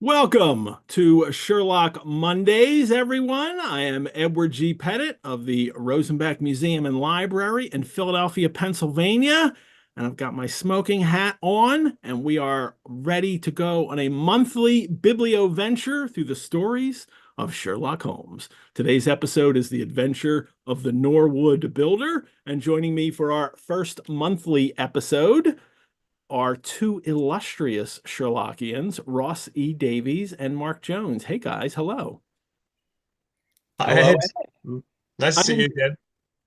Welcome to Sherlock Mondays, everyone. I am Edward G. Pettit of the Rosenbach Museum and Library in Philadelphia, Pennsylvania. And I've got my smoking hat on, and we are ready to go on a monthly biblioventure through the stories of Sherlock Holmes. Today's episode is the adventure of the Norwood Builder, and joining me for our first monthly episode are two illustrious Sherlockians, Ross E. Davies and Mark Jones. Hey guys, hello. Hi, Hello. Ed. Nice to I see you didn't again.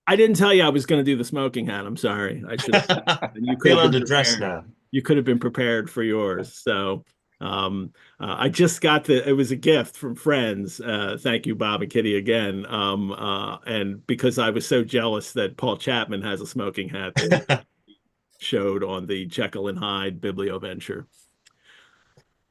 I didn't tell you I was going to do the smoking hat. I'm sorry. I should have. You could Feel have been underdressed prepared. now. You could have been prepared for yours. So I just got it was a gift from friends. Thank you, Bob and Kitty, again. And because I was so jealous that Paul Chapman has a smoking hat, they showed on the Jekyll and Hyde Biblioventure.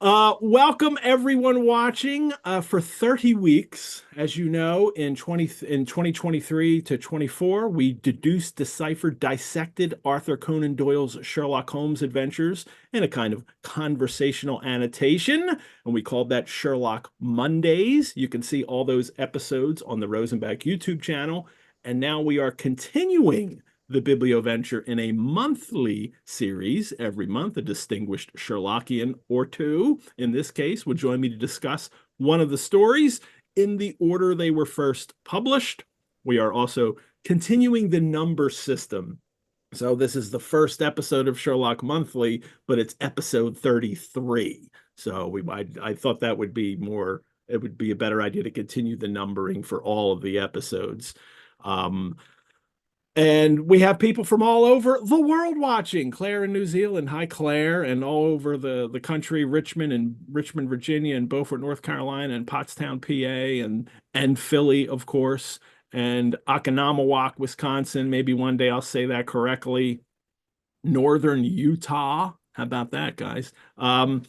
Welcome everyone watching. For 30 weeks, as you know, in 2023 to 24, we deduced, deciphered, dissected Arthur Conan Doyle's Sherlock Holmes adventures in a kind of conversational annotation, and we called that Sherlock Mondays. You can see all those episodes on the Rosenbach YouTube channel, and now we are continuing the Biblioventure in a monthly series. Every month, a distinguished Sherlockian or two, in this case, would join me to discuss one of the stories in the order they were first published. We are also continuing the number system. So this is the first episode of Sherlock Monthly, but it's episode 33. So I thought that would be it would be a better idea to continue the numbering for all of the episodes. And we have people from all over the world watching. Claire in New Zealand. Hi, Claire. And all over the country, Richmond, Virginia, and Beaufort, North Carolina, and Pottstown, PA, and Philly, of course, and Oconomowoc, Wisconsin. Maybe one day I'll say that correctly. Northern Utah. How about that, guys? The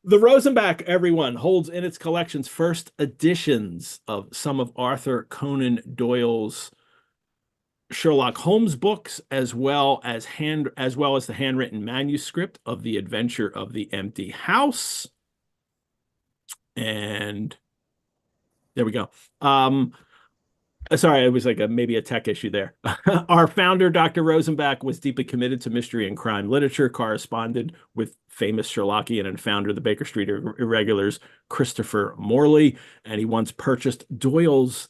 Rosenbach, everyone, holds in its collections first editions of some of Arthur Conan Doyle's Sherlock Holmes books, as well as the handwritten manuscript of The Adventure of the Empty House. And there we go. Sorry, it was like maybe a tech issue there. Our founder, Dr. Rosenbach, was deeply committed to mystery and crime literature, corresponded with famous Sherlockian and founder of the Baker Street Irregulars, Christopher Morley, and he once purchased Doyle's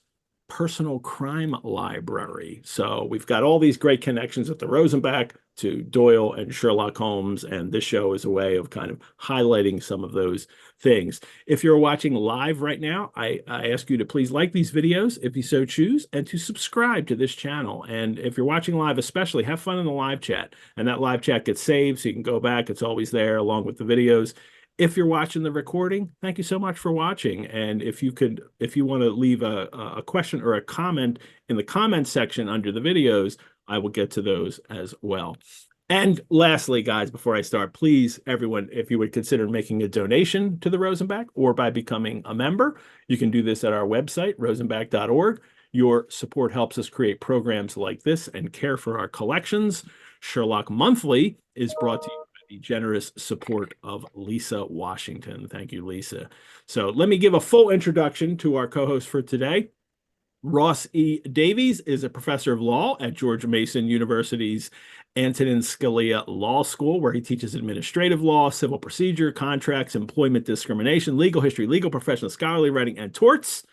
personal crime library. So we've got all these great connections with the Rosenbach to Doyle and Sherlock Holmes, and this show is a way of kind of highlighting some of those things. If you're watching live right now, I ask you to please like these videos if you so choose, and to subscribe to this channel. And if you're watching live, especially, have fun in the live chat. And that live chat gets saved, so you can go back. It's always there along with the videos. If you're watching the recording, thank you so much for watching. And if you want to leave a question or a comment in the comment section under the videos, I will get to those as well. And lastly, guys, before I start, please, everyone, if you would consider making a donation to the Rosenbach or by becoming a member, you can do this at our website, rosenbach.org. Your support helps us create programs like this and care for our collections. Sherlock Monthly is brought to you the generous support of Lisa Washington. Thank you, Lisa. So let me give a full introduction to our co-host for today. Ross E. Davies is a professor of law at George Mason University's Antonin Scalia Law School, where he teaches administrative law, civil procedure, contracts, employment discrimination, legal history, legal professional scholarly writing, and torts.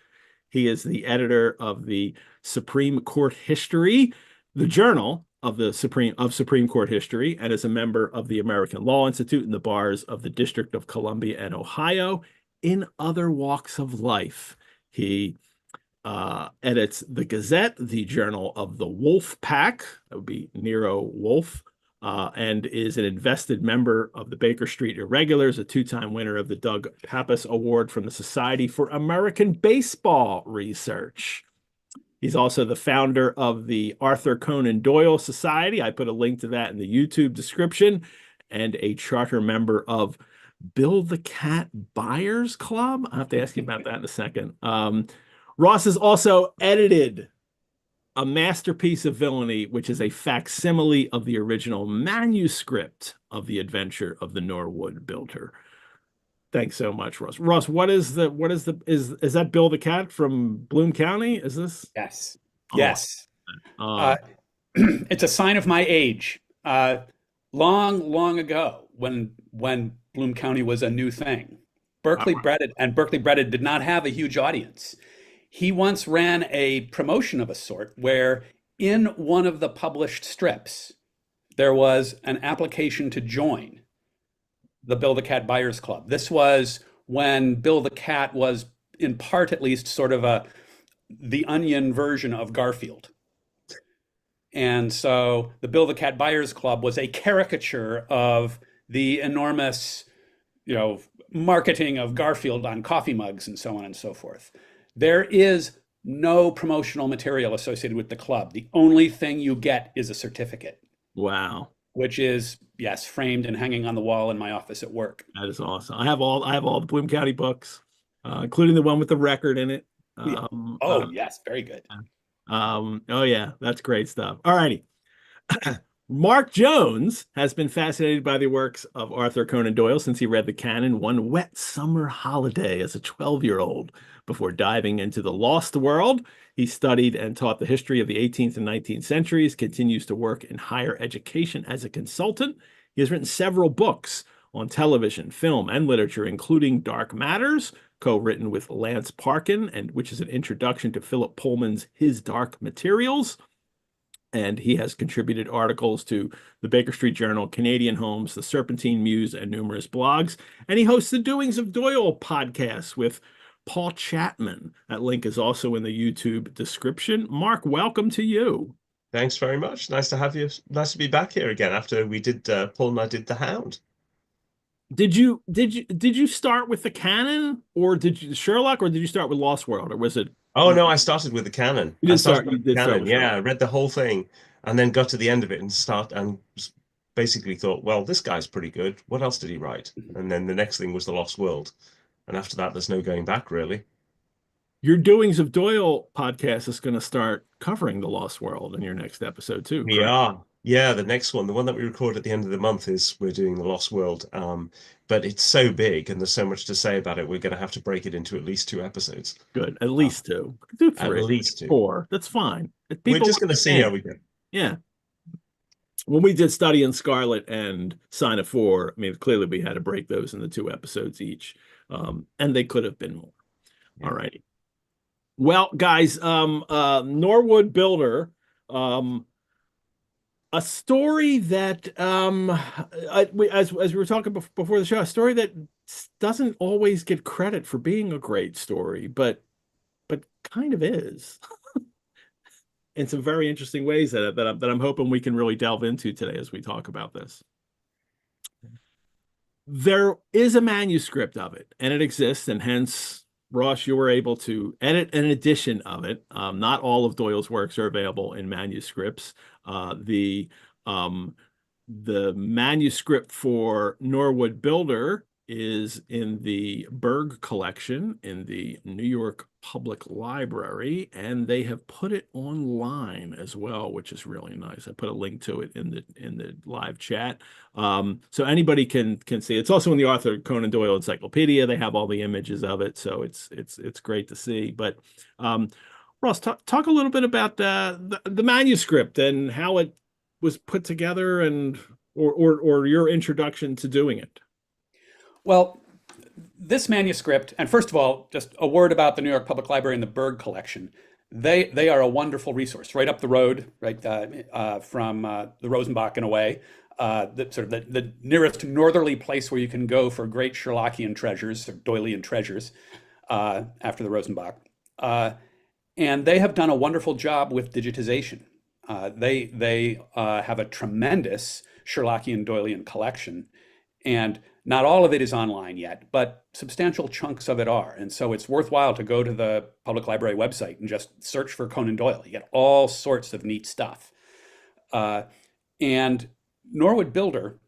He is the editor of the Supreme Court History, the Journal of the Supreme Court History, and is a member of the American Law Institute and the bars of the District of Columbia and Ohio. In other walks of life, he edits the Gazette, the Journal of the Wolf Pack, that would be Nero Wolf, and is an invested member of the Baker Street Irregulars, a two-time winner of the Doug Pappas Award from the Society for American Baseball Research. He's also the founder of the Arthur Conan Doyle Society. I put a link to that in the YouTube description, and a charter member of Bill the Cat Buyers Club. I'll have to ask you about that in a second. Ross has also edited a masterpiece of villainy, which is a facsimile of the original manuscript of The Adventure of the Norwood Builder. Thanks so much, Ross. Ross, is that Bill the Cat from Bloom County? Is this? Yes. Oh, Yes. uh, It's a sign of my age. Long, long ago, when Bloom County was a new thing, Berkeley Breaded did not have a huge audience. He once ran a promotion of a sort where in one of the published strips, there was an application to join the Bill the Cat Buyers Club. This was when Bill the Cat was, in part at least, sort of the Onion version of Garfield. And so the Bill the Cat Buyers Club was a caricature of the enormous, marketing of Garfield on coffee mugs and so on and so forth. There is no promotional material associated with the club. The only thing you get is a certificate. wow. Which is, yes, framed and hanging on the wall in my office at work. That is awesome. I have all the Bloom County books, including the one with the record in it. Yes, very good. Oh yeah, that's great stuff. All righty. Mark Jones has been fascinated by the works of Arthur Conan Doyle since he read the canon one wet summer holiday as a 12-year-old. Before diving into the lost world, he studied and taught the history of the 18th and 19th centuries, continues to work in higher education as a consultant. He has written several books on television, film, and literature, including Dark Matters, co-written with Lance Parkin, and which is an introduction to Philip Pullman's His Dark Materials. And he has contributed articles to the Baker Street Journal, Canadian Homes, the Serpentine Muse, and numerous blogs. And he hosts the Doings of Doyle podcast with Paul Chapman. That link is also in the YouTube description. Mark, welcome to you. Thanks very much. Nice to have you. Nice to be back here again after we did Paul and I did The Hound. Did you start with the canon, or did you Sherlock, or did you start with Lost World, or was it? Oh no, I started with the canon. You did I start. started You with the did start canon. with Yeah, Sherlock. I read the whole thing and then got to the end of it and basically thought, well, this guy's pretty good. What else did he write? And then the next thing was The Lost World. And after that, there's no going back, really. Your Doings of Doyle podcast is going to start covering the Lost World in your next episode too, We correct? are. Yeah, the next one, the one that we record at the end of the month we're doing The Lost World. But it's so big and there's so much to say about it, we're going to have to break it into at least 2 episodes. Good. At least 2. Do 3. At least 2. 4. That's fine. If We're people just going to see how we go. Yeah. When we did Study in Scarlet and Sign of 4, I mean, clearly we had to break those into 2 episodes each. And they could have been more. Yeah. All righty. Well, guys, Norwood Builder, a story that, as we were talking before the show, a story that doesn't always get credit for being a great story, but kind of is in some very interesting ways that I'm hoping we can really delve into today as we talk about this. There is a manuscript of it, and it exists, and hence, Ross, you were able to edit an edition of it. Not all of Doyle's works are available in manuscripts. The manuscript for Norwood Builder is in the Berg collection in the New York Public Library, and they have put it online as well, which is really nice. I put a link to it in the live chat, so anybody can see. It's also in the Arthur Conan Doyle Encyclopedia. They have all the images of it, so it's great to see. But Ross, talk a little bit about the manuscript and how it was put together, and or your introduction to doing it. Well, this manuscript, and first of all, just a word about the New York Public Library and the Berg collection. They are a wonderful resource right up the road, right from the Rosenbach in a way, the nearest northerly place where you can go for great Sherlockian treasures or Doylean treasures after the Rosenbach. And they have done a wonderful job with digitization. They have a tremendous Sherlockian Doylean collection, and not all of it is online yet, but substantial chunks of it are. And so it's worthwhile to go to the public library website and just search for Conan Doyle. You get all sorts of neat stuff. And Norwood Builder,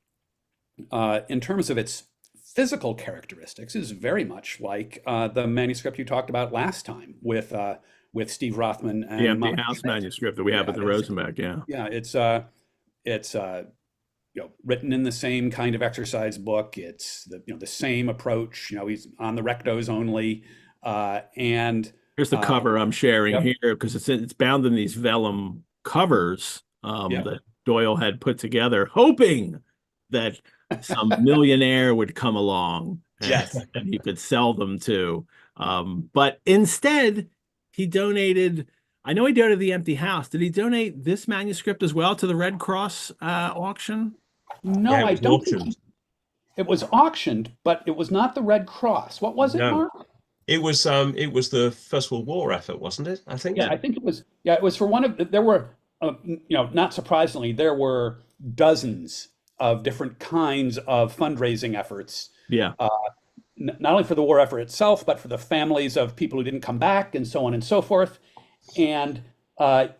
in terms of its physical characteristics, is very much like the manuscript you talked about last time with Steve Rothman and the House manuscript that we have at the Rosenbach. Yeah, it's written in the same kind of exercise book. It's the same approach. He's on the rectos only, and Here's the cover I'm sharing yep. here because it's bound in these vellum covers Yep. that Doyle had put together, hoping that some millionaire would come along Yes. and he could sell them to. But instead, he donated. I know he donated the Empty House. Did he donate this manuscript as well to the Red Cross auction? No, Yeah, it I was don't think auctioned. it was auctioned, but it was not the Red Cross. What was it, No, Mark? it was the First World War effort, wasn't it? I think. Yeah, I think it was. Yeah, it was for one of. There were, not surprisingly, there were dozens of different kinds of fundraising efforts. Yeah. Not only for the war effort itself, but for the families of people who didn't come back, and so on and so forth. And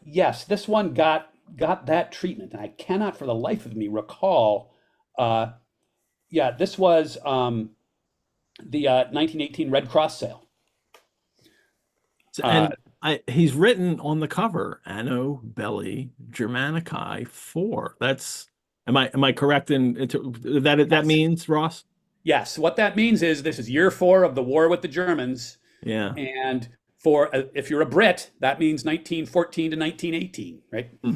yes, this one got that treatment, and I cannot for the life of me recall. Yeah, this was the 1918 Red Cross sale. And he's written on the cover, Anno Belli Germanicae 4. That's am I correct in that Yes. means, Ross? Yes, what that means is this is year 4 of the war with the Germans, Yeah. and for if you're a Brit, that means 1914 to 1918, right? Hmm.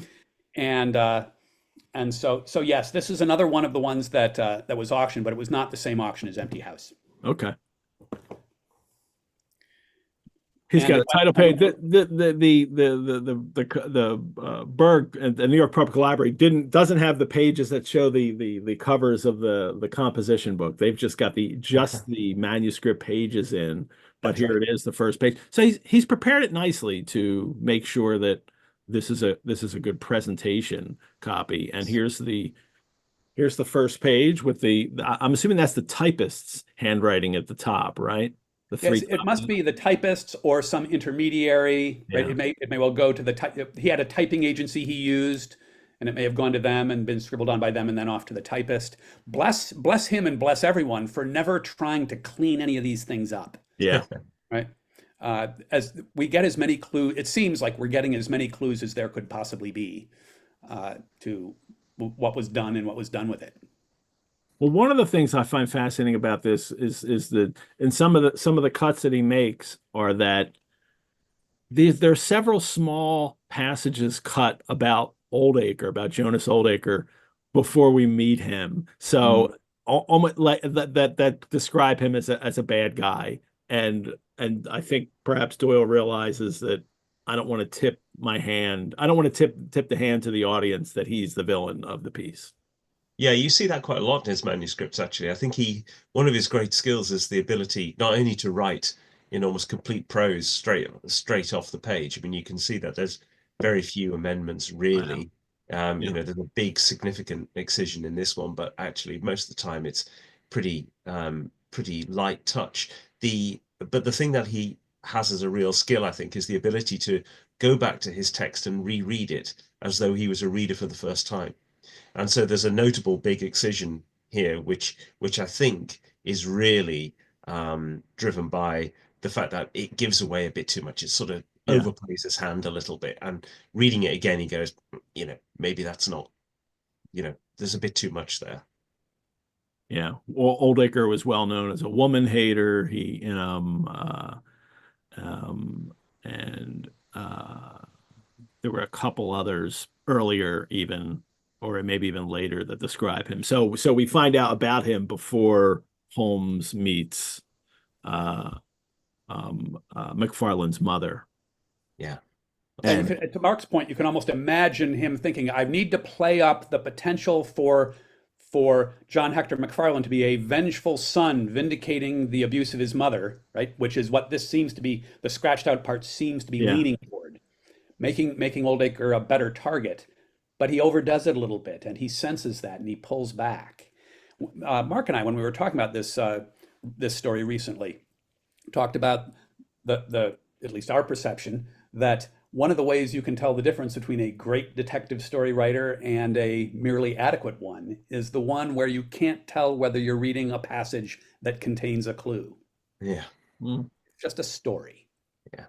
And so yes, this is another one of the ones that was auctioned, but it was not the same auction as Empty House. Okay. He's And got a title page. it- The Berg and the New York Public Library doesn't have the pages that show the covers of the composition book. They've just got the manuscript pages in. But That's here right. it is, the first page. So he's prepared it nicely to make sure that this is a good presentation copy. And here's the first page with I'm assuming that's the typist's handwriting at the top, right? The Yes, three. it must be the typists or some intermediary, right? Yeah. It may well go to the type. He had a typing agency he used, and it may have gone to them and been scribbled on by them and then off to the typist. Bless him and bless everyone for never trying to clean any of these things up, Yeah. right? As we get as many clues, it seems like we're getting as many clues as there could possibly be to what was done and what was done with it. Well, one of the things I find fascinating about this is that in some of the cuts that he makes are that there are several small passages cut about Jonas Oldacre before we meet him. So almost like that describe him as a bad guy. And I think perhaps Doyle realizes that I don't want to tip my hand. I don't want to tip the hand to the audience that he's the villain of the piece. Yeah, you see that quite a lot in his manuscripts, actually. I think one of his great skills is the ability not only to write in almost complete prose straight off the page. I mean, you can see that there's very few amendments, really. Yeah. There's a big significant excision in this one, but actually most of the time it's pretty light touch. But the thing that he has as a real skill, I think, is the ability to go back to his text and reread it as though he was a reader for the first time. And so there's a notable big excision here, which I think is really driven by the fact that it gives away a bit too much. It sort of overplays his hand a little bit. And reading it again, he goes, maybe that's not, there's a bit too much there. Yeah. Well, Oldacre was well known as a woman hater. He, and there were a couple others earlier, even, or maybe even later, that describe him. So we find out about him before Holmes meets McFarland's mother. Yeah. And to Mark's point, you can almost imagine him thinking, I need to play up the potential for John Hector McFarlane to be a vengeful son vindicating the abuse of his mother, right? Which is what this seems to be, the scratched out part seems to be leaning toward, making Oldacre a better target. But he overdoes it a little bit, and he senses that, and he pulls back. Mark and I, when we were talking about this story recently, talked about the at least our perception that one of the ways you can tell the difference between a great detective story writer and a merely adequate one is the one where you can't tell whether you're reading a passage that contains a clue. Yeah. It's just a story. Yeah.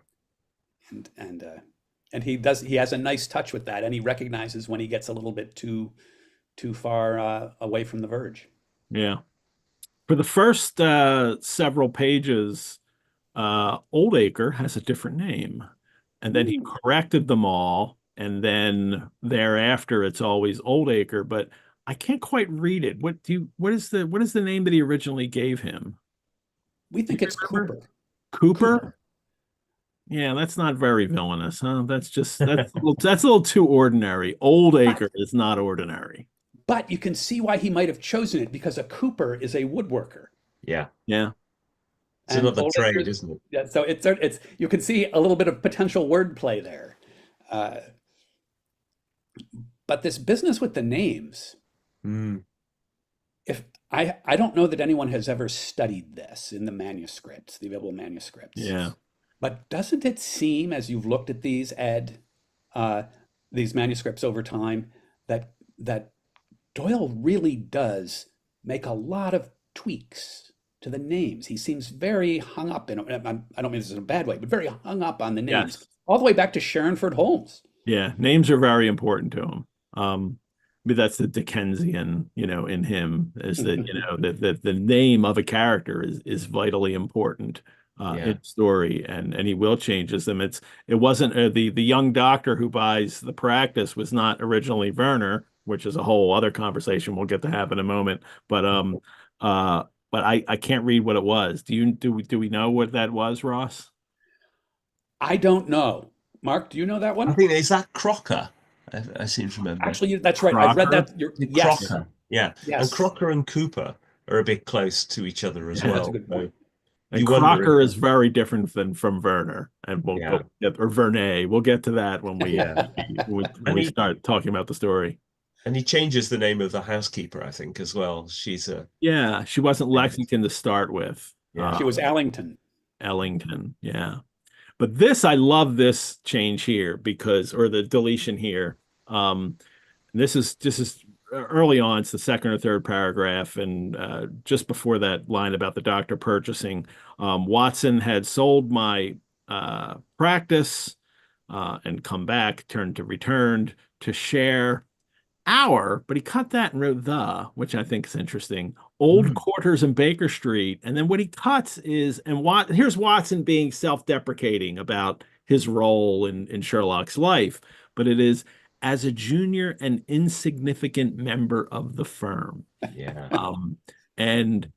And he has a nice touch with that, and he recognizes when he gets a little bit too too far away from the verge. Yeah. For the first several pages, Oldacre has a different name, and then he Ooh. corrected them all, and then thereafter it's always Oldacre, but I can't quite read it. What is the name that he originally gave him? We Do think you it's remember? Cooper. Cooper? Yeah, that's not very villainous, huh? That's a little too ordinary. Oldacre But, is not ordinary. but you can see why he might have chosen it, because a Cooper is a woodworker. Yeah. Yeah. It's And another trade, Oldacre's, isn't it? yeah, so it's you can see a little bit of potential wordplay there. Uh, but this business with the names, Mm. if I don't know that anyone has ever studied this in the manuscripts, the available manuscripts. Yeah. But doesn't it seem, as you've looked at these, Ed, these manuscripts over time, that Doyle really does make a lot of tweaks to the names. He seems very hung up in, I don't mean this in a bad way, but very hung up on the names, Yes. all the way back to Sherlock Holmes. Yeah. Names are very important to him. But that's the Dickensian, in him is that, the name of a character is vitally important Yeah. in story, and he will changes them. It wasn't the young doctor who buys the practice was not originally Werner, which is a whole other conversation we'll get to have in a moment. But I can't read what it was. Do we know what that was, Ross? I don't know. Mark, do you know that I one? think is that Crocker. I seem to remember. Actually, that's right. I've read Crocker? that. Yes. Crocker. Yeah. Yes. And Crocker and Cooper are a bit close to each other as Yeah, well. That's a good point. And You wonder Crocker if- is very different from Werner, and Yeah. or Vernet. We'll get to that when we Yeah. when we start talking about the story. And he changes the name of the housekeeper, I think, as well. She's a Yeah, she wasn't Lexington to start with. Yeah. She was Allington. Ellington. Yeah, but I love this change here or the deletion here. This is early on. It's the second or third paragraph, and just before that line about the doctor purchasing. Watson had sold my practice and come back, returned to share but he cut that and wrote which I think is interesting. Old quarters in Baker Street. And then what he cuts is, here's Watson being self-deprecating about his role in Sherlock's life, but it is as a junior and insignificant member of the firm. Yeah. And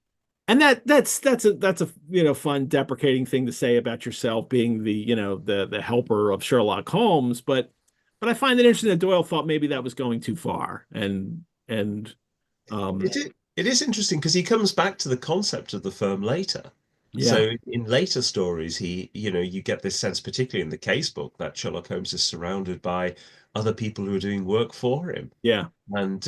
that's a fun deprecating thing to say about yourself being the helper of Sherlock Holmes, but I find it interesting that Doyle thought maybe that was going too far, and It is interesting because he comes back to the concept of the firm later. yeah, So in later stories, you get this sense, particularly in the case book, that Sherlock Holmes is surrounded by other people who are doing work for him. yeah, And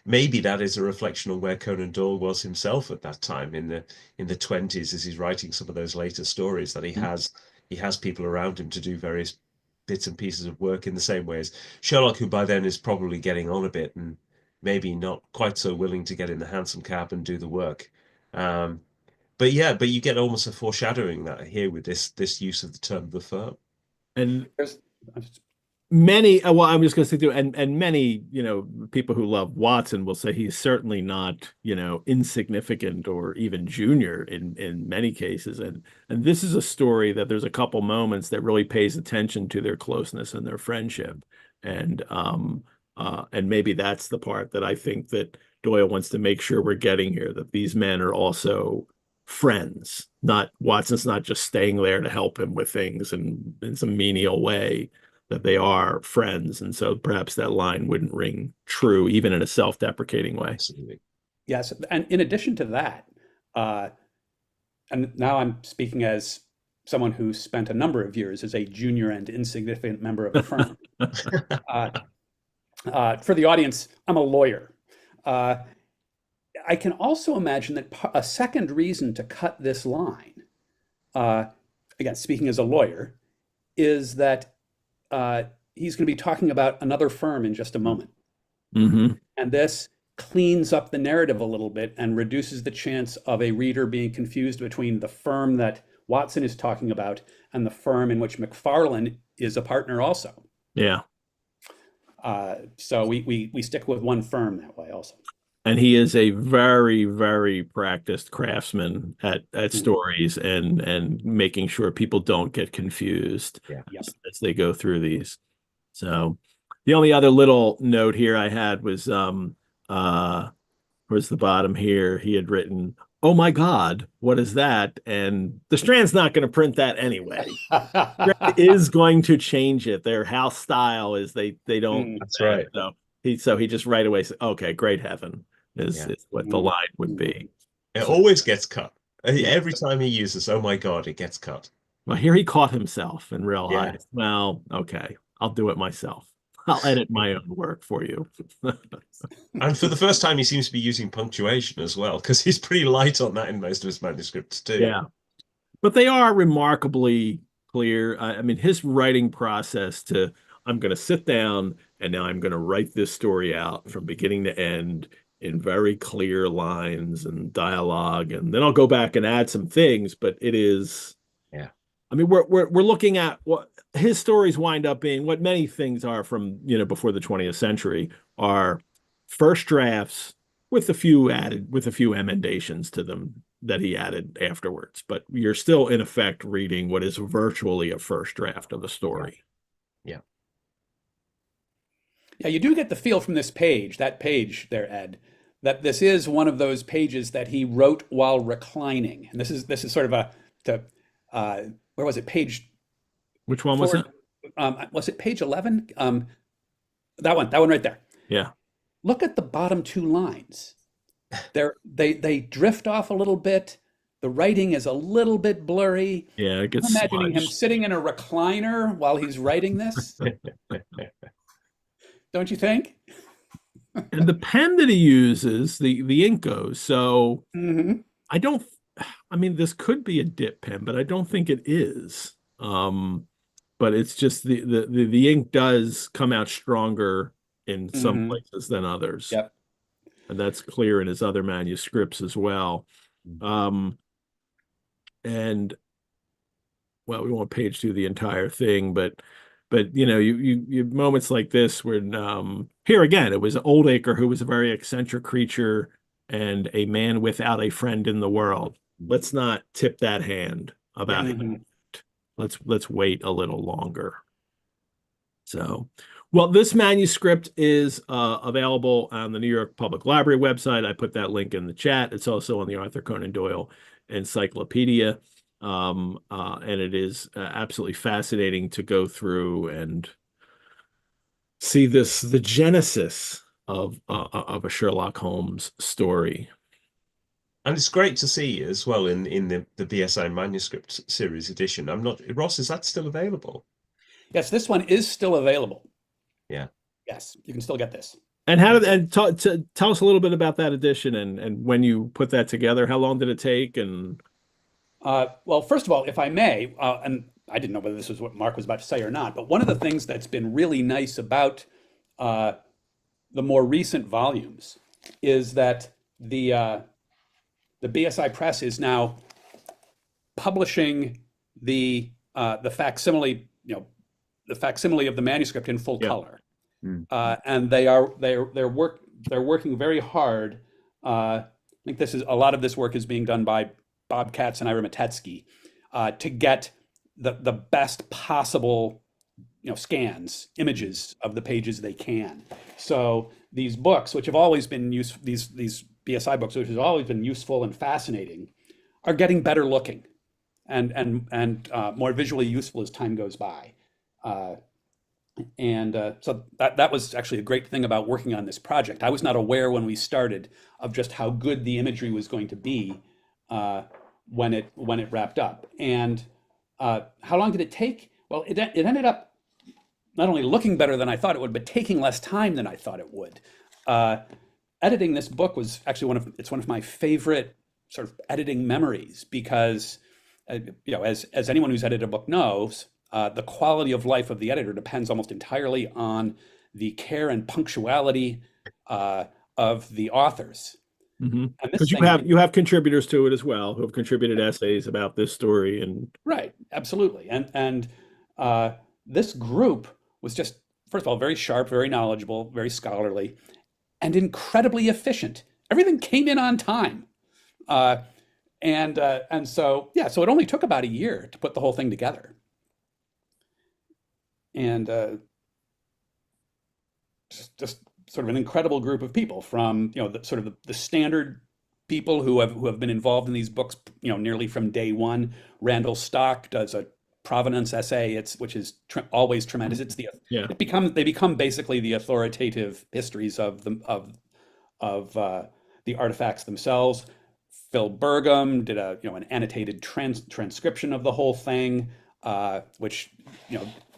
maybe that is a reflection on where Conan Doyle was himself at that time in the 20s, as he's writing some of those later stories, that he has people around him to do various bits and pieces of work in the same way as Sherlock, who by then is probably getting on a bit and maybe not quite so willing to get in the hansom cab and do the work. But you get almost a foreshadowing that here with this use of the term the firm. and There's, many. Well, I'm just going to say too, and many people who love Watson will say he's certainly not insignificant or even junior in many cases, and this is a story that there's a couple moments that really pays attention to their closeness and their friendship, and maybe that's the part that I think that Doyle wants to make sure we're getting here, that these men are also friends. Watson's not just staying there to help him with things and in some menial way, that they are friends. And so perhaps that line wouldn't ring true, even in a self-deprecating way. Absolutely. yes, and in addition to that, and now I'm speaking as someone who spent a number of years as a junior and insignificant member of the firm. For the audience, I'm a lawyer. I can also imagine that a second reason to cut this line, again, speaking as a lawyer, is that he's going to be talking about another firm in just a moment. Mm-hmm. And this cleans up the narrative a little bit and reduces the chance of a reader being confused between the firm that Watson is talking about and the firm in which McFarland is a partner also. Yeah. So we stick with one firm that way also. And he is a very, very practiced craftsman at stories and making sure people don't get confused as they go through these. So the only other little note here I had was towards the bottom here, he had written, "Oh my God, what is that?" And the Strand's not going to print that anyway. Strand is going to change it. Their house style is they don't. That's right. So he just right away said, "Okay, great heaven," is what the line would be. It always gets cut. Every time he uses, "Oh my God," it gets cut. Well, here he caught himself and realized, well, okay, I'll do it myself. I'll edit my own work for you. And for the first time, he seems to be using punctuation as well, because he's pretty light on that in most of his manuscripts too. Yeah, but they are remarkably clear. I mean, his writing process I'm going to sit down and now I'm going to write this story out from beginning to end in very clear lines and dialogue, and then I'll go back and add some things. But it is, I mean, we're looking at what his stories wind up being. What many things are from before the 20th century are first drafts with a few emendations to them that he added afterwards. But you're still in effect reading what is virtually a first draft of a story. Yeah, you do get the feel from that page there, Ed, that this is one of those pages that he wrote while reclining. And this is sort of where was it? Page. Which one was it? Was it page 11? That one right there. Yeah. Look at the bottom two lines. They drift off a little bit. The writing is a little bit blurry. Yeah, it gets I'm imagining smudged. him sitting in a recliner while he's writing this. Don't you think? And the pen that he uses, the ink goes. So I mean, this could be a dip pen, but I don't think it is. But it's just the ink does come out stronger in some places than others. Yep. And that's clear in his other manuscripts as well. And well, we won't page through the entire thing, but you moments like this when here again, it was Oldacre who was a very eccentric creature and a man without a friend in the world. Let's not tip that hand about him. Let's wait a little longer. So, well, this manuscript is available on the New York Public Library website. I put that link in the chat. It's also on the Arthur Conan Doyle Encyclopedia. And it is absolutely fascinating to go through and see the genesis of a Sherlock Holmes story. And it's great to see as well in the BSI manuscript series edition. Ross, is that still available? Yes, this one is still available. Yeah. Yes, you can still get this. And tell us a little bit about that edition and when you put that together. How long did it take? And well, first of all, if I may, and I didn't know whether this was what Mark was about to say or not, but one of the things that's been really nice about the more recent volumes is that the BSI Press is now publishing the facsimile, the facsimile of the manuscript in full color, and they're working very hard. I think a lot of this work is being done by Bob Katz and Ira Matetsky to get the best possible scans, images of the pages they can. So these books, which have always been these BSI books, which have always been useful and fascinating, are getting better looking and more visually useful as time goes by. So that was actually a great thing about working on this project. I was not aware when we started of just how good the imagery was going to be when it wrapped up. And how long did it take? Well, it ended up not only looking better than I thought it would, but taking less time than I thought it would. Editing this book was actually one of my favorite sort of editing memories because, as anyone who's edited a book knows, the quality of life of the editor depends almost entirely on the care and punctuality of the authors. Because you have contributors to it as well who have contributed essays about this story and right, absolutely, and this group was just first of all, very sharp, very knowledgeable, very scholarly, and incredibly efficient. Everything came in on time. And so, yeah, so it only took about a year to put the whole thing together. And just sort of an incredible group of people from, the standard people who have been involved in these books, nearly from day one. Randall Stock does a provenance essay, which is always tremendous. They become basically the authoritative histories of the artifacts themselves. Phil Burgum did an annotated transcription of the whole thing, which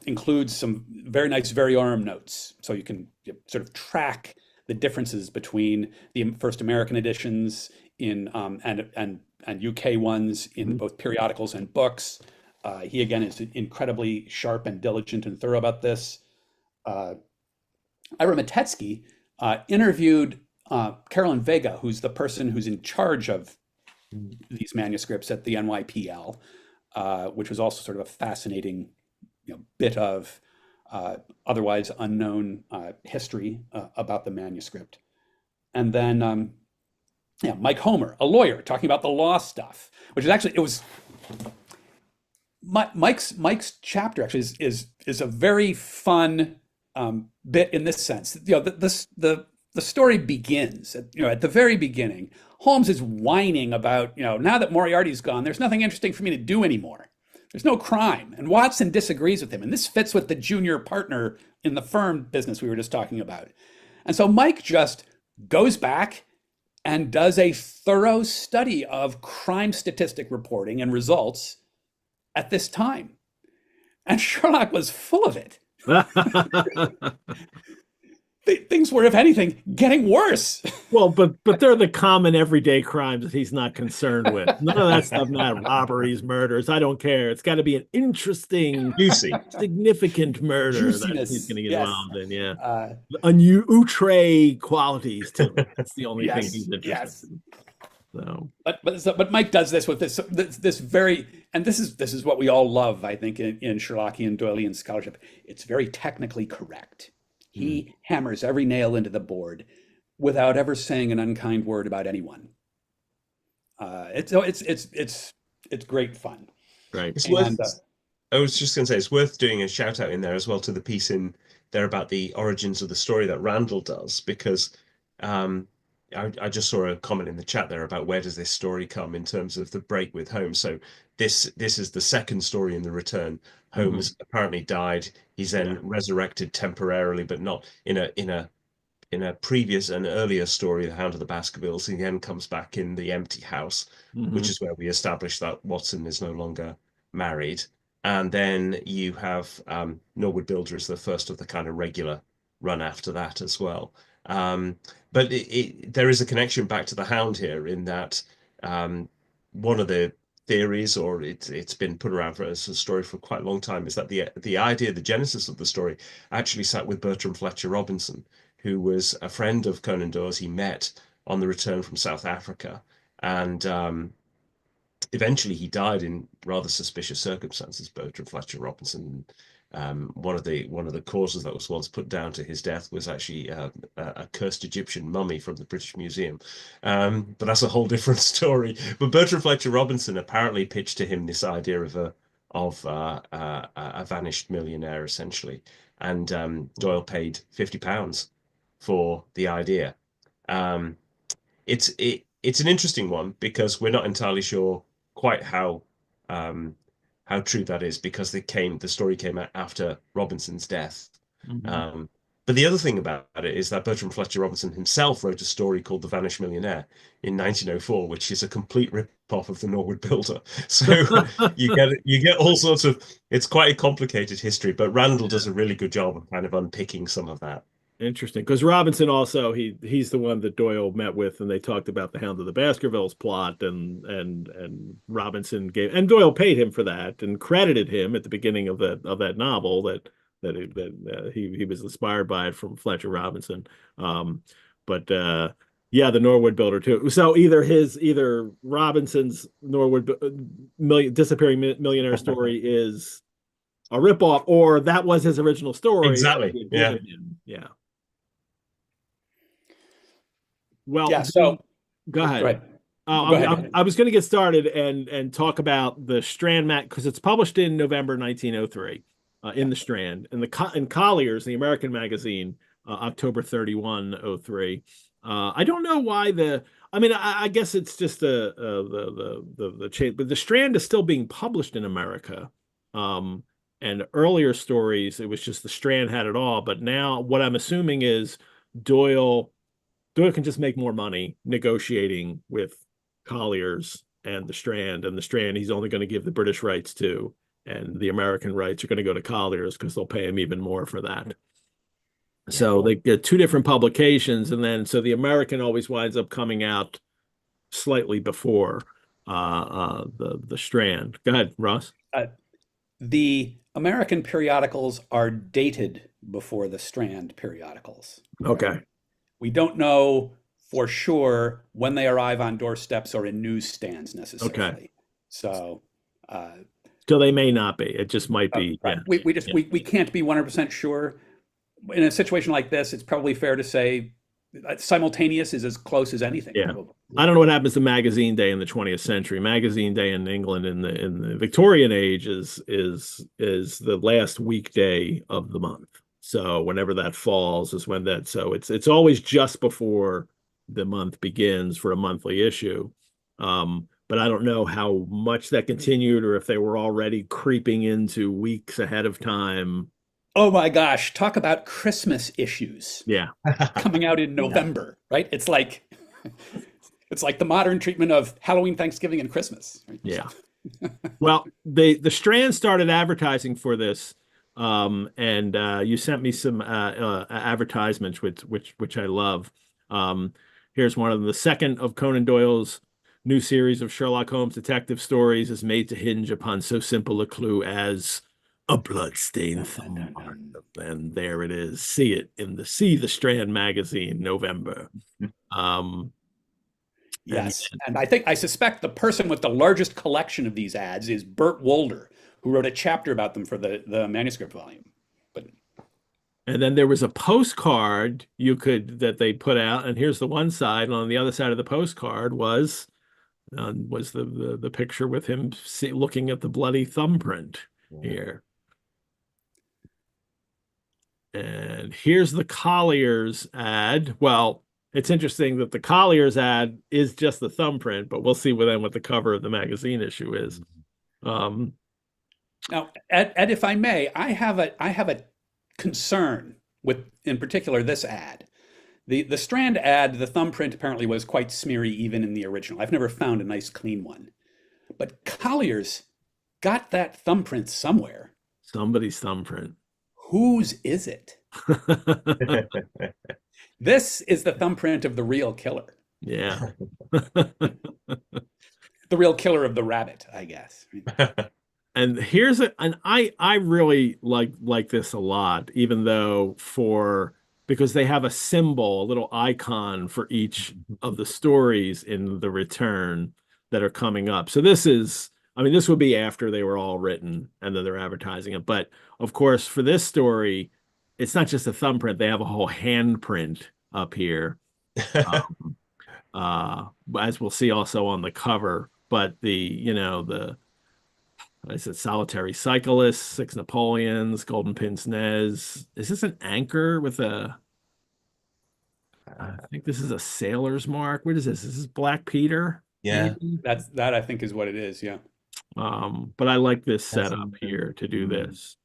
includes some very nice variorum notes, so you can sort of track the differences between the first American editions in and UK ones in both periodicals and books. He again is incredibly sharp and diligent and thorough about this. Ira Matetsky interviewed Carolyn Vega, who's the person who's in charge of these manuscripts at the NYPL, which was also sort of a fascinating bit of otherwise unknown history about the manuscript. And then, Mike Homer, a lawyer, talking about the law stuff, which is actually, Mike's chapter actually is a very fun bit in this sense. The story begins at the very beginning. Holmes is whining about, now that Moriarty's gone, there's nothing interesting for me to do anymore. There's no crime. And Watson disagrees with him. And this fits with the junior partner in the firm business we were just talking about. And so Mike just goes back and does a thorough study of crime statistic reporting and results at this time. And Sherlock was full of it. Things were, if anything, getting worse. Well, but they're the common everyday crimes that he's not concerned with. None of that stuff, not robberies, murders. I don't care. It's got to be an interesting, juicy, significant murder juiciness, that he's going to get involved in. Yeah, outre qualities to it. That's the only thing he's interested in. So, but Mike does this with this very, and this is what we all love, I think, in Sherlockian Doylean scholarship. It's very technically correct. He hammers every nail into the board without ever saying an unkind word about anyone. It's great fun. Right. I was just going to say, it's worth doing a shout out in there as well to the piece in there about the origins of the story that Randall does, because I just saw a comment in the chat there about where does this story come in terms of the break with Holmes. So this is the second story in the return. Holmes apparently died. He's then resurrected temporarily, but not in a previous and earlier story, The Hound of the Baskervilles. He then comes back in the empty house, which is where we establish that Watson is no longer married. And then you have Norwood Builder is the first of the kind of regular run after that as well. But there is a connection back to the Hound here in that one of the theories, or it's been put around as a story for quite a long time, is that the idea, the genesis of the story, actually sat with Bertram Fletcher Robinson, who was a friend of Conan Doyle's he met on the return from South Africa, and eventually he died in rather suspicious circumstances. Bertram Fletcher Robinson. One of the causes that was once put down to his death was actually a cursed Egyptian mummy from the British Museum, but that's a whole different story. But Bertram Fletcher Robinson apparently pitched to him this idea of a vanished millionaire, essentially, and Doyle paid £50 for the idea. It's an interesting one because we're not entirely sure quite how true that is, because the story came out after Robinson's death. But the other thing about it is that Bertram Fletcher Robinson himself wrote a story called The Vanished Millionaire in 1904, which is a complete rip-off of the Norwood Builder. So you get all sorts of, it's quite a complicated history, but Randall does a really good job of kind of unpicking some of that. Interesting, because Robinson also he's the one that Doyle met with, and they talked about the Hound of the Baskervilles plot, and Robinson gave, and Doyle paid him for that and credited him at the beginning of that novel that he was inspired by it from Fletcher Robinson. But the Norwood Builder too. So either Robinson's Norwood disappearing millionaire story is a ripoff, or that was his original story. Exactly. Yeah. Yeah. Well, Yeah. So go ahead. go ahead. Go ahead. I was going to get started and talk about the Strand because it's published in November 1903 in the Strand, and in Collier's, the American magazine, October 31, 03. I don't know why I mean, I guess it's just the change, but the Strand is still being published in America. And earlier stories, it was just the Strand had it all. But now what I'm assuming is Doyle can just make more money negotiating with Collier's and the Strand. And the Strand, he's only going to give the British rights to, and the American rights are going to go to Collier's because they'll pay him even more for that. So they get two different publications, and then so the American always winds up coming out slightly before the Strand. Go ahead, Ross. The American periodicals are dated before the Strand periodicals. Okay. Right? We don't know for sure when they arrive on doorsteps or in newsstands necessarily. Okay. So they may not be. It just might be. Right. Yeah. We can't be 100% sure. In a situation like this, it's probably fair to say simultaneous is as close as anything. Yeah. Probably. I don't know what happens to Magazine Day in the 20th century. Magazine Day in England in the Victorian age is the last weekday of the month. So whenever that falls is when that. So it's always just before the month begins for a monthly issue. But I don't know how much that continued or if they were already creeping into weeks ahead of time. Oh my gosh, talk about Christmas issues. Yeah. Coming out in November, right? It's like the modern treatment of Halloween, Thanksgiving, and Christmas. Right? Yeah. Well, the Strand started advertising for this, and you sent me some advertisements, which I love. Here's one of them. The second of Conan Doyle's new series of Sherlock Holmes detective stories is made to hinge upon so simple a clue as a bloodstained thumbprint. And there it is. See the Strand magazine, November. Yes, and I suspect the person with the largest collection of these ads is Bert Wolder, who wrote a chapter about them for the manuscript volume. And then there was a postcard that they put out, and here's the one side, and on the other side of the postcard was the picture with him looking at the bloody thumbprint here. And here's the Collier's ad. Well, it's interesting that the Collier's ad is just the thumbprint, but we'll see what the cover of the magazine issue is. Now, Ed, if I may, I have a concern with, in particular, this ad. The Strand ad, the thumbprint apparently was quite smeary even in the original. I've never found a nice clean one. But Collier's got that thumbprint somewhere. Somebody's thumbprint. Whose is it? This is the thumbprint of the real killer. Yeah. The real killer of the rabbit, I guess. And I really like this a lot, even though because they have a symbol, a little icon for each of the stories in the return that are coming up. So this would be after they were all written and then they're advertising it. But of course, for this story, it's not just a thumbprint. They have a whole handprint up here, as we'll see also on the cover. But is it Solitary Cyclist, 6 Napoleons, Golden Pince Nez? Is this an anchor with I think this is a sailor's mark. What is this? Is this Black Peter? Yeah. Maybe? That I think is what it is, yeah. But I like this setup here to do this.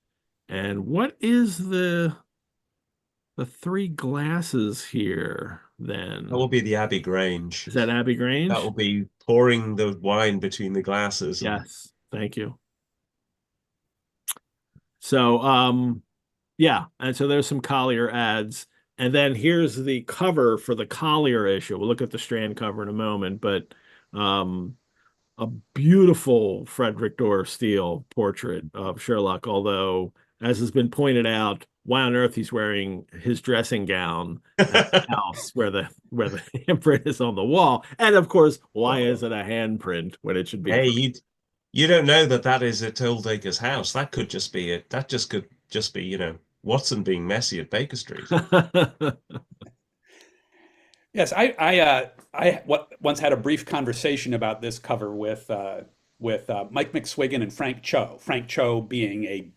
And what is the three glasses here then? That will be the Abbey Grange. Is that Abbey Grange? That will be pouring the wine between the glasses. Yes, thank you. So, yeah, and so there's some Collier ads. And then here's the cover for the Collier issue. We'll look at the Strand cover in a moment, but a beautiful Frederick Dorr Steele portrait of Sherlock, although, as has been pointed out, why on earth he's wearing his dressing gown at the house where the handprint is on the wall. And of course, why is it a handprint when it should be? Hey, You don't know that that is at Oldacre's house. That could just be it. That just could just be, Watson being messy at Baker Street. Yes, once had a brief conversation about this cover with Mike McSwiggan and Frank Cho. Frank Cho being a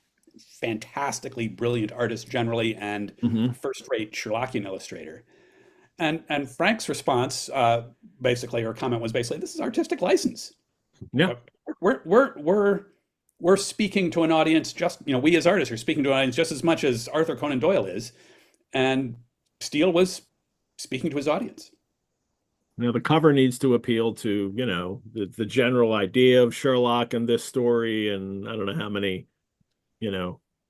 fantastically brilliant artist generally and Hmm. first-rate Sherlockian illustrator. And Frank's response, basically, her comment was basically, "This is artistic license. Yeah. Uh, we're speaking to an audience just, we as artists are speaking to an audience just as much as Arthur Conan Doyle is, and Steele was speaking to his audience." The cover needs to appeal to, the general idea of Sherlock and this story, and I don't know how many,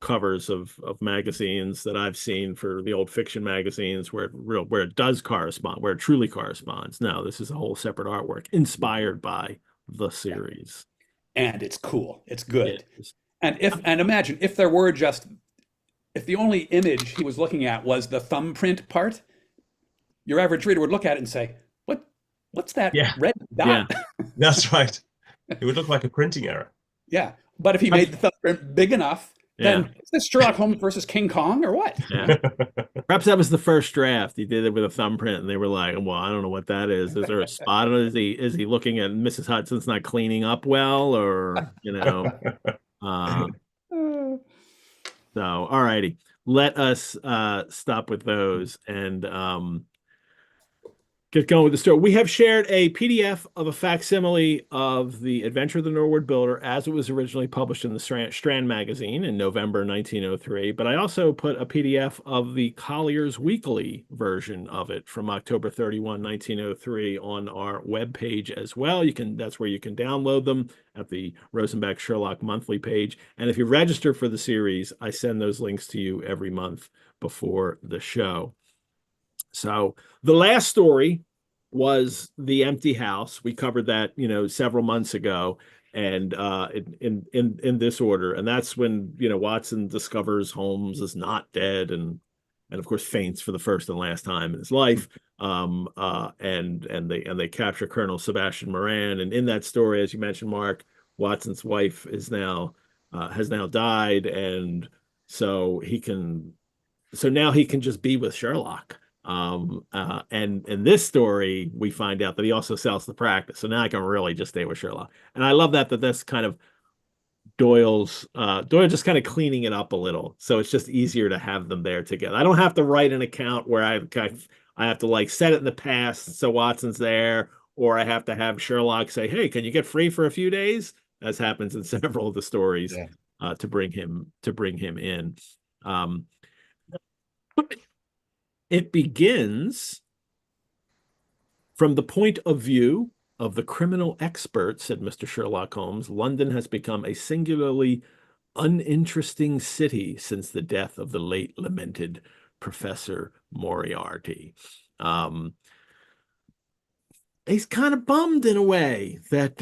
covers of magazines that I've seen for the old fiction magazines where it does correspond, where it truly corresponds. No, this is a whole separate artwork inspired by the Yeah. series. And it's cool. It's Yeah. good. And imagine if there were just if the only image he was looking at was the thumbprint part, your average reader would look at it and say, what's that Yeah. red Yeah. dot? That's right. It would look like a printing error. Yeah. But if he made the thumbprint big enough, Yeah. then is this Sherlock Holmes versus King Kong or what? Yeah. Perhaps that was the first draft. He did it with a thumbprint, and they were like, "Well, I don't know what that is. Is there a spot on it? Is he looking at Mrs. Hudson's not cleaning up well, or Uh, so, all righty. Let us stop with those and get going with the story. We have shared a PDF of a facsimile of The Adventure of the Norwood Builder as it was originally published in the Strand magazine in November 1903. But I also put a PDF of the Collier's Weekly version of it from October 31, 1903 on our webpage as well. That's where you can download them at the Rosenbach Sherlock Monthly page. And if you register for the series, I send those links to you every month before the show. So the last story was The Empty House. We covered that, several months ago, and in this order. And that's when, Watson discovers Holmes is not dead, and of course faints for the first and last time in his life. And they capture Colonel Sebastian Moran. And in that story, as you mentioned, Mark, Watson's wife has now died, and so now he can just be with Sherlock. And in this story, we find out that he also sells the practice. So now I can really just stay with Sherlock. And I love that that's kind of Doyle just kind of cleaning it up a little. So it's just easier to have them there together. I don't have to write an account where I have to like set it in the past so Watson's there, or I have to have Sherlock say, "Hey, can you get free for a few days?" As happens in several of the stories, to bring him in. It begins from the point of view of the criminal expert, said Mr. Sherlock Holmes. London has become a singularly uninteresting city since the death of the late lamented Professor Moriarty. He's kind of bummed in a way that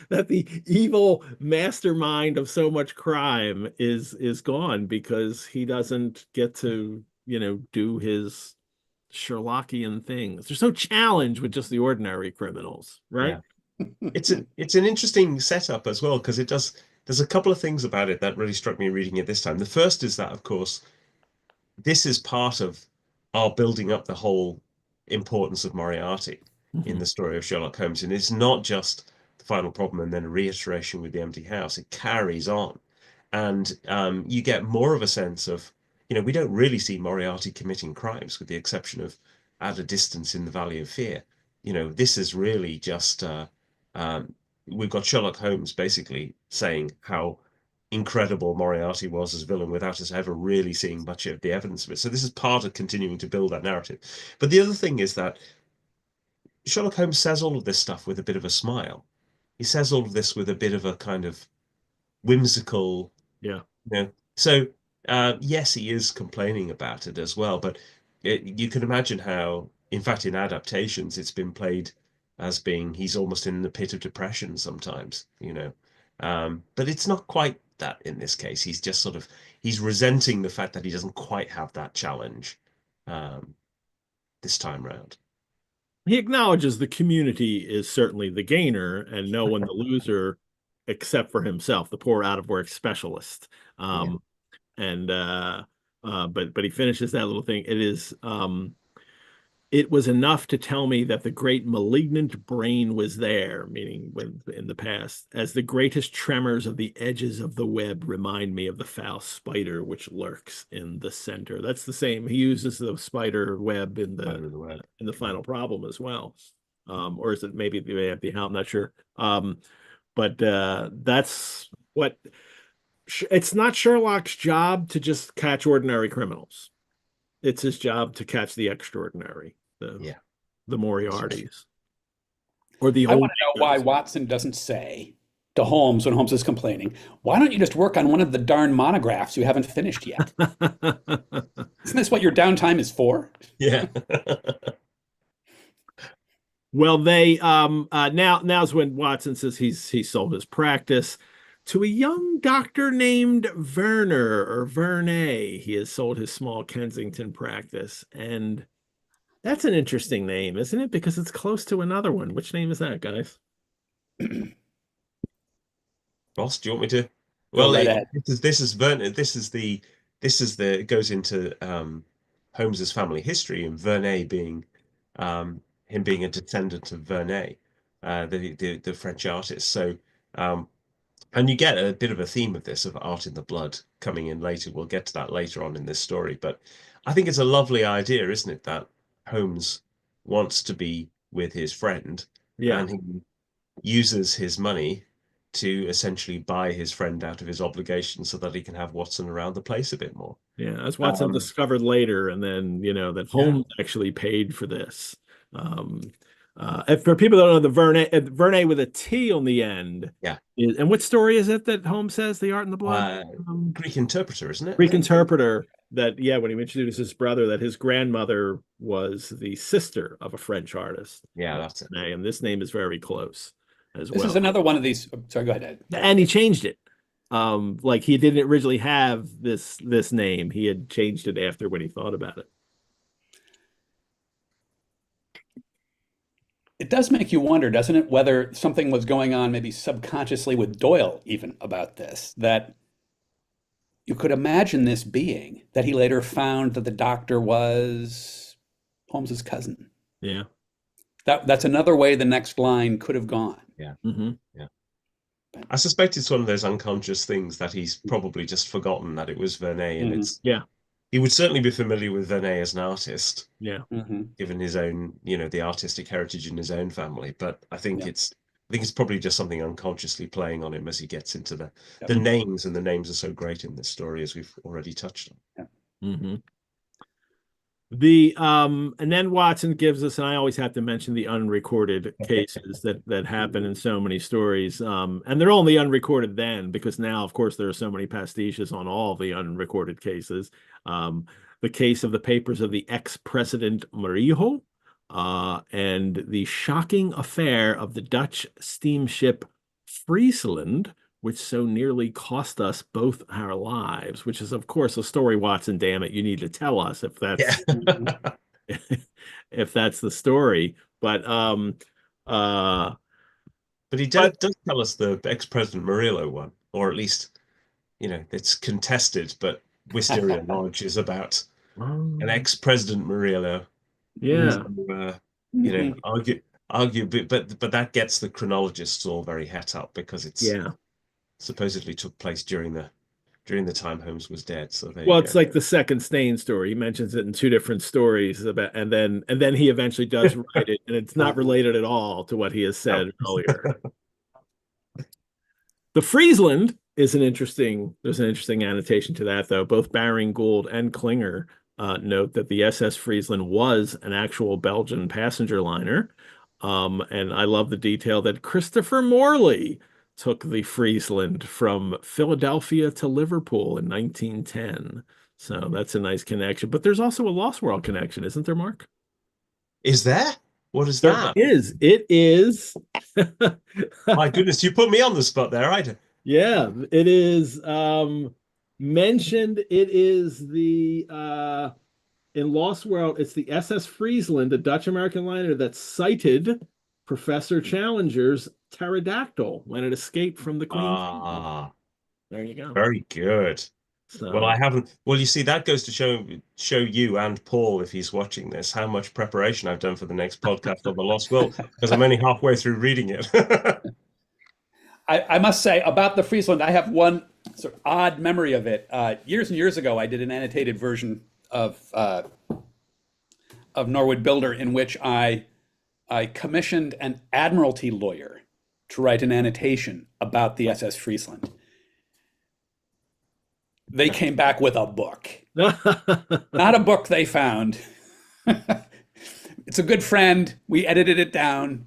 that the evil mastermind of so much crime is gone, because he doesn't get to do his Sherlockian things. There's no challenge with just the ordinary criminals, right? Yeah. It's an interesting setup as well, because there's a couple of things about it that really struck me reading it this time. The first is that, of course, this is part of our building up the whole importance of Moriarty in the story of Sherlock Holmes. And it's not just the final problem and then a reiteration with the empty house. It carries on. And you get more of a sense of, we don't really see Moriarty committing crimes, with the exception of At a Distance in the Valley of Fear. This is really just, we've got Sherlock Holmes basically saying how incredible Moriarty was as a villain without us ever really seeing much of the evidence of it. So this is part of continuing to build that narrative. But the other thing is that Sherlock Holmes says all of this stuff with a bit of a smile. He says all of this with a bit of a kind of whimsical, So yes, he is complaining about it as well, but you can imagine how, in fact, in adaptations, it's been played as being he's almost in the pit of depression sometimes, but it's not quite that in this case. He's just he's resenting the fact that he doesn't quite have that challenge this time round. he acknowledges the community is certainly the gainer and no one the loser except for himself, the poor out of work specialist. Yeah. And but he finishes that little thing. It was enough to tell me that the great malignant brain was there, meaning when in the past, as the greatest tremors of the edges of the web remind me of the foul spider which lurks in the center. That's the same. He uses the spider web in the final problem as well. Or is it maybe the I'm not sure. But that's what it's not Sherlock's job to just catch ordinary criminals. It's his job to catch the extraordinary, the Moriartys, or the I old. want to know why Watson doesn't say to Holmes when Holmes is complaining, why don't you just work on one of the darn monographs you haven't finished yet? Isn't this what your downtime is for? Yeah. Well, they now's when Watson says he sold his practice to a young doctor named Werner or Verney. He has sold his small Kensington practice, and that's an interesting name, isn't it? Because it's close to another one. Which name is that, guys? Ross, do you want me to? Go Well, right ahead. this is Vernon. This is the it goes into Holmes's family history, and Vernet being him being a descendant of Vernet, the French artist. So and you get a bit of a theme of this, of art in the blood, coming in later. We'll get to that later on in this story, but I think it's a lovely idea, isn't it, that Holmes wants to be with his friend, Yeah. and he uses his money to essentially buy his friend out of his obligation so that he can have Watson around the place a bit more. Yeah, as Watson discovered later, and then that Holmes actually paid for this. And for people that don't know, the Verney with a T on the end. Yeah. And what story is it that Holmes says, The Art in the Blood? Greek Interpreter, isn't it? Greek Interpreter. That when he introduced his brother, that his grandmother was the sister of a French artist. Yeah, that's it. And this name is very close as This well. is another one of these. Sorry, go ahead, Ed. And he changed it. Like he didn't originally have this name. He had changed it after when he thought about it. It does make you wonder, doesn't it, whether something was going on maybe subconsciously with Doyle even about this, that you could imagine this being that he later found that the doctor was Holmes's cousin. Yeah. That's another way the next line could have gone. Yeah. Mm-hmm. Yeah. I suspect it's one of those unconscious things that he's probably just forgotten that it was Vernet, and it's he would certainly be familiar with Vernet as an artist. Yeah. Given his own, the artistic heritage in his own family. But I think it's probably just something unconsciously playing on him as he gets into the names, and the names are so great in this story, as we've already touched on. Mm-hmm. And then Watson gives us, and I always have to mention the unrecorded cases that happen in so many stories. And they're only unrecorded then, because now, of course, there are so many pastiches on all the unrecorded cases. The case of the papers of the ex-president Murillo, and the shocking affair of the Dutch steamship Friesland, which so nearly cost us both our lives, which is, of course, a story, Watson, damn it, you need to tell us if that's if that's the story. But he does tell us the ex-president Murillo one, or at least, it's contested, but Wisteria Lodge is about an ex-president Murillo. Yeah. Argue, but that gets the chronologists all very het up, because it's supposedly took place during the time Holmes was dead. So it's like the second Stain story. He mentions it in two different stories about, and then he eventually does write it, and it's not related at all to what he has said earlier. The Friesland is there's an interesting annotation to that, though. Both Baring Gould and Klinger note that the SS Friesland was an actual Belgian passenger liner. And I love the detail that Christopher Morley took the Friesland from Philadelphia to Liverpool in 1910. So that's a nice connection. But there's also a Lost World connection, isn't there, Mark? Is there? What is that? It is. My goodness, you put me on the spot there. Yeah, it is mentioned. It is the in Lost World, it's the SS Friesland, a Dutch-American liner that sighted Professor Challenger's pterodactyl when it escaped from the Queen's Kingdom. Ah, There you go. very good. Well, I So haven't. Well, you see, that goes to show you and Paul, if he's watching this, how much preparation I've done for the next podcast on the Lost World, because I'm only halfway through reading it. I must say about the Friesland, I have one sort of odd memory of it. Years and years ago, I did an annotated version of Norwood Builder in which I commissioned an admiralty lawyer to write an annotation about the SS Friesland. They came back with a book, not a book they found. It's a good friend. We edited it down.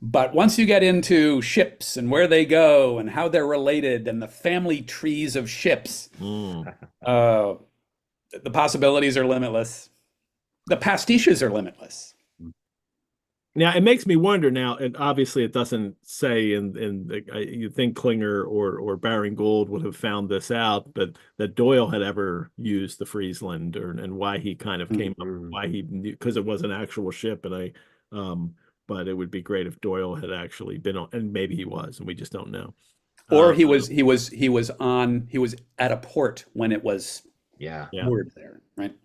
But once you get into ships and where they go and how they're related and the family trees of ships, the possibilities are limitless. The pastiches are limitless. now it makes me wonder now, and obviously it doesn't say you think Klinger or Baring Gould would have found this out, but that Doyle had ever used the Friesland and why he kind of came up, why he knew, because it was an actual ship, and but it would be great if Doyle had actually been on, and maybe he was, and we just don't know. Or he was at a port when it was moored there, right?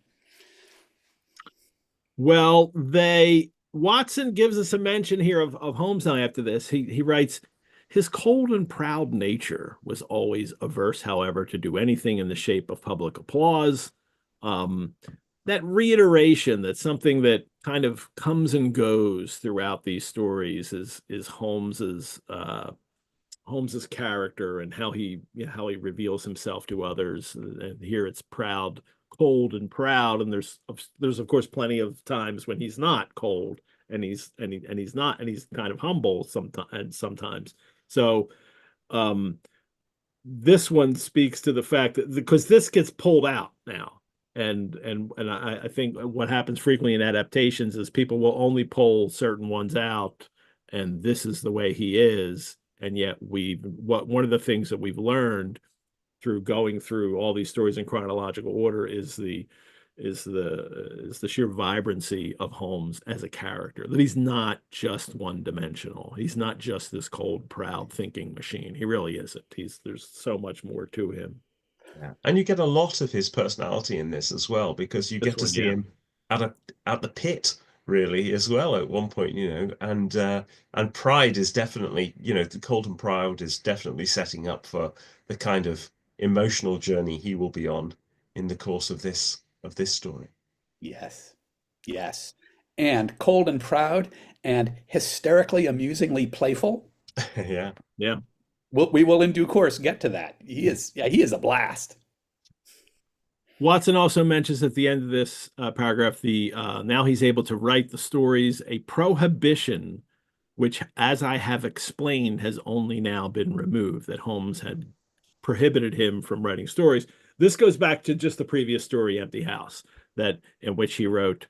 Well, Watson gives us a mention here of Holmes now after this. He writes, his cold and proud nature was always averse, however, to do anything in the shape of public applause. That reiteration that something that kind of comes and goes throughout these stories is Holmes's character and how he reveals himself to others. And here it's proud, cold and proud, and there's of course plenty of times when he's not cold and he's kind of humble sometimes. So this one speaks to the fact that because this gets pulled out now. And I think what happens frequently in adaptations is people will only pull certain ones out, and this is the way he is. And yet one of the things that we've learned through going through all these stories in chronological order is the sheer vibrancy of Holmes as a character, that he's not just one-dimensional. He's not just this cold, proud thinking machine. He really isn't. There's so much more to him. Yeah. And you get a lot of his personality in this as well, because you get to see him at the pit really as well at one point, and pride is definitely, the cold and proud is definitely setting up for the kind of emotional journey he will be on in the course of this story. Yes. And cold and proud and hysterically, amusingly playful. Yeah. We will in due course get to that. He is a blast. Watson also mentions at the end of this paragraph now he's able to write the stories, a prohibition which, as I have explained, has only now been removed, that Holmes had prohibited him from writing stories. This goes back to just the previous story, Empty House, in which he wrote,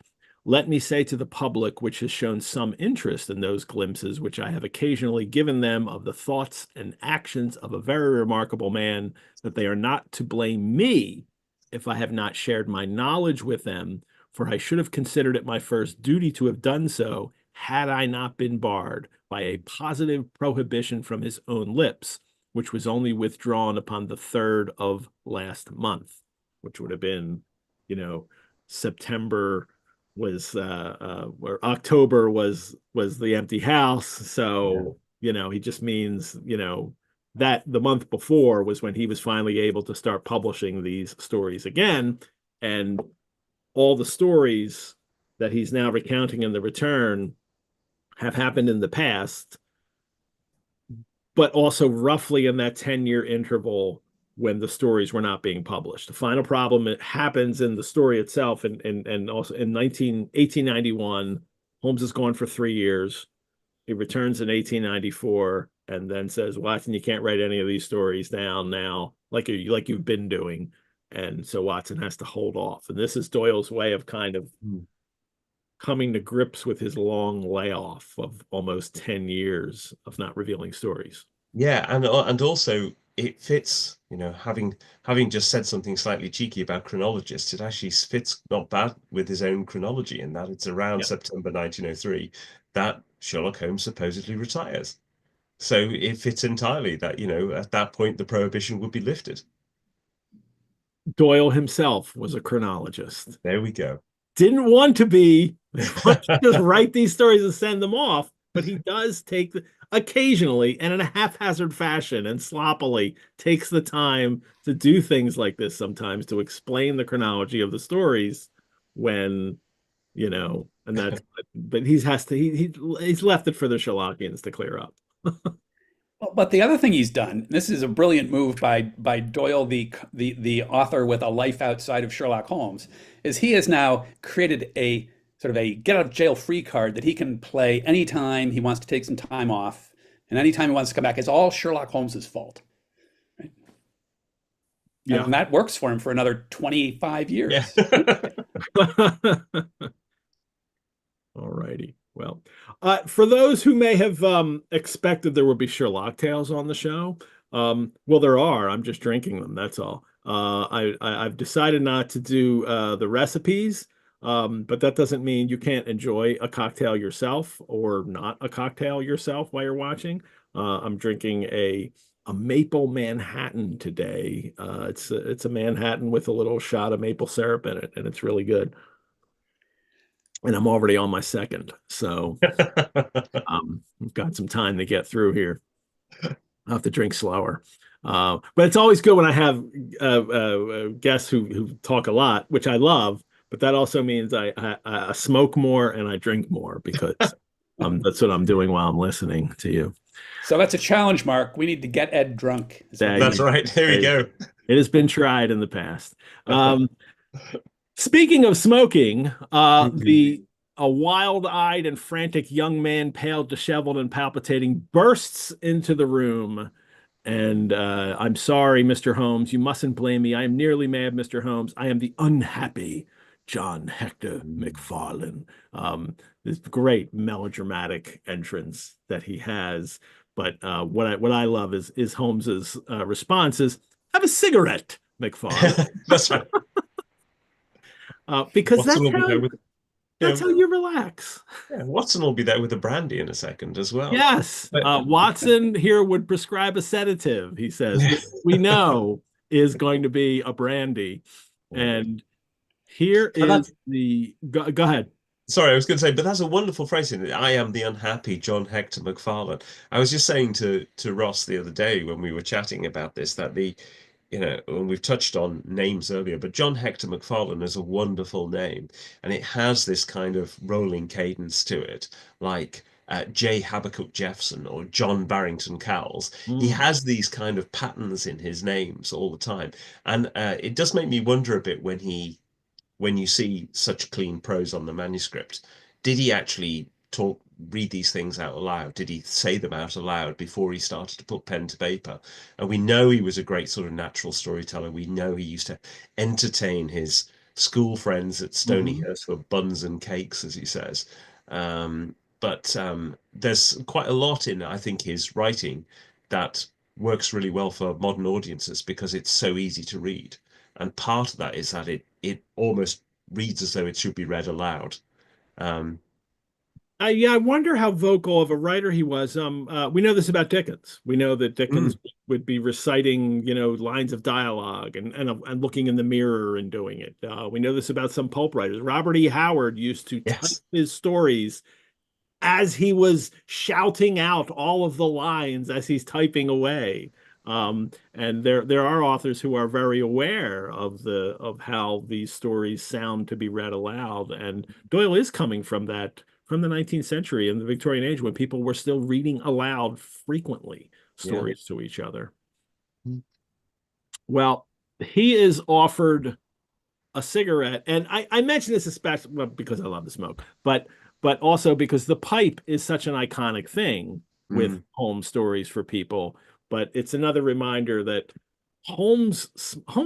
let me say to the public, which has shown some interest in those glimpses which I have occasionally given them of the thoughts and actions of a very remarkable man, that they are not to blame me if I have not shared my knowledge with them, for I should have considered it my first duty to have done so, had I not been barred by a positive prohibition from his own lips, which was only withdrawn upon the 3rd of last month, which would have been, September was or October was the Empty House. So, he just means, that the month before was when he was finally able to start publishing these stories again. And all the stories that he's now recounting in the return have happened in the past, but also roughly in that 10-year interval when the stories were not being published. The final problem, it happens in the story itself, and also in 1891, Holmes is gone for 3 years. He returns in 1894 and then says, Watson, you can't write any of these stories down now like you've been doing. And so Watson has to hold off. And this is Doyle's way of kind of coming to grips with his long layoff of almost 10 years of not revealing stories. Yeah, and also it fits, having just said something slightly cheeky about chronologists, it actually fits not bad with his own chronology, in that it's around September 1903 that Sherlock Holmes supposedly retires. So it fits entirely that, at that point, the prohibition would be lifted. Doyle himself was a chronologist. There we go. Didn't want to be, want to just write these stories and send them off, but he does take occasionally and in a haphazard fashion and sloppily takes the time to do things like this sometimes to explain the chronology of the stories when, and that's, but he's left it for the Sherlockians to clear up. But the other thing he's done, this is a brilliant move by Doyle, the author with a life outside of Sherlock Holmes, is he has now created a sort of a get out of jail free card that he can play anytime he wants to take some time off, and anytime he wants to come back. It's all Sherlock Holmes's fault. Right? Yeah. And that works for him for another 25 years. Yeah. All righty. Well, for those who may have expected there would be Sherlock tales on the show, well, there are. I'm just drinking them. That's all. I've decided not to do the recipes, but that doesn't mean you can't enjoy a cocktail yourself or not a cocktail yourself while you're watching. I'm drinking a maple Manhattan today. It's a Manhattan with a little shot of maple syrup in it, and it's really good. And I'm already on my second, so I've got some time to get through here. I'll have to drink slower. But it's always good when I have guests who talk a lot, which I love. But that also means I smoke more and I drink more because that's what I'm doing while I'm listening to you. So that's a challenge, Mark. We need to get Ed drunk. That's right. There we go. It has been tried in the past. Speaking of smoking, a wild-eyed and frantic young man, pale, disheveled, and palpitating, bursts into the room. And I'm sorry, Mr. Holmes. You mustn't blame me. I am nearly mad, Mr. Holmes. I am the unhappy John Hector McFarlane. This great melodramatic entrance that he has. But what I love is Holmes's response is, "Have a cigarette, McFarlane." That's right. Because that's how you relax. Yeah, Watson will be there with a brandy in a second as well. Yes. Watson here would prescribe a sedative, he says. We know is going to be a brandy. And here is the... Go ahead. Sorry, I was going to say, but that's a wonderful phrase in it. I am the unhappy John Hector McFarlane. I was just saying to Ross the other day when we were chatting about this, that and we've touched on names earlier, but John Hector McFarlane is a wonderful name, and it has this kind of rolling cadence to it, like J. Habakkuk Jeffson or John Barrington Cowles. He has these kind of patterns in his names all the time, and it does make me wonder a bit when you see such clean prose on the manuscript. Did he actually read these things out aloud? Did he say them out aloud before he started to put pen to paper? And we know he was a great sort of natural storyteller. We know he used to entertain his school friends at Stonyhurst for buns and cakes, as he says. But there's quite a lot in, I think, his writing that works really well for modern audiences because it's so easy to read. And part of that is that it almost reads as though it should be read aloud. I wonder how vocal of a writer he was. We know this about Dickens. We know that Dickens would be reciting, lines of dialogue and looking in the mirror and doing it. We know this about some pulp writers. Robert E. Howard used to type his stories as he was shouting out all of the lines as he's typing away. And there are authors who are very aware of how these stories sound to be read aloud. And Doyle is coming from that. From the 19th century and the Victorian age when people were still reading aloud frequently stories to each other. Well, he is offered a cigarette. And I mention this especially because I love the smoke, but also because the pipe is such an iconic thing with Holmes stories for people. But it's another reminder that Holmes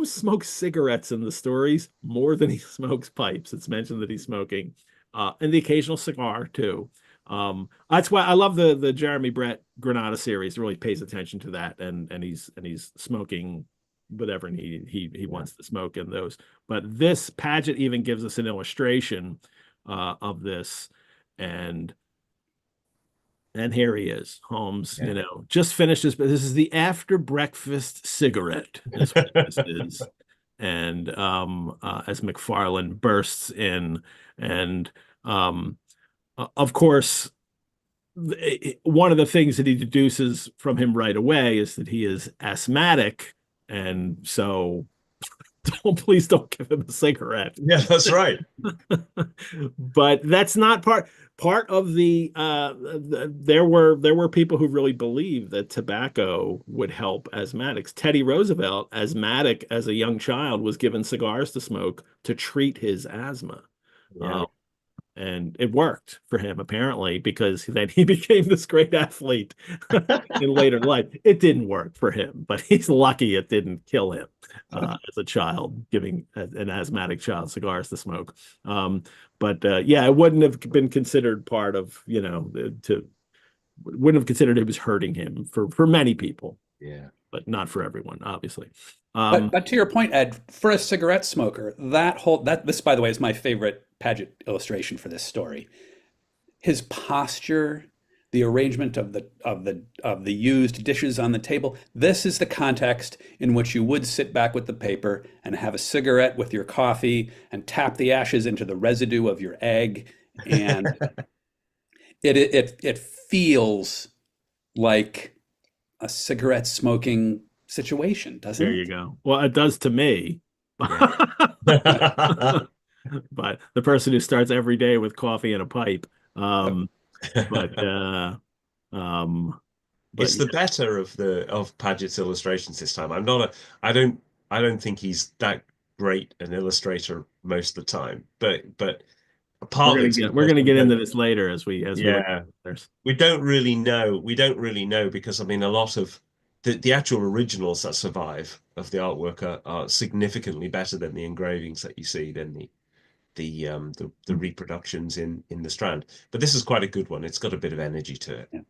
smokes cigarettes in the stories more than he smokes pipes. It's mentioned that he's smoking. And the occasional cigar too. That's why I love the Jeremy Brett Granada series. Really pays attention to that, and he's smoking whatever he wants to smoke in those. But this Paget even gives us an illustration of this, and here he is, Holmes. Yeah. Just finished this. But this is the after breakfast cigarette. Is what this is. And as McFarland bursts in, and of course, one of the things that he deduces from him right away is that he is asthmatic, and so please don't give him a cigarette. Yeah, that's right. But that's not part of the there were people who really believed that tobacco would help asthmatics. Teddy Roosevelt, asthmatic as a young child, was given cigars to smoke to treat his asthma. Yeah. And it worked for him, apparently, because then he became this great athlete in later life. It didn't work for him, but he's lucky it didn't kill him as a child, giving an asthmatic child cigars to smoke. But yeah, it wouldn't have been considered part of, wouldn't have considered it was hurting him for many people. Yeah. But not for everyone, obviously. But to your point, Ed, for a cigarette smoker, this, by the way, is my favorite Paget illustration for this story. His posture, the arrangement of the used dishes on the table. This is the context in which you would sit back with the paper and have a cigarette with your coffee and tap the ashes into the residue of your egg, and it feels like a cigarette smoking situation, doesn't it? There you go. Well, it does to me. Yeah. But the person who starts every day with coffee and a pipe. But It's the better of Paget's illustrations this time. I don't think he's that great an illustrator most of the time, but partly we're gonna get into this later as we yeah. We don't really know because I mean a lot of the actual originals that survive of the artwork are significantly better than the engravings that you see than the reproductions in the Strand. But this is quite a good one. It's got a bit of energy to it. Yeah.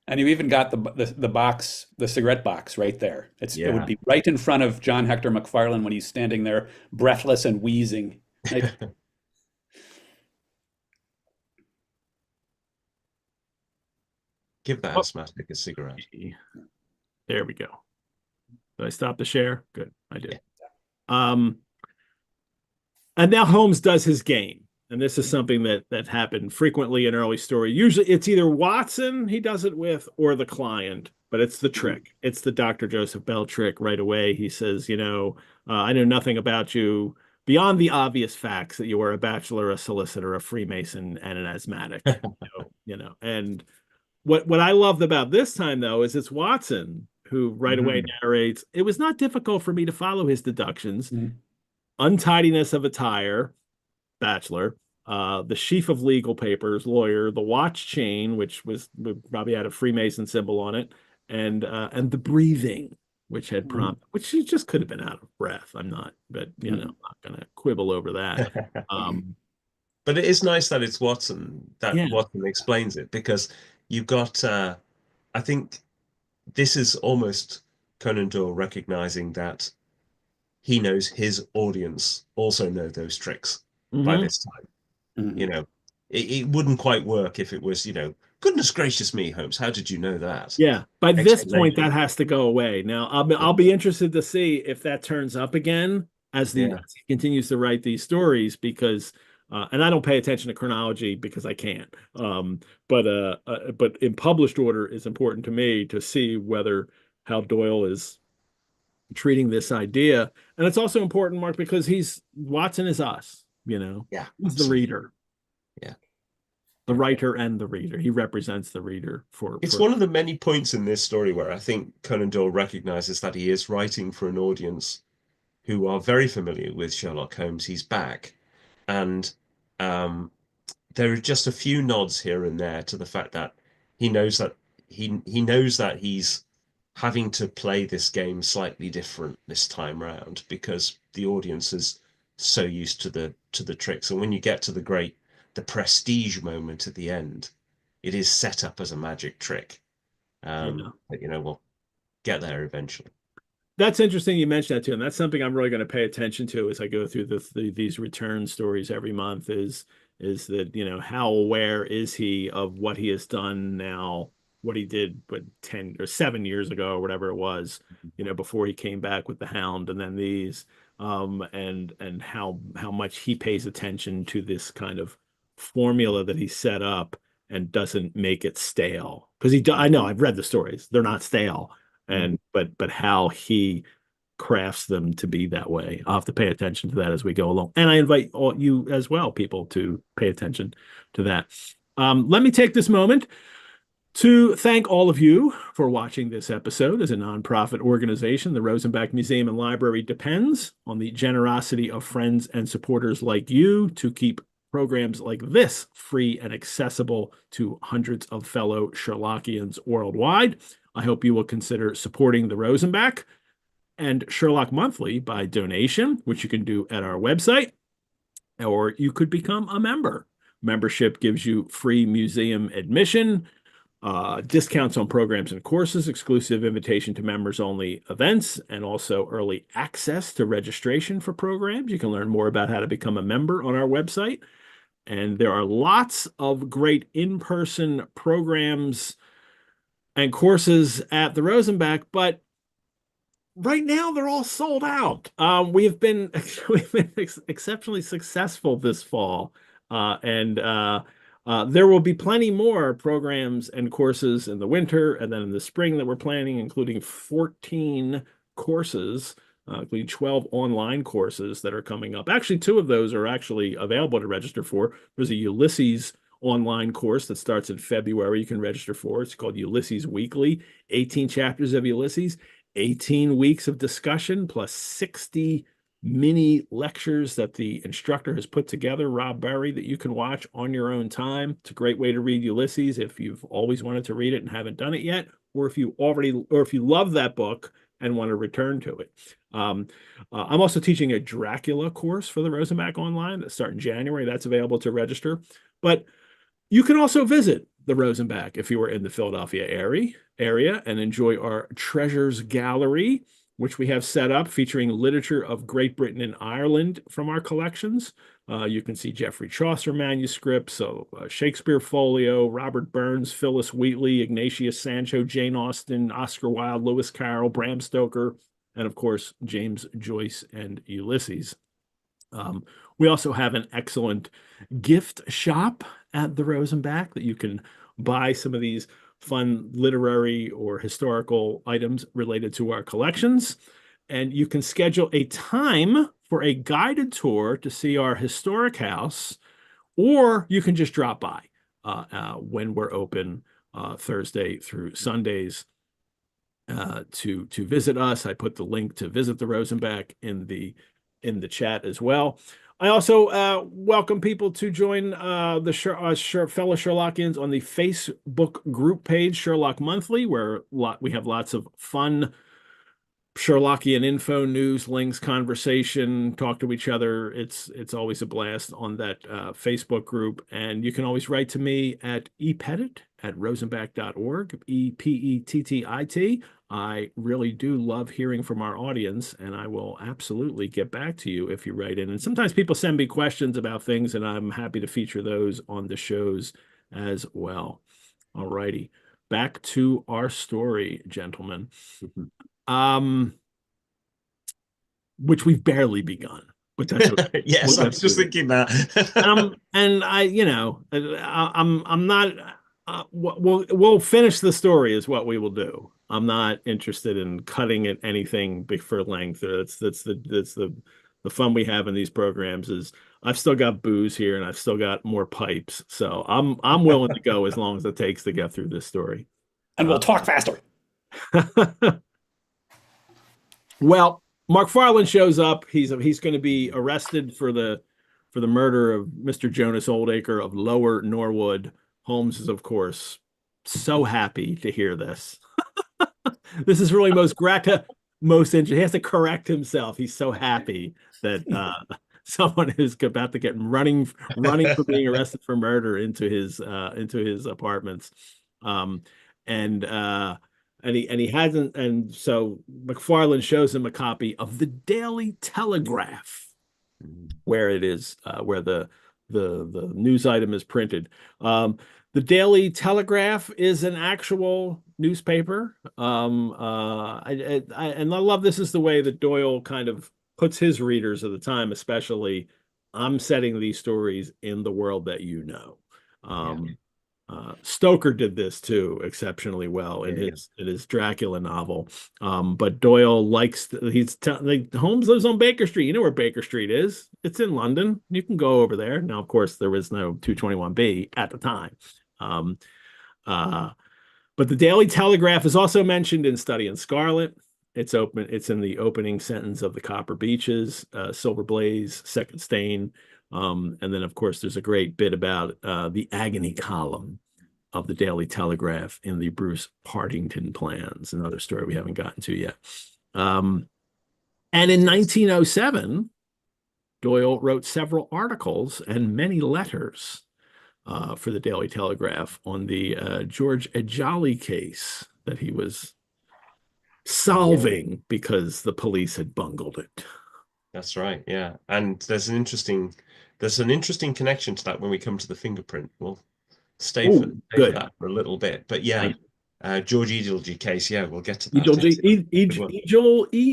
And you even got the box, the cigarette box right there. It would be right in front of John Hector McFarlane when he's standing there breathless and wheezing. Right? Give that asthmatic a cigarette. There we go. Did I stop the share? Good, I did. Yeah. And now Holmes does his game. And this is something that happened frequently in early story. Usually it's either Watson he does it with or the client, but it's the trick. It's the Dr. Joseph Bell trick right away. He says, I know nothing about you beyond the obvious facts that you were a bachelor, a solicitor, a Freemason, and an asthmatic. And what I loved about this time, though, is it's Watson who right away narrates, it was not difficult for me to follow his deductions. Untidiness of attire, bachelor, the sheaf of legal papers, lawyer, the watch chain, which probably had a Freemason symbol on it, and the breathing, which had which he just could have been out of breath. I'm not, but I'm not going to quibble over that. But it is nice that it's Watson Watson explains it, because you've got I think this is almost Conan Doyle recognizing that he knows his audience also know those tricks by this time. It wouldn't quite work if it was, goodness gracious me, Holmes, how did you know that? Yeah, by this point that has to go away. Now I'll be interested to see if that turns up again as he continues to write these stories, because and I don't pay attention to chronology because I can't. But in published order, it's important to me to see how Doyle is treating this idea. And it's also important, Mark, because Watson is us, he's the reader. Yeah. The writer and the reader. He represents the reader It's one of the many points in this story where I think Conan Doyle recognizes that he is writing for an audience who are very familiar with Sherlock Holmes. He's back. And there are just a few nods here and there to the fact that he knows that he's having to play this game slightly different this time round, because the audience is so used to the tricks. And when you get to the prestige moment at the end, it is set up as a magic trick. Yeah. But we'll get there eventually. That's interesting you mentioned that too, and that's something I'm really going to pay attention to as I go through these return stories every month. Is that how aware is he of what he has done now, what he did, but 10 or 7 years ago or whatever it was, before he came back with the Hound, and then these, and how much he pays attention to this kind of formula that he set up and doesn't make it stale. Because I know I've read the stories; they're not stale and but how he crafts them to be that way. I'll have to pay attention to that as we go along. And I invite all you as well, people, to pay attention to that. Let me take this moment to thank all of you for watching this episode. As a nonprofit organization, the Rosenbach Museum and Library depends on the generosity of friends and supporters like you to keep programs like this free and accessible to hundreds of fellow Sherlockians worldwide. I hope you will consider supporting the Rosenbach and Sherlock Monthly by donation, which you can do at our website, or you could become a member. Membership gives you free museum admission, discounts on programs and courses, exclusive invitation to members-only events, and also early access to registration for programs. You can learn more about how to become a member on our website. And there are lots of great in-person programs and courses at the Rosenbach, but right now they're all sold out. We've been exceptionally successful this fall, and there will be plenty more programs and courses in the winter and then in the spring that we're planning, including 14 courses, including 12 online courses that are coming up. Actually, 2 of those are actually available to register for. There's a Ulysses online course that starts in February you can register for. It's called Ulysses Weekly, 18 chapters of Ulysses, 18 weeks of discussion, plus 60 mini lectures that the instructor has put together, Rob Berry, that you can watch on your own time. It's a great way to read Ulysses if you've always wanted to read it and haven't done it yet, or if you love that book and want to return to it. I'm also teaching a Dracula course for the Rosenbach online that starts in January. That's available to register. But you can also visit the Rosenbach if you are in the Philadelphia area and enjoy our Treasures Gallery, which we have set up featuring literature of Great Britain and Ireland from our collections. You can see Geoffrey Chaucer manuscripts, Shakespeare folio, Robert Burns, Phyllis Wheatley, Ignatius Sancho, Jane Austen, Oscar Wilde, Lewis Carroll, Bram Stoker, and of course, James Joyce and Ulysses. We also have an excellent gift shop at the Rosenbach that you can buy some of these fun literary or historical items related to our collections. And you can schedule a time for a guided tour to see our historic house, or you can just drop by when we're open Thursday through Sundays to visit us. I put the link to visit the Rosenbach in the chat as well. I also welcome people to join the fellow Sherlockians on the Facebook group page, Sherlock Monthly, where we have lots of fun Sherlockian info, news, links, conversation, talk to each other. It's always a blast on that Facebook group. And you can always write to me at epettit@rosenbach.org, EPETTIT. I really do love hearing from our audience, and I will absolutely get back to you if you write in. And sometimes people send me questions about things, and I'm happy to feature those on the shows as well. All righty. Back to our story, gentlemen. Which we've barely begun, but that's okay. Yes, I was just thinking that. I'm not. We'll finish the story is what we will do. I'm not interested in cutting it anything for length. That's the fun we have in these programs. Is I've still got booze here and I've still got more pipes, so I'm willing to go as long as it takes to get through this story. And we'll talk faster. Well, McFarland shows up. He's going to be arrested for the murder of Mr. Jonas Oldacre of Lower Norwood. Holmes is, of course, so happy to hear this. This is really most interesting. He has to correct himself. He's so happy that someone who's about to get running for being arrested for murder into his apartments. And he hasn't, and so McFarland shows him a copy of the Daily Telegraph, where it is where the news item is printed. The Daily Telegraph is an actual newspaper. And I love, this is the way that Doyle kind of puts his readers of the time, especially, I'm setting these stories in the world that you know. Stoker did this too exceptionally well in his Dracula novel. But Doyle likes Holmes lives on Baker Street. You know where Baker Street is? It's in London. You can go over there. Now, of course, there was no 221B at the time. But the Daily Telegraph is also mentioned in Study in Scarlet. It's in the opening sentence of The Copper Beeches, Silver Blaze, Second Stain. And then, of course, there's a great bit about the agony column of the Daily Telegraph in the Bruce Partington plans, another story we haven't gotten to yet. And in 1907, Doyle wrote several articles and many letters for the Daily Telegraph on the George Ejali case that he was solving because the police had bungled it. That's right, yeah. And there's an interesting connection to that when we come to the fingerprint. We'll stay for that for a little bit. But yeah, George Edelgy case, yeah, we'll get to that.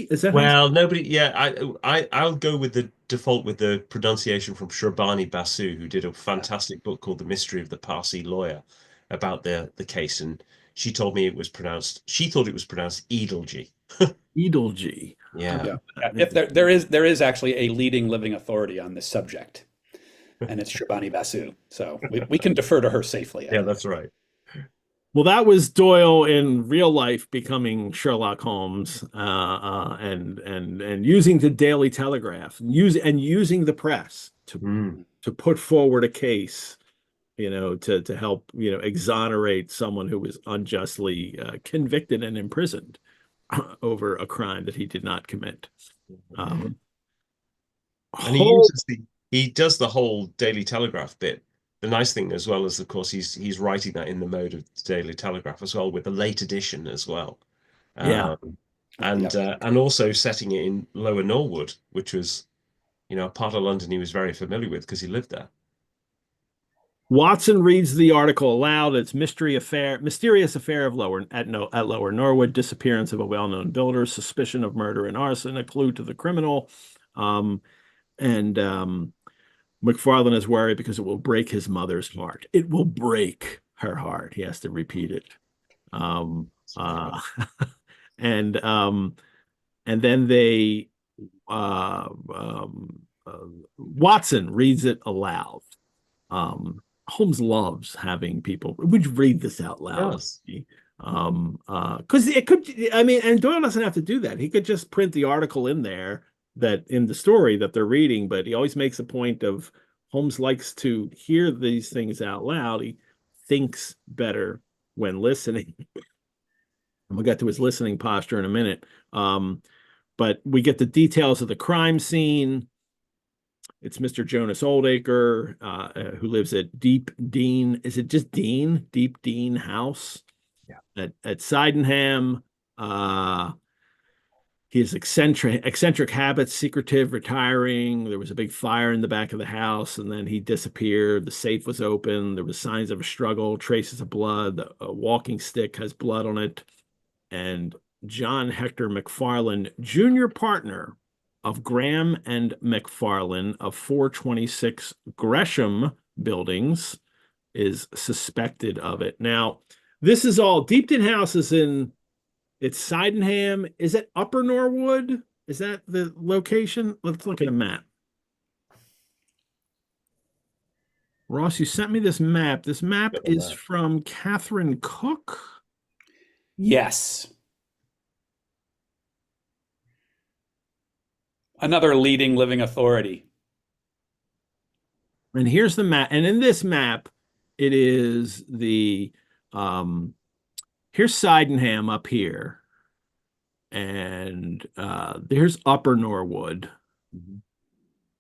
Is that well, nobody, yeah, I'll go with the default with the pronunciation from Sherbani Basu, who did a fantastic book called The Mystery of the Parsi Lawyer about the case, and she thought it was pronounced Edelgy. Edelgy. Yeah. If there is actually a leading living authority on this subject, and it's Sherbani Basu, so we can defer to her safely. Yeah, that's right. Well, that was Doyle in real life becoming Sherlock Holmes, and using the Daily Telegraph, using the press to put forward a case, to help, exonerate someone who was unjustly convicted and imprisoned over a crime that he did not commit. And he does the whole Daily Telegraph bit. The nice thing as well is, of course, he's writing that in the mode of the Daily Telegraph as well, with the late edition as well. And also setting it in Lower Norwood, which was, a part of London he was very familiar with because he lived there. Watson reads the article aloud. It's mysterious affair of Lower Norwood, disappearance of a well-known builder, suspicion of murder and arson, a clue to the criminal. McFarland is worried because it will break his mother's heart. It will break her heart. He has to repeat it. And then Watson reads it aloud. Holmes loves having people. Would you read this out loud? Yes. Because it could. And Doyle doesn't have to do that. He could just print the article in there that in the story that they're reading. But he always makes a point of Holmes likes to hear these things out loud. He thinks better when listening. And we'll get to his listening posture in a minute. But we get the details of the crime scene. It's Mr. Jonas Oldacre, who lives at Deep Dean. Is it just Dean? Deep Dean House? Yeah. At Sydenham. He has eccentric habits, secretive, retiring. There was a big fire in the back of the house, and then he disappeared. The safe was open. There was signs of a struggle, traces of blood. A walking stick has blood on it. And John Hector McFarlane, junior partner of Graham and McFarlane of 426 Gresham Buildings, is suspected of it. Now, this is all Deepton House is in. It's Sydenham. Is it Upper Norwood? Is that the location? Let's look at a map. Ross, you sent me this map. This map is from Catherine Cook. Yes. Another leading living authority. And here's the map. And in this map, it is the here's Sydenham up here. And there's Upper Norwood.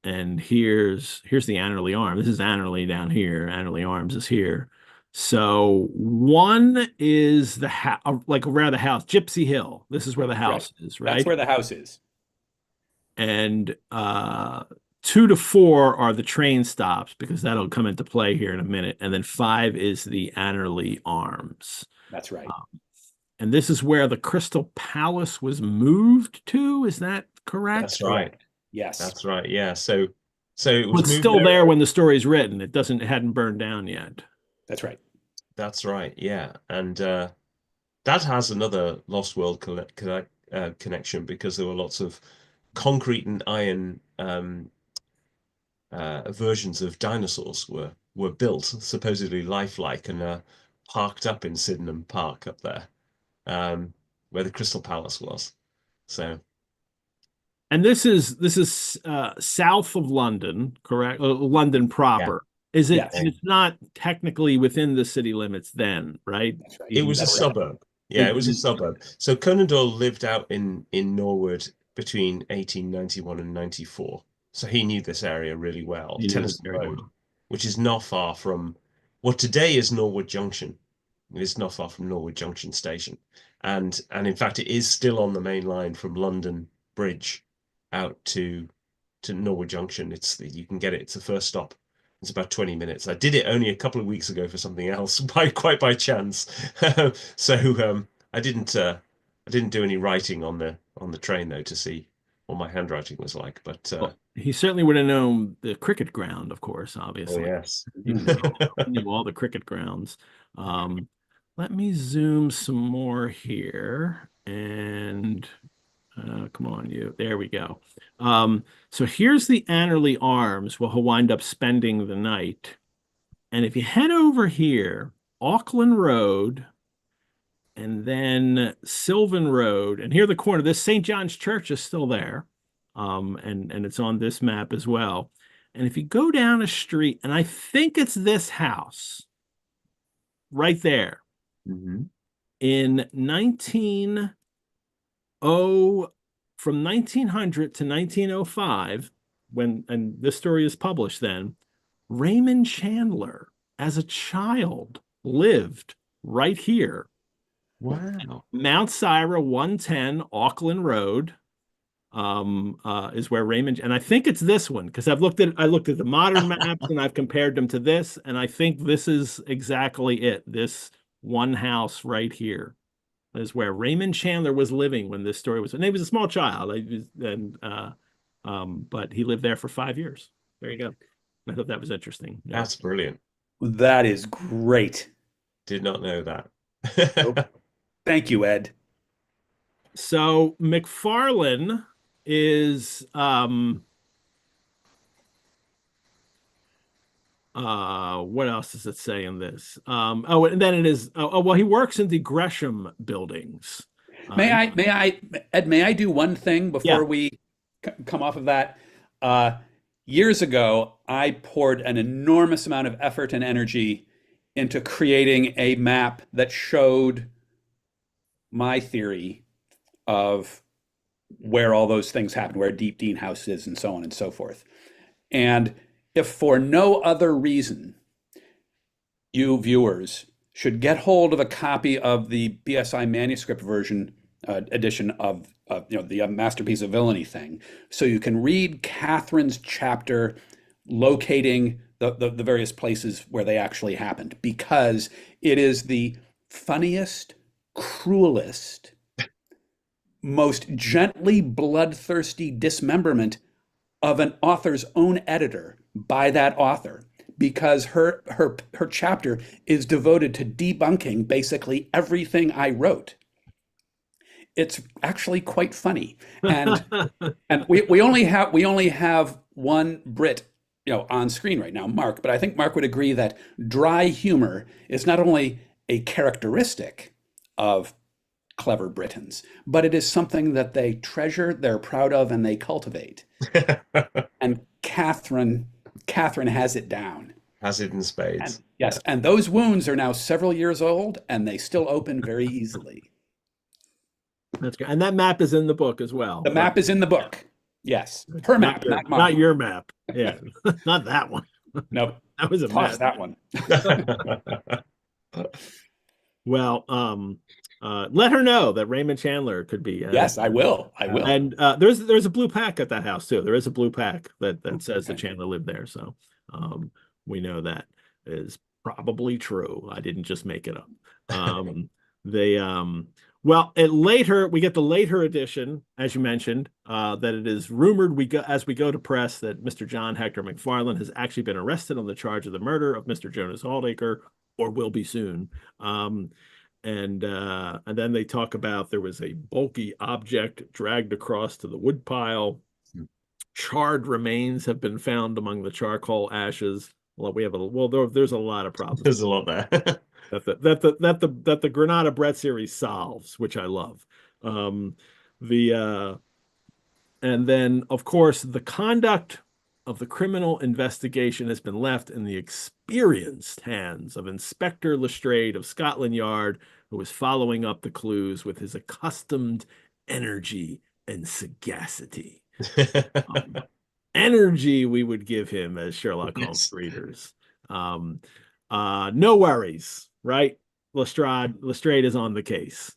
and here's the Annerley Arm. This is Annerley down here. Annerley Arms is here. So one is like around the house, Gypsy Hill. This is where the house is, right? That's where the house is. And 2 to 4 are the train stops, because that'll come into play here in a minute. And then 5 is the Annerley Arms. That's right. And this is where the Crystal Palace was moved to. Is that correct? That's right. Yes. That's right. Yeah. So it was It's still there when the story's written. It hadn't burned down yet. That's right. That's right. Yeah. And that has another Lost World connection, because there were lots of concrete and iron versions of dinosaurs were built, supposedly lifelike, and parked up in Sydenham Park up there, where the Crystal Palace was. So, and this is south of London, correct? London proper. Yeah. Is it? Yes. And it's not technically within the city limits then, right? That's right. It was a suburb. Yeah, it was a suburb. So Conan Doyle lived out in Norwood between 1891 and 94. So he knew this area really well. Tennyson Road, which is not far from what today is Norwood Junction. It's not far from Norwood Junction Station. And in fact, it is still on the main line from London Bridge out to Norwood Junction. You can get it. It's the first stop. It's about 20 minutes. I did it only a couple of weeks ago for something else, quite by chance. So I didn't do any writing on the train though to see what my handwriting was like. But well, he certainly would have known the cricket ground, of course. Obviously, oh, yes, he knew all the cricket grounds. Let me zoom some more here, and come on, you. There we go. So here's the Annerley Arms, where he'll wind up spending the night. And if you head over here, Auckland Road, and then Sylvan Road, and here the corner, this St. John's Church is still there. And it's on this map as well. And if you go down a street, and I think it's this house right there, in from 1900 to 1905, and this story is published then, Raymond Chandler, as a child, lived right here. Wow. Mount Sira 110 Auckland Road is where Raymond, and I think it's this one, because I looked at the modern maps and I've compared them to this, and I think this is exactly it. This one house right here is where Raymond Chandler was living when this story was, and he was a small child, but he lived there for 5 years. There you go. I thought that was interesting. Yeah. That's brilliant. That is great. Did not know that. Nope. Thank you, Ed. So McFarlane is what else does it say in this? And then it is well, he works in the Gresham buildings. May I do one thing before we come off of that? Years ago, I poured an enormous amount of effort and energy into creating a map that showed my theory of where all those things happen, where Deep Dean House is, and so on and so forth. And if for no other reason, you viewers should get hold of a copy of the BSI manuscript version edition of the Masterpiece of Villainy thing, so you can read Catherine's chapter locating the various places where they actually happened, because it is the funniest, cruelest, most gently bloodthirsty dismemberment of an author's own editor by that author, because her chapter is devoted to debunking basically everything I wrote. It's actually quite funny, and we only have one Brit on screen right now, Mark, but I think Mark would agree that dry humor is not only a characteristic of clever Britons, but it is something that they treasure, they're proud of, and they cultivate. And Catherine has it down. Has it in spades. And, yes, and those wounds are now several years old, and they still open very easily. That's good. And that map is in the book as well. The map is in the book. Yes. Her map, not mine. Not your map. Yeah, not that one. Nope. That was a Toss mess. that one. Well, let her know that Raymond Chandler could be. Yes, I will. I will. And there's a blue pack at that house too. There is a blue pack that says that Okay. Chandler lived there. So we know that is probably true. I didn't just make it up. They well, we get the later edition, as you mentioned, that it is rumored as we go to press that Mr. John Hector McFarlane has actually been arrested on the charge of the murder of Mr. Jonas Oldacre, or will be soon. And then they talk about there was a bulky object dragged across to the woodpile. Charred remains have been found among the charcoal ashes. Well, there's a lot of problems. There's a lot there. that the Granada Brett series solves, which I love. And then of course the conduct of the criminal investigation has been left in the experienced hands of Inspector Lestrade of Scotland Yard, who was following up the clues with his accustomed energy and sagacity. Energy we would give him as Sherlock Holmes readers. No worries, right? Lestrade is on the case.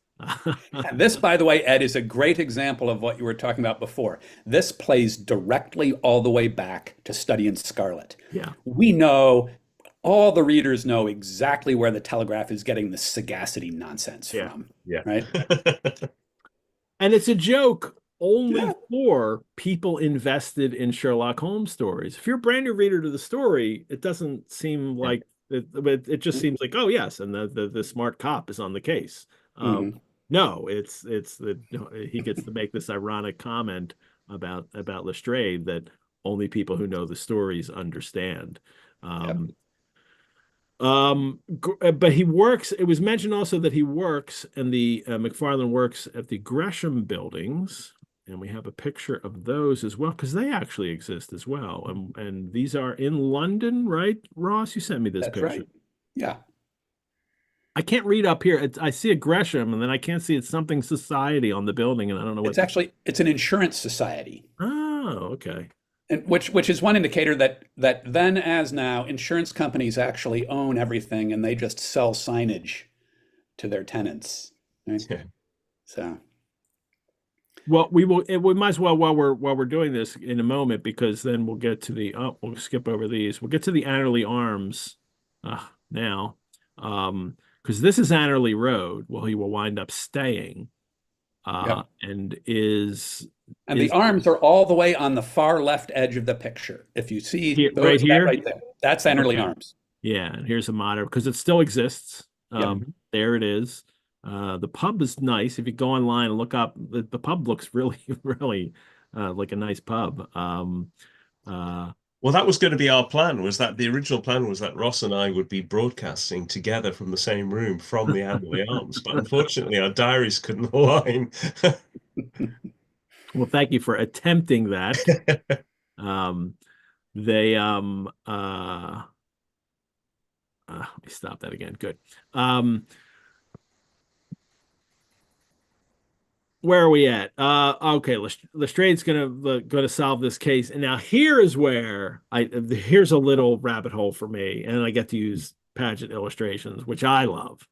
And this, by the way, Ed, is a great example of what you were talking about before. This plays directly all the way back to Study in Scarlet. Yeah. We know, all the readers know exactly where the Telegraph is getting the sagacity nonsense from. Yeah. Right? And it's a joke only for people invested in Sherlock Holmes stories. If you're a brand new reader to the story, it doesn't seem like it just seems like, oh yes, and the smart cop is on the case. No, he gets to make this ironic comment about Lestrade that only people who know the stories understand. But he works. It was mentioned also that he works, and the McFarland works at the Gresham buildings, and we have a picture of those as well because they actually exist as well. And these are in London, right, Ross? You sent me this picture. Right. Yeah. I can't read up here. I see a Gresham, and then I can't see it's something society on the building, and I don't know what. It's an insurance society. Oh, okay. And which is one indicator that then as now, insurance companies actually own everything, and they just sell signage to their tenants. Right? Yeah. So. Well, we might as well while we're doing this in a moment, because then we'll get to we'll skip over these. We'll get to the Annerley Arms now. Because this is Annerley Road. Well, he will wind up staying, and the arms are all the way on the far left edge of the picture. If you see right here, right there, that's Annerley Arms. Yeah, and here's a motto because it still exists. There it is. The pub is nice. If you go online and look up, the pub looks really, really like a nice pub. Well, that was going to be our plan. The original plan was that Ross and I would be broadcasting together from the same room from the Annerley Arms, but unfortunately our diaries couldn't align. Well, thank you for attempting that. Let me stop that again. Good. Where are we at? Okay, Lestrade's gonna solve this case, and now here is where here's a little rabbit hole for me, and I get to use pageant illustrations, which I love.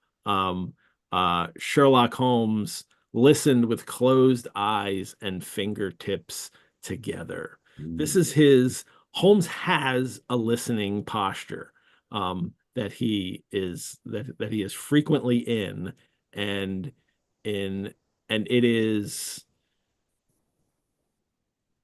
Sherlock Holmes listened with closed eyes and fingertips together. This is Holmes has a listening posture that he is frequently in, and it is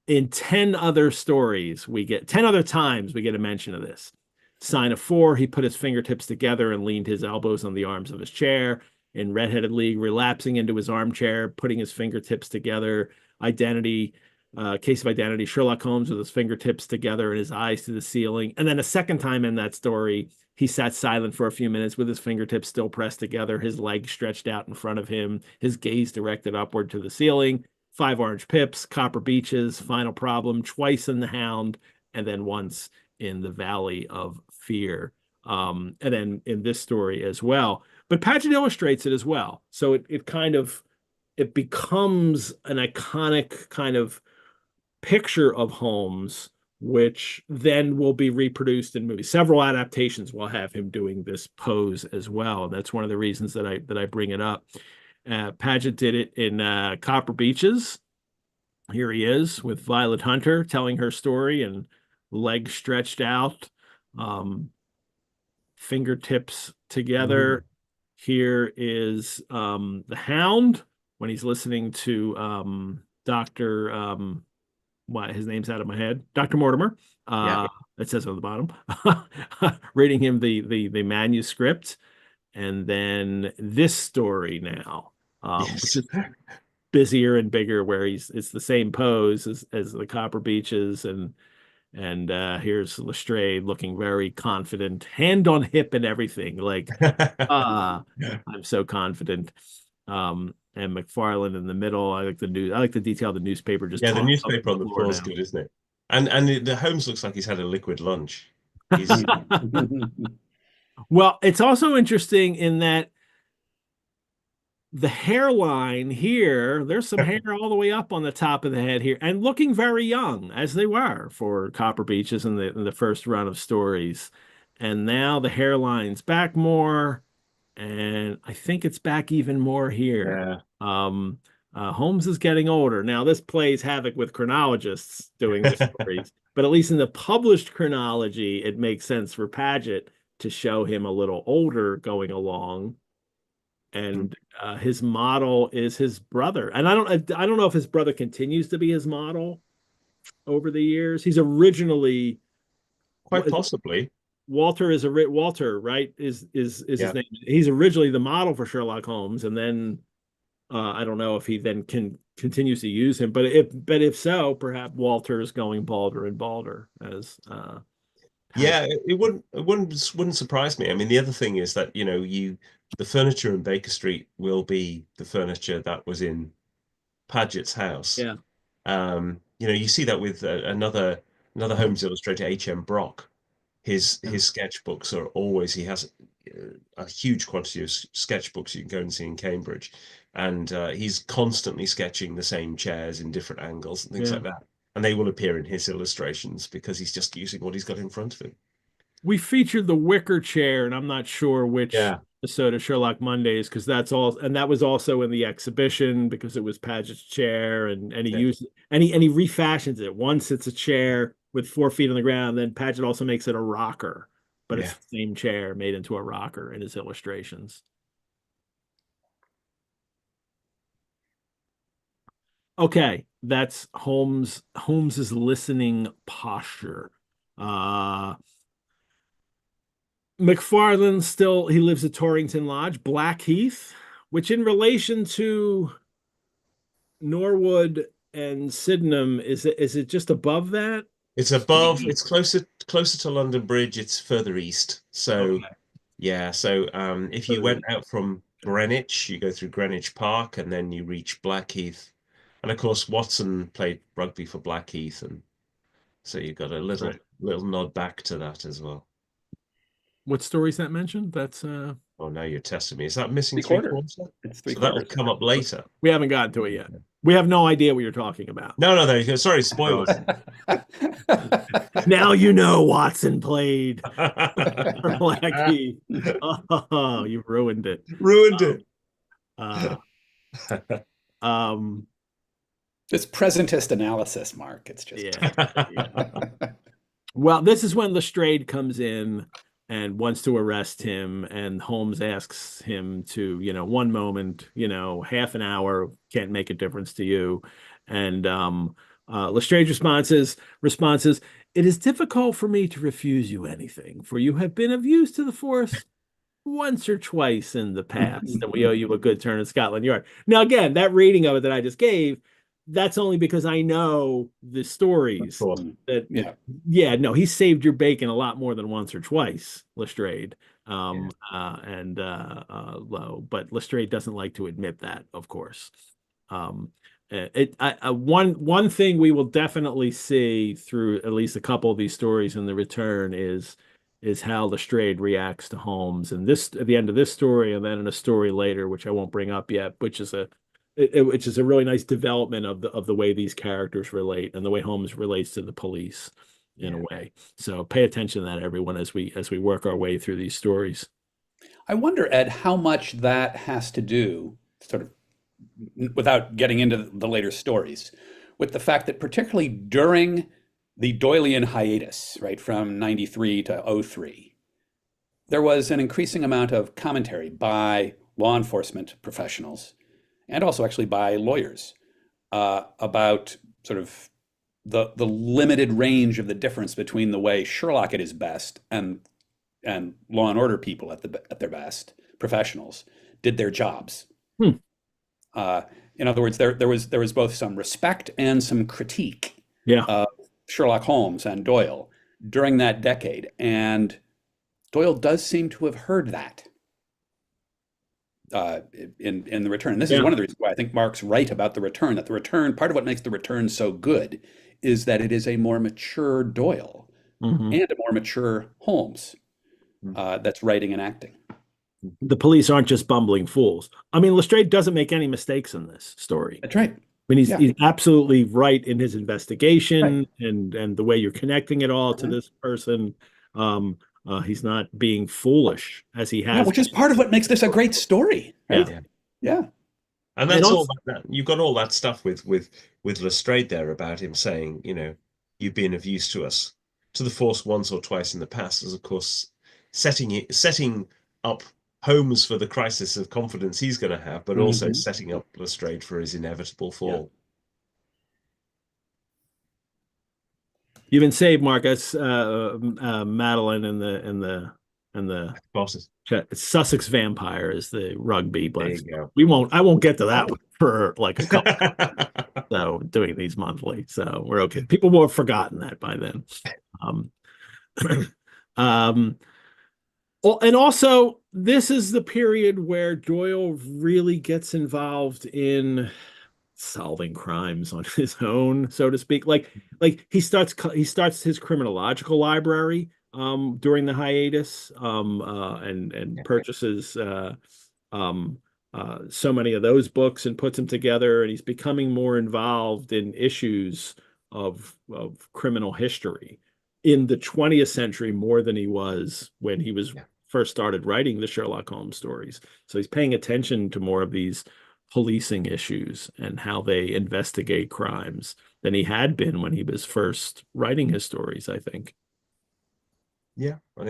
in 10 other stories 10 other times we get a mention of this. Sign of 4, he put his fingertips together and leaned his elbows on the arms of his chair. In Red-Headed League, relapsing into his armchair, putting his fingertips together. Case of Identity, Sherlock Holmes with his fingertips together and his eyes to the ceiling. And then a second time in that story, he sat silent for a few minutes with his fingertips still pressed together, his legs stretched out in front of him, his gaze directed upward to the ceiling. 5 Orange Pips, Copper Beeches, Final Problem, twice in The Hound, and then once in the Valley of Fear. And then in this story as well. But Paget illustrates it as well. So it becomes an iconic kind of picture of Holmes, which then will be reproduced in movies. Several adaptations will have him doing this pose as well. That's one of the reasons that I bring it up. Paget did it in Copper Beeches. Here he is with Violet Hunter telling her story and legs stretched out, fingertips together. Here is the Hound when he's listening to Dr. What his name's out of my head, Dr. Mortimer. It says on the bottom, reading him the manuscript, and then this story now, which is busier and bigger, where it's the same pose as the Copper Beeches, and here's Lestrade looking very confident, hand on hip and everything, like I'm so confident. And McFarland in the middle. I like the detail of the newspaper. Just the newspaper on the floor is good, isn't it? And the Holmes looks like he's had a liquid lunch. He's... Well, it's also interesting in that the hairline here, there's some hair all the way up on the top of the head here, and looking very young, as they were for Copper Beeches in the first run of stories. And now the hairline's back more, and I think it's back even more here. Holmes is getting older. Now, this plays havoc with chronologists doing the stories, but at least in the published chronology, it makes sense for Paget to show him a little older going along. And his model is his brother. And I don't know if his brother continues to be his model over the years. He's originally quite possibly. Walter, right? Is his name? He's originally the model for Sherlock Holmes, and then I don't know if he then continues to use him, but if so, perhaps Walter is going balder and balder as. It wouldn't surprise me. I mean, the other thing is that the furniture in Baker Street will be the furniture that was in Paget's house. Yeah. You see that with another Holmes illustrator, H.M. Brock. His sketchbooks are always, he has a huge quantity of sketchbooks you can go and see in Cambridge, and he's constantly sketching the same chairs in different angles and things like that, and they will appear in his illustrations because he's just using what he's got in front of him. We featured the wicker chair, and I'm not sure which episode of Sherlock Mondays, because that was also in the exhibition because it was Paget's chair, and he used it, and he refashions it. Once it's a chair with 4 feet on the ground, then Paget also makes it a rocker, but it's the same chair made into a rocker in his illustrations. Okay, that's Holmes's listening posture. McFarland he lives at Torrington Lodge, Blackheath, which in relation to Norwood and Sydenham, is it just above that? It's above. It's closer to London Bridge. It's further east. So if you went out from Greenwich, you go through Greenwich Park, and then you reach Blackheath. And of course, Watson played rugby for Blackheath, and so you've got a little nod back to that as well. What story is that mentioned? That's Oh, now you're testing me. Is that missing three-quarters? It's so that will come up later. We haven't gotten to it yet. We have no idea what you're talking about. No, there you go. Sorry, spoilers. Now you know Watson played Blackie. Oh, you ruined it. It's presentist analysis, Mark. It's just Well, this is when Lestrade comes in and wants to arrest him, and Holmes asks him to, one moment, half an hour can't make a difference to you. And Lestrade's response is, "It is difficult for me to refuse you anything, for you have been of use to the force once or twice in the past, and we owe you a good turn at Scotland Yard." Now, again, that reading of it that I just gave, that's only because I know the stories. He saved your bacon a lot more than once or twice, Lestrade. But Lestrade doesn't like to admit that, of course. One thing we will definitely see through at least a couple of these stories in the return is how Lestrade reacts to Holmes, and this at the end of this story, and then in a story later, which I won't bring up yet, which is which is a really nice development of the way these characters relate and the way Holmes relates to the police in a way. So pay attention to that, everyone, as we work our way through these stories. I wonder, Ed, how much that has to do, sort of without getting into the later stories, with the fact that particularly during the Doylean hiatus, right, from 93 to 03, there was an increasing amount of commentary by law enforcement professionals and also actually by lawyers about sort of the limited range of the difference between the way Sherlock at his best and law and order people at their best, professionals, did their jobs. Hmm. In other words, there was both some respect and some critique Yeah. of Sherlock Holmes and Doyle during that decade, and Doyle does seem to have heard that in the Return. And this is one of the reasons why I think Mark's right about the Return. That the Return, part of what makes the Return so good, is that it is a more mature Doyle and a more mature Holmes that's writing and acting. The police aren't just bumbling fools. I mean, Lestrade doesn't make any mistakes in this story. That's right. I mean, he's absolutely right in his investigation and the way you're connecting it all to this person. He's not being foolish as he has. Yeah, which is part of what makes this a great story. Right? Yeah. And that's all that. You've got all that stuff with Lestrade there about him saying, you know, you've been of use to us, to the force once or twice in the past, as of course setting up Holmes for the crisis of confidence he's going to have, but also setting up Lestrade for his inevitable fall. You've been saved, Marcus. Madeline and the bosses. Sussex Vampire is the rugby, but I won't get to that one for like a couple. So doing these monthly, so we're okay. People will have forgotten that by then. And also, this is the period where Doyle really gets involved in solving crimes on his own, so to speak. Like he starts his criminological library during the hiatus and purchases so many of those books and puts them together, and he's becoming more involved in issues of criminal history in the 20th century more than he was when he was first started writing the Sherlock Holmes stories. So he's paying attention to more of these policing issues and how they investigate crimes than he had been when he was first writing his stories, I think. Yeah, I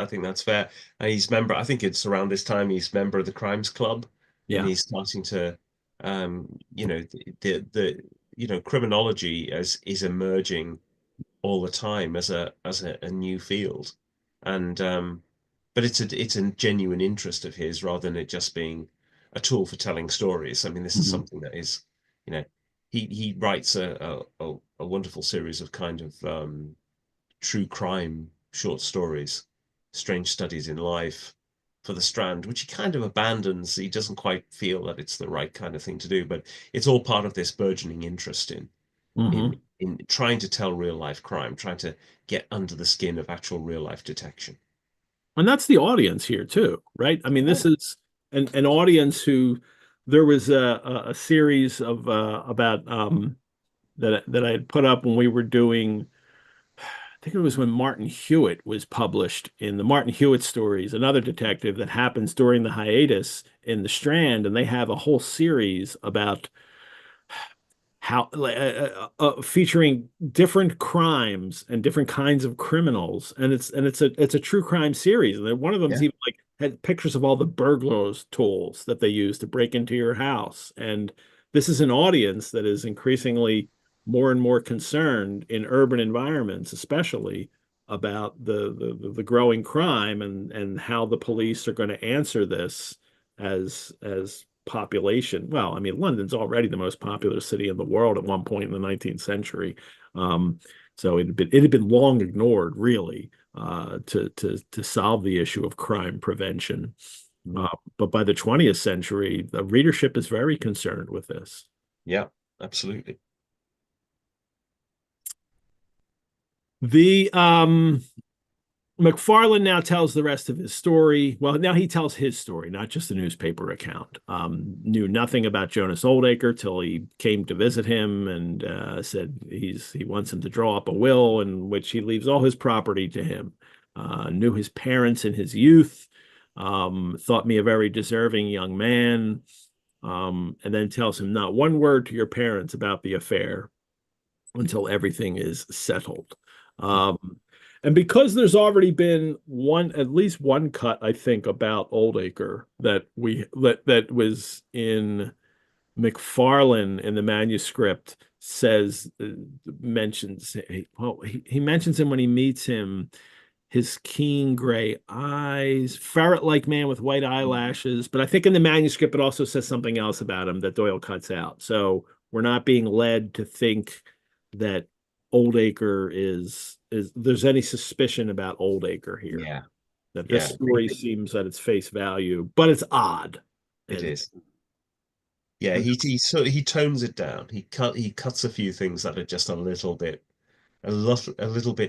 think that's fair. And he's member, I think it's around this time he's member of the Crimes Club. And he's starting to you know, the criminology is emerging all the time as a new field. And but it's a genuine interest of his rather than it just being a tool for telling stories. I mean, this is something that is, you know, he writes a wonderful series of kind of true crime short stories, Strange Studies in Life, for the Strand, which he kind of abandons. He doesn't quite feel that it's the right kind of thing to do, but it's all part of this burgeoning interest in trying to tell real life crime, trying to get under the skin of actual real life detection. And that's the audience here too, right? I mean, this is an audience who there was a series of about that I had put up when we were doing, I think it was when Martin Hewitt was published in the Martin Hewitt stories, another detective that happens during the hiatus in the Strand, and they have a whole series about how featuring different crimes and different kinds of criminals, and it's a true crime series, and one of them's even like had pictures of all the burglars tools that they use to break into your house. And this is an audience that is increasingly more and more concerned in urban environments, especially about the growing crime and how the police are going to answer this as population. Well, I mean, London's already the most popular city in the world at one point in the 19th century. So it had been long ignored, really, to solve the issue of crime prevention. But by the 20th century, the readership is very concerned with this. Yeah, absolutely. The McFarland now tells the rest of his story. Well, now he tells his story, not just the newspaper account. Knew nothing about Jonas Oldacre till he came to visit him and said he wants him to draw up a will in which he leaves all his property to him. Knew his parents in his youth, thought me a very deserving young man, and then tells him not one word to your parents about the affair until everything is settled. And because there's already been at least one cut, I think, about Oldacre that was in McFarlane in the manuscript mentions, well, he mentions him when he meets him, his keen gray eyes, ferret-like man with white eyelashes. But I think in the manuscript, it also says something else about him that Doyle cuts out. So we're not being led to think that Oldacre is there's any suspicion about Oldacre here. Yeah. That this story seems at its face value, but it's odd. It is. Yeah, he tones it down. He cuts a few things that are just a little bit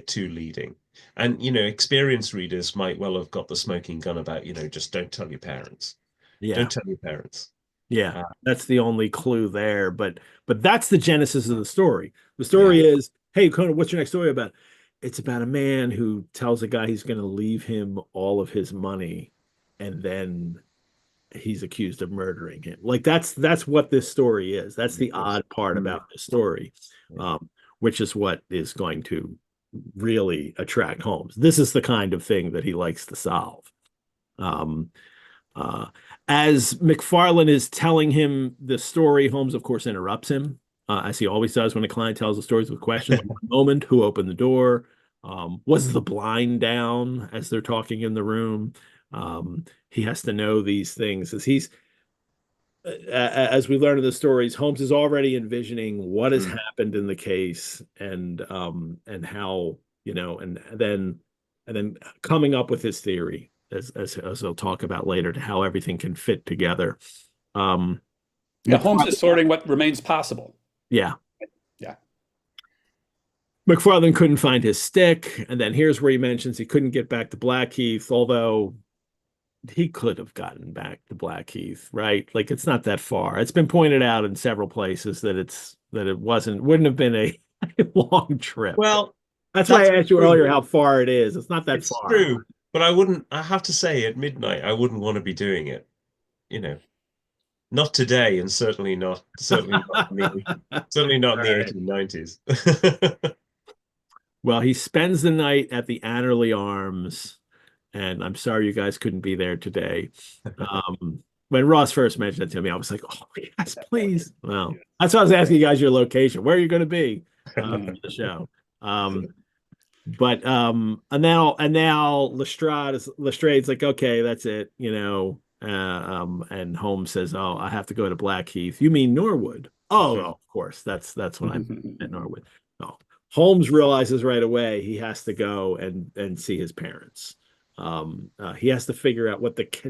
too leading. And experienced readers might well have got the smoking gun about, just don't tell your parents. Yeah. Don't tell your parents. Yeah, that's the only clue there. But that's the genesis of the story. The story is, hey, Conan, what's your next story about? It's about a man who tells a guy he's going to leave him all of his money, and then he's accused of murdering him. Like that's what this story is. That's the odd part about the story, which is what is going to really attract Holmes. This is the kind of thing that he likes to solve. As McFarland is telling him the story, Holmes, of course, interrupts him, as he always does when a client tells the stories with questions. One moment, who opened the door? Was the blind down as they're talking in the room? He has to know these things as we learn in the stories, Holmes is already envisioning what has happened in the case and how, and then coming up with his theory. As I'll talk about later, to how everything can fit together. Holmes is sorting what remains possible. Yeah. Yeah. McFarland couldn't find his stick, and then here's where he mentions he couldn't get back to Blackheath, although he could have gotten back to Blackheath, right? Like it's not that far. It's been pointed out in several places that it wouldn't have been a long trip. Well, that's why I asked you earlier how far it is. It's not that far. It's true. But I have to say, at midnight, I wouldn't want to be doing it. Not today, and certainly not in the 1890s. Well, he spends the night at the Annerley Arms, and I'm sorry you guys couldn't be there today. When Ross first mentioned it to me, I was like, "Oh yes, please." Well, that's why I was asking you guys your location. Where are you going to be for the show? But and now Lestrade's like, okay, that's it, and Holmes says, oh, I have to go to Blackheath. You mean Norwood? Oh, of course, that's what I meant at Norwood. Oh, Holmes realizes right away he has to go and see his parents. He has to figure out what the key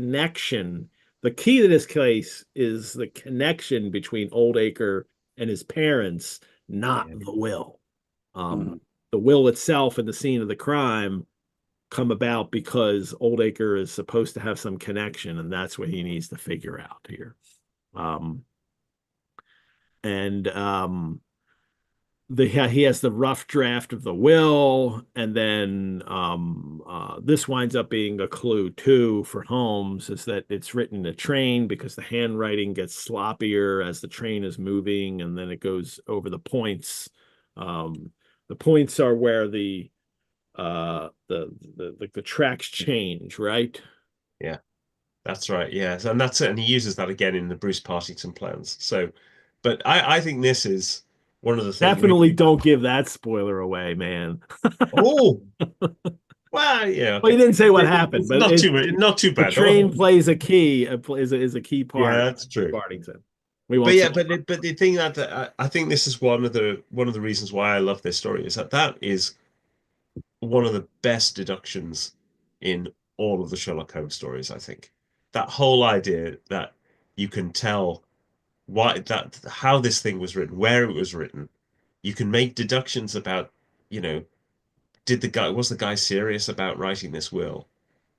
to this case is, the connection between Oldacre and his parents, not the will. The will itself and the scene of the crime come about because Oldacre is supposed to have some connection, and that's what he needs to figure out here. He has the rough draft of the will, and then this winds up being a clue too for Holmes, is that it's written in a train because the handwriting gets sloppier as the train is moving, and then it goes over the points. The points are where the tracks change, right? Yeah, that's right. Yes, and that's it. And he uses that again in the Bruce Partington plans. So, but I think this is one of the things. Definitely don't give that spoiler away, man. Oh, well, yeah. Well, he didn't say what happened, but not too bad. The train plays a key, is a key part. Yeah, that's true. Partington. But the thing that I think this is one of the reasons why I love this story is that is one of the best deductions in all of the Sherlock Holmes stories. I think that whole idea that you can tell how this thing was written, where it was written, you can make deductions about was the guy serious about writing this will?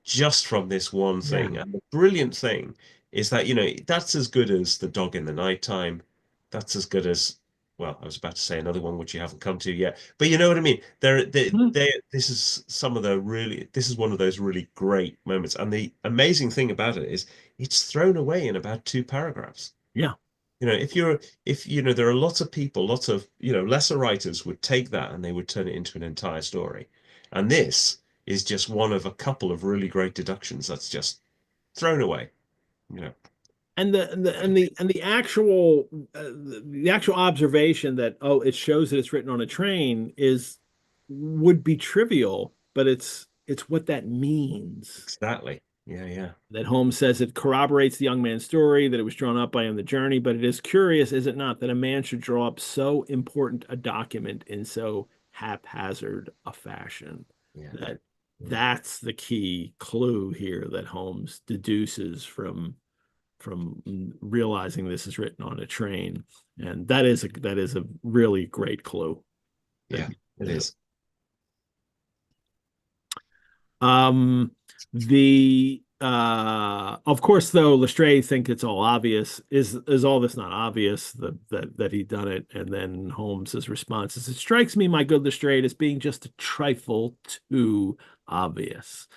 Just from this one Yeah. thing. And the brilliant thing is that, that's as good as The Dog in the Nighttime. That's as good as, well, I was about to say another one which you haven't come to yet, but you know what I mean? Mhm. This is this is one of those really great moments. And the amazing thing about it is it's thrown away in about 2 paragraphs. Yeah. There are lots of people, lots of, lesser writers would take that and they would turn it into an entire story. And this is just one of a couple of really great deductions that's just thrown away, you know. And the actual observation that, oh, it shows that it's written on a train would be trivial, but it's what that means. Exactly. Yeah, yeah. That Holmes says it corroborates the young man's story, that it was drawn up by him on the journey, but it is curious, is it not, that a man should draw up so important a document in so haphazard a fashion. Yeah. That's the key clue here that Holmes deduces from realizing this is written on a train, and that is a really great clue. Yeah, it is. Of course, though, Lestrade think it's all obvious. Is all this not obvious that he done it? And then Holmes's response is, "It strikes me, my good Lestrade, as being just a trifle too obvious."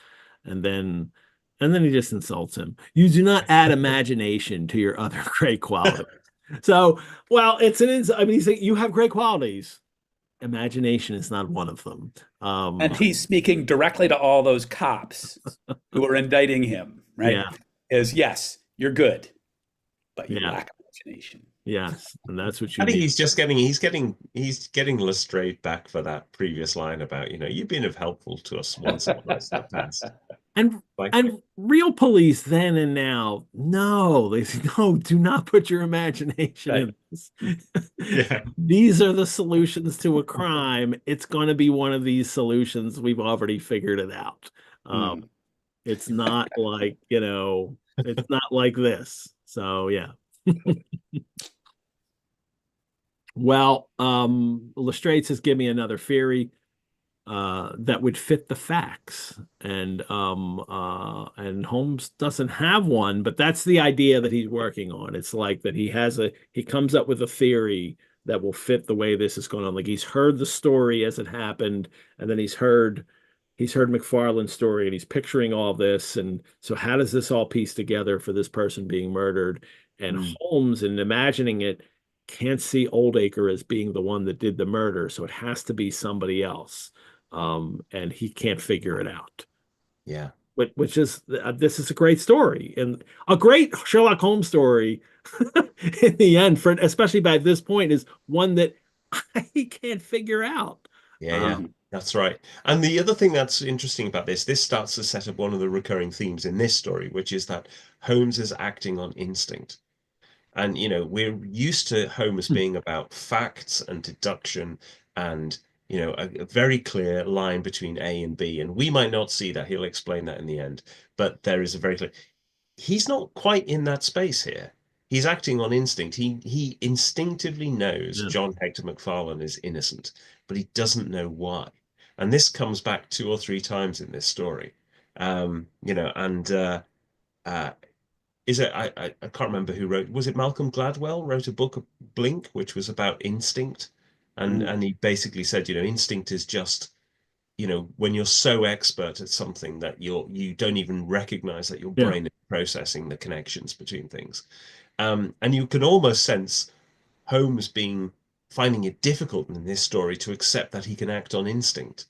And then he just insults him. "You do not add imagination to your other great qualities." So, well, I mean, he's like, you have great qualities. Imagination is not one of them. And he's speaking directly to all those cops who are indicting him, right? Yeah. Is, yes, you're good, but you Yeah. lack imagination. Yes, and that's what you I think need. he's getting Lestrade back for that previous line about, you've been of helpful to us once or twice in the past. And Like, real police then and now, no, they say, no, do not put your imagination in this. yeah. These are the solutions to a crime. It's going to be one of these solutions. We've already figured it out. It's not like, it's not like this. So, yeah. Well, Lestrade says, give me another theory that would fit the facts. And Holmes doesn't have one, but that's the idea that he's working on. It's like that he comes up with a theory that will fit the way this is going on. Like, he's heard the story as it happened, and then he's heard McFarland's story, and he's picturing all this. And so how does this all piece together for this person being murdered? And Holmes, in imagining it, can't see Oldacre as being the one that did the murder, so it has to be somebody else. And he can't figure it out. Yeah. Which is, this is a great story, and a great Sherlock Holmes story in the end, especially by this point, is one that I can't figure out. Yeah, that's right. And the other thing that's interesting about this starts to set up one of the recurring themes in this story, which is that Holmes is acting on instinct. And, we're used to Holmes being about facts and deduction and, a very clear line between A and B. And we might not see that. He'll explain that in the end. But there is a very clear. He's not quite in that space here. He's acting on instinct. He instinctively knows John Hector McFarlane is innocent, but he doesn't know why. And this comes back 2 or 3 times in this story. I can't remember who wrote. Was it Malcolm Gladwell wrote a book, Blink, which was about instinct, and he basically said, instinct is just, when you're so expert at something that you don't even recognize that your brain is processing the connections between things, and you can almost sense Holmes finding it difficult in this story to accept that he can act on instinct.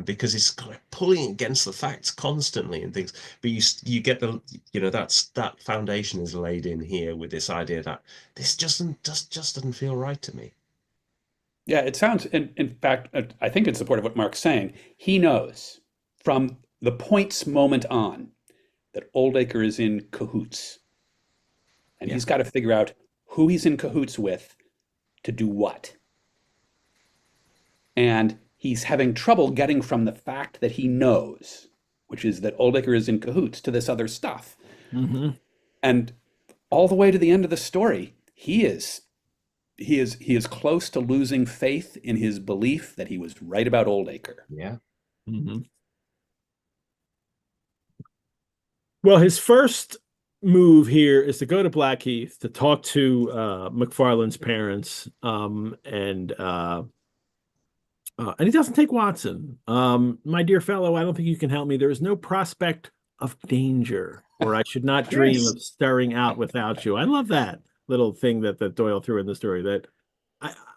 Because he's kind of pulling against the facts constantly and things, but you get that foundation is laid in here with this idea that this just doesn't feel right to me. Yeah, it sounds, in fact, I think in support of what Mark's saying. He knows from the point's moment on that Oldacre is in cahoots, and he's got to figure out who he's in cahoots with to do what. And he's having trouble getting from the fact that he knows, which is that Oldacre is in cahoots, to this other stuff. And all the way to the end of the story, he is he is close to losing faith in his belief that he was right about Oldacre. Yeah. Mm-hmm. Well, his first move here is to go to Blackheath to talk to McFarland's parents, and he doesn't take Watson. My dear fellow, I don't think you can help me. There is no prospect of danger, or I should not dream Yes. of stirring out without you. I love that little thing that Doyle threw in the story, that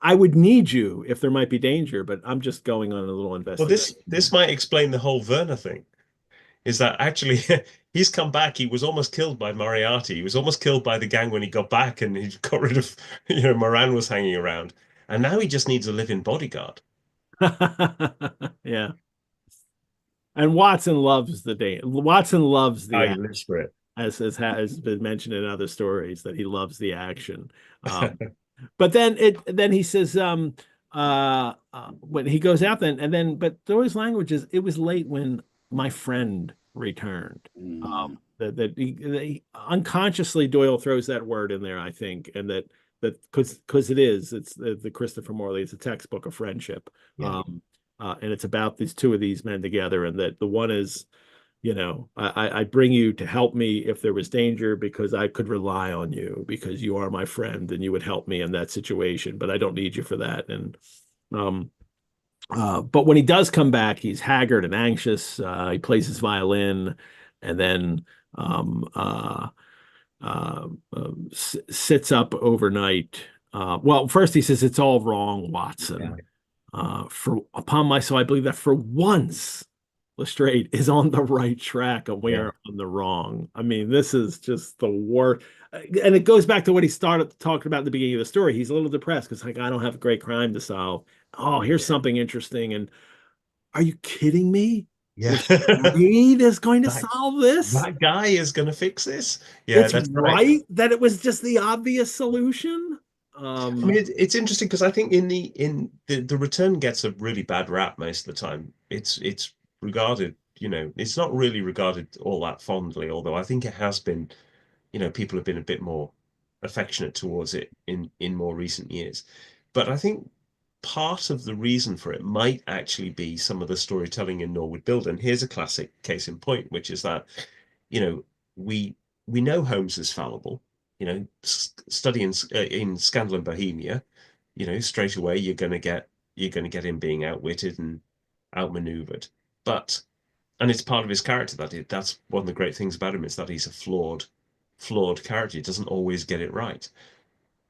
I would need you if there might be danger, but I'm just going on a little Well, investigation. this might explain the whole Werner thing. Is that actually he's come back? He was almost killed by Moriarty. He was almost killed by the gang when he got back, and he got rid of, Moran was hanging around, and now he just needs a living bodyguard. Yeah. And Watson loves the day. Watson loves the I live for it. as has been mentioned in other stories, that he loves the action. But then he says when he goes out but Doyle's language is, it was late when my friend returned. That unconsciously Doyle throws that word in there, I think, and that because it's the Christopher Morley, it's a textbook of friendship. Yeah. And it's about two of these men together, and that the one is, I bring you to help me if there was danger, because I could rely on you, because you are my friend and you would help me in that situation, but I don't need you for that. And but when he does come back, he's haggard and anxious. He plays his violin, and then sits up overnight. Well, first he says, "It's all wrong, Watson." Yeah. For upon my soul, I believe that for once Lestrade is on the right track and we are on the wrong. I mean, this is just the worst. And it goes back to what he started talking about at the beginning of the story. He's a little depressed because, like, I don't have a great crime to solve. Oh, here's something interesting. And are you kidding me? Yeah. Lestrade is going to solve this? That guy is going to fix this. Yeah, it's that's right that it was just the obvious solution. I mean, it's interesting because I think in the return gets a really bad rap most of the time. It's regarded, it's not really regarded all that fondly, although I think it has been, people have been a bit more affectionate towards it in more recent years. But I think part of the reason for it might actually be some of the storytelling in Norwood Builder. And here's a classic case in point, which is that, we know Holmes is fallible. Studying in Scandal and Bohemia, straight away you're going to get him being outwitted and outmaneuvered. And it's part of his character that's one of the great things about him, is that he's a flawed character. He doesn't always get it right.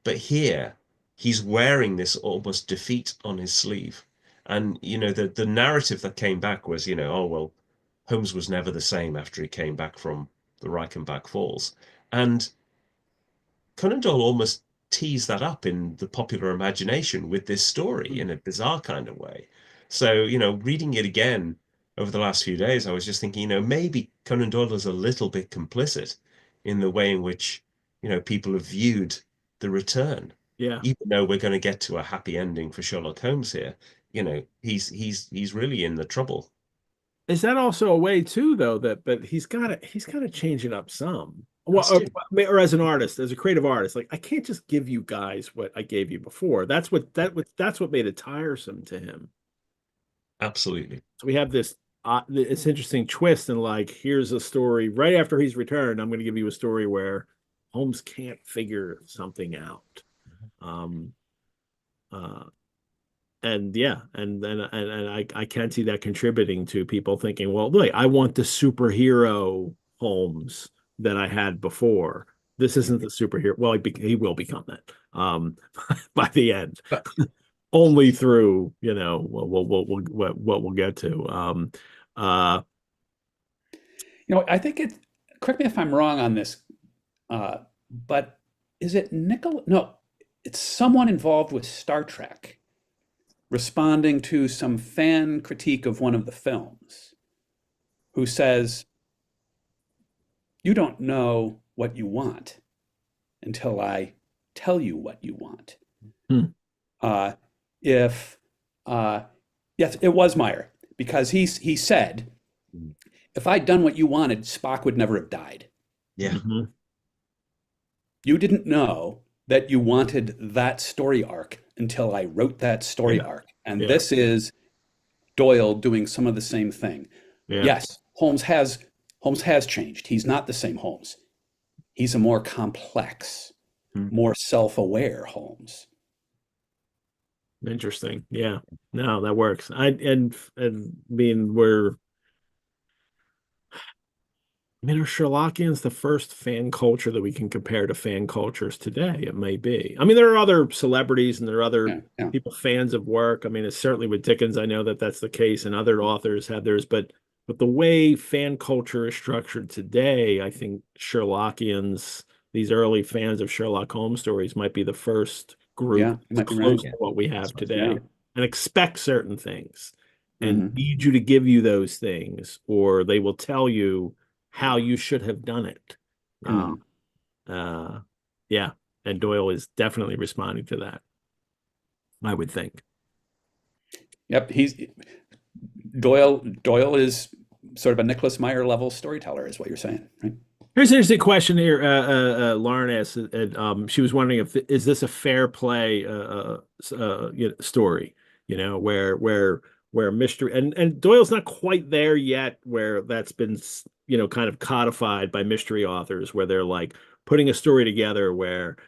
But here, he's wearing this almost defeat on his sleeve. And the narrative that came back was, oh well, Holmes was never the same after he came back from the Reichenbach Falls. And Conan Doyle almost teased that up in the popular imagination with this story in a bizarre kind of way. So, reading it again over the last few days, I was just thinking, maybe Conan Doyle is a little bit complicit in the way in which, people have viewed the return. Yeah. Even though we're going to get to a happy ending for Sherlock Holmes here, he's really in the trouble. Is that also a way too, though, but he's got to change it up some? Well, or as an artist, as a creative artist, like, I can't just give you guys what I gave you before. That's what made it tiresome to him. Absolutely. So we have this interesting twist, and, like, here's a story right after he's returned. I'm going to give you a story where Holmes can't figure something out. And I can see that contributing to people thinking, well, look, I want the superhero Holmes that I had before. This isn't the superhero. Well, he will become that by the end, only through what we'll get to. I think it. Correct me if I'm wrong on this, but is it Nicholas? No, it's someone involved with Star Trek responding to some fan critique of one of the films, who says, "You don't know what you want until I tell you what you want." Yes, it was Meyer, because he said, "If I'd done what you wanted, Spock would never have died." Yeah. You didn't know that you wanted that story arc until I wrote that story Yeah. arc. And Yeah. this is Doyle doing some of the same thing. Yeah. Yes, Holmes has changed. He's not the same Holmes. He's a more complex, more self-aware Holmes. Interesting. Yeah. No, that works. Are Sherlockians the first fan culture that we can compare to fan cultures today? It may be. I mean, there are other celebrities and there are other people fans of work. I mean, it's certainly with Dickens, I know that that's the case, and other authors have theirs, but the way fan culture is structured today, I think Sherlockians, these early fans of Sherlock Holmes stories, might be the first group close to what we have today, and expect certain things and need you to give you those things, or they will tell you how you should have done it. Yeah, and Doyle is definitely responding to that, I would think. Yep, Doyle is sort of a Nicholas Meyer level storyteller, is what you're saying, right? Here's an interesting question here. Lauren asked, she was wondering is this a fair play story? Where mystery and Doyle's not quite there yet, where that's been kind of codified by mystery authors, where they're like putting a story together where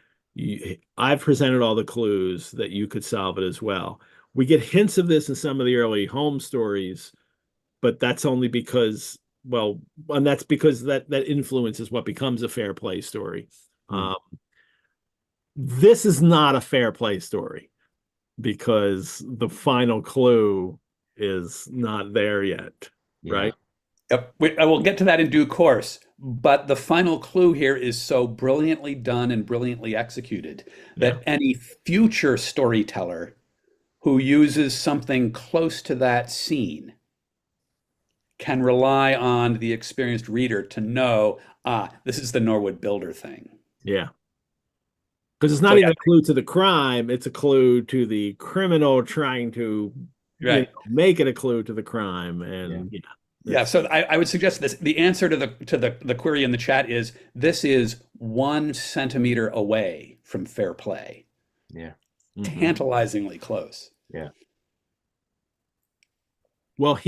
I've presented all the clues that you could solve it as well. We get hints of this in some of the early Holmes stories, but that's only because, and that's because that influences what becomes a fair play story. This is not a fair play story because the final clue is not there yet, right? Yep. I will get to that in due course, but the final clue here is so brilliantly done and brilliantly executed that any future storyteller who uses something close to that scene can rely on the experienced reader to know, this is the Norwood Builder thing. Yeah. Because it's not even a clue to the crime, it's a clue to the criminal trying to make it a clue to the crime. And so I would suggest this. The answer to the query in the chat is, this is 1 centimeter away from fair play. Yeah. Tantalizingly close. Yeah. Well,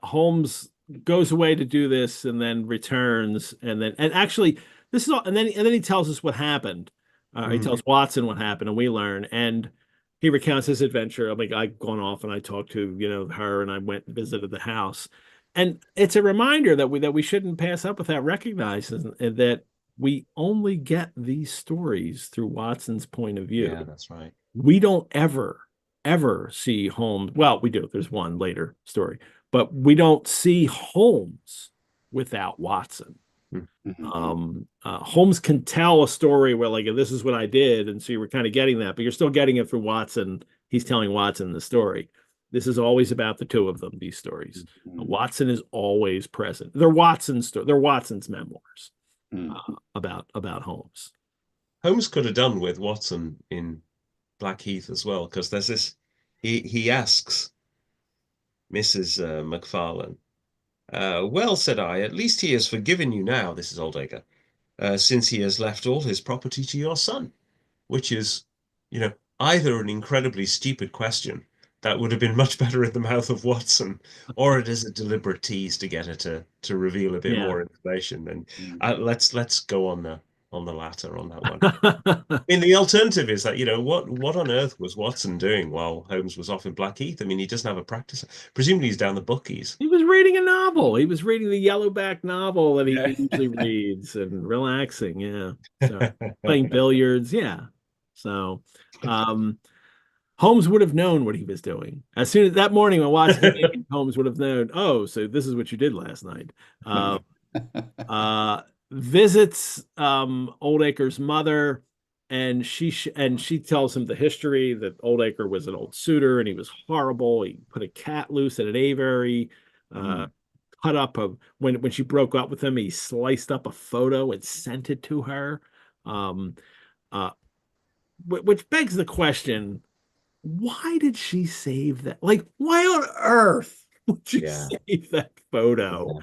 Holmes goes away to do this and then returns, and actually this is all, and then he tells us what happened. He tells Watson what happened, and we learn, and he recounts his adventure. I mean, I've gone off and I talked to her, and I went and visited the house, and it's a reminder that we shouldn't pass up without recognizing that we only get these stories through Watson's point of view. Yeah, that's right. We don't ever see Holmes. Well, we do. There's one later story, but we don't see Holmes without Watson. Holmes can tell a story where, like, this is what I did, and so you were kind of getting that, but you're still getting it through Watson. He's telling Watson the story. This is always about the two of them, these stories. Watson is always present. They're Watson's memoirs about Holmes. Holmes could have done with Watson in Blackheath as well, because there's this, he asks Mrs. McFarlane, well, said I, at least he has forgiven you now, this is Oldacre, since he has left all his property to your son, which is, either an incredibly stupid question that would have been much better in the mouth of Watson, or it is a deliberate tease to get her to reveal a bit more information. And let's go on the latter on that one. I mean, the alternative is that, what on earth was Watson doing while Holmes was off in Blackheath? I mean, he doesn't have a practice. Presumably he's down the bookies. He was reading a novel. He was reading the yellowback novel that he usually reads and relaxing. Yeah. So, playing billiards. Yeah. So, Holmes would have known what he was doing. As soon as that morning when Watson came in, Holmes would have known, oh, so this is what you did last night. Visits Oldacre's mother, and she tells him the history that Oldacre was an old suitor and he was horrible. He put a cat loose at an aviary, cut up when she broke up with him, he sliced up a photo and sent it to her, which begs the question, why did she save that? Like, why on earth would she save that photo?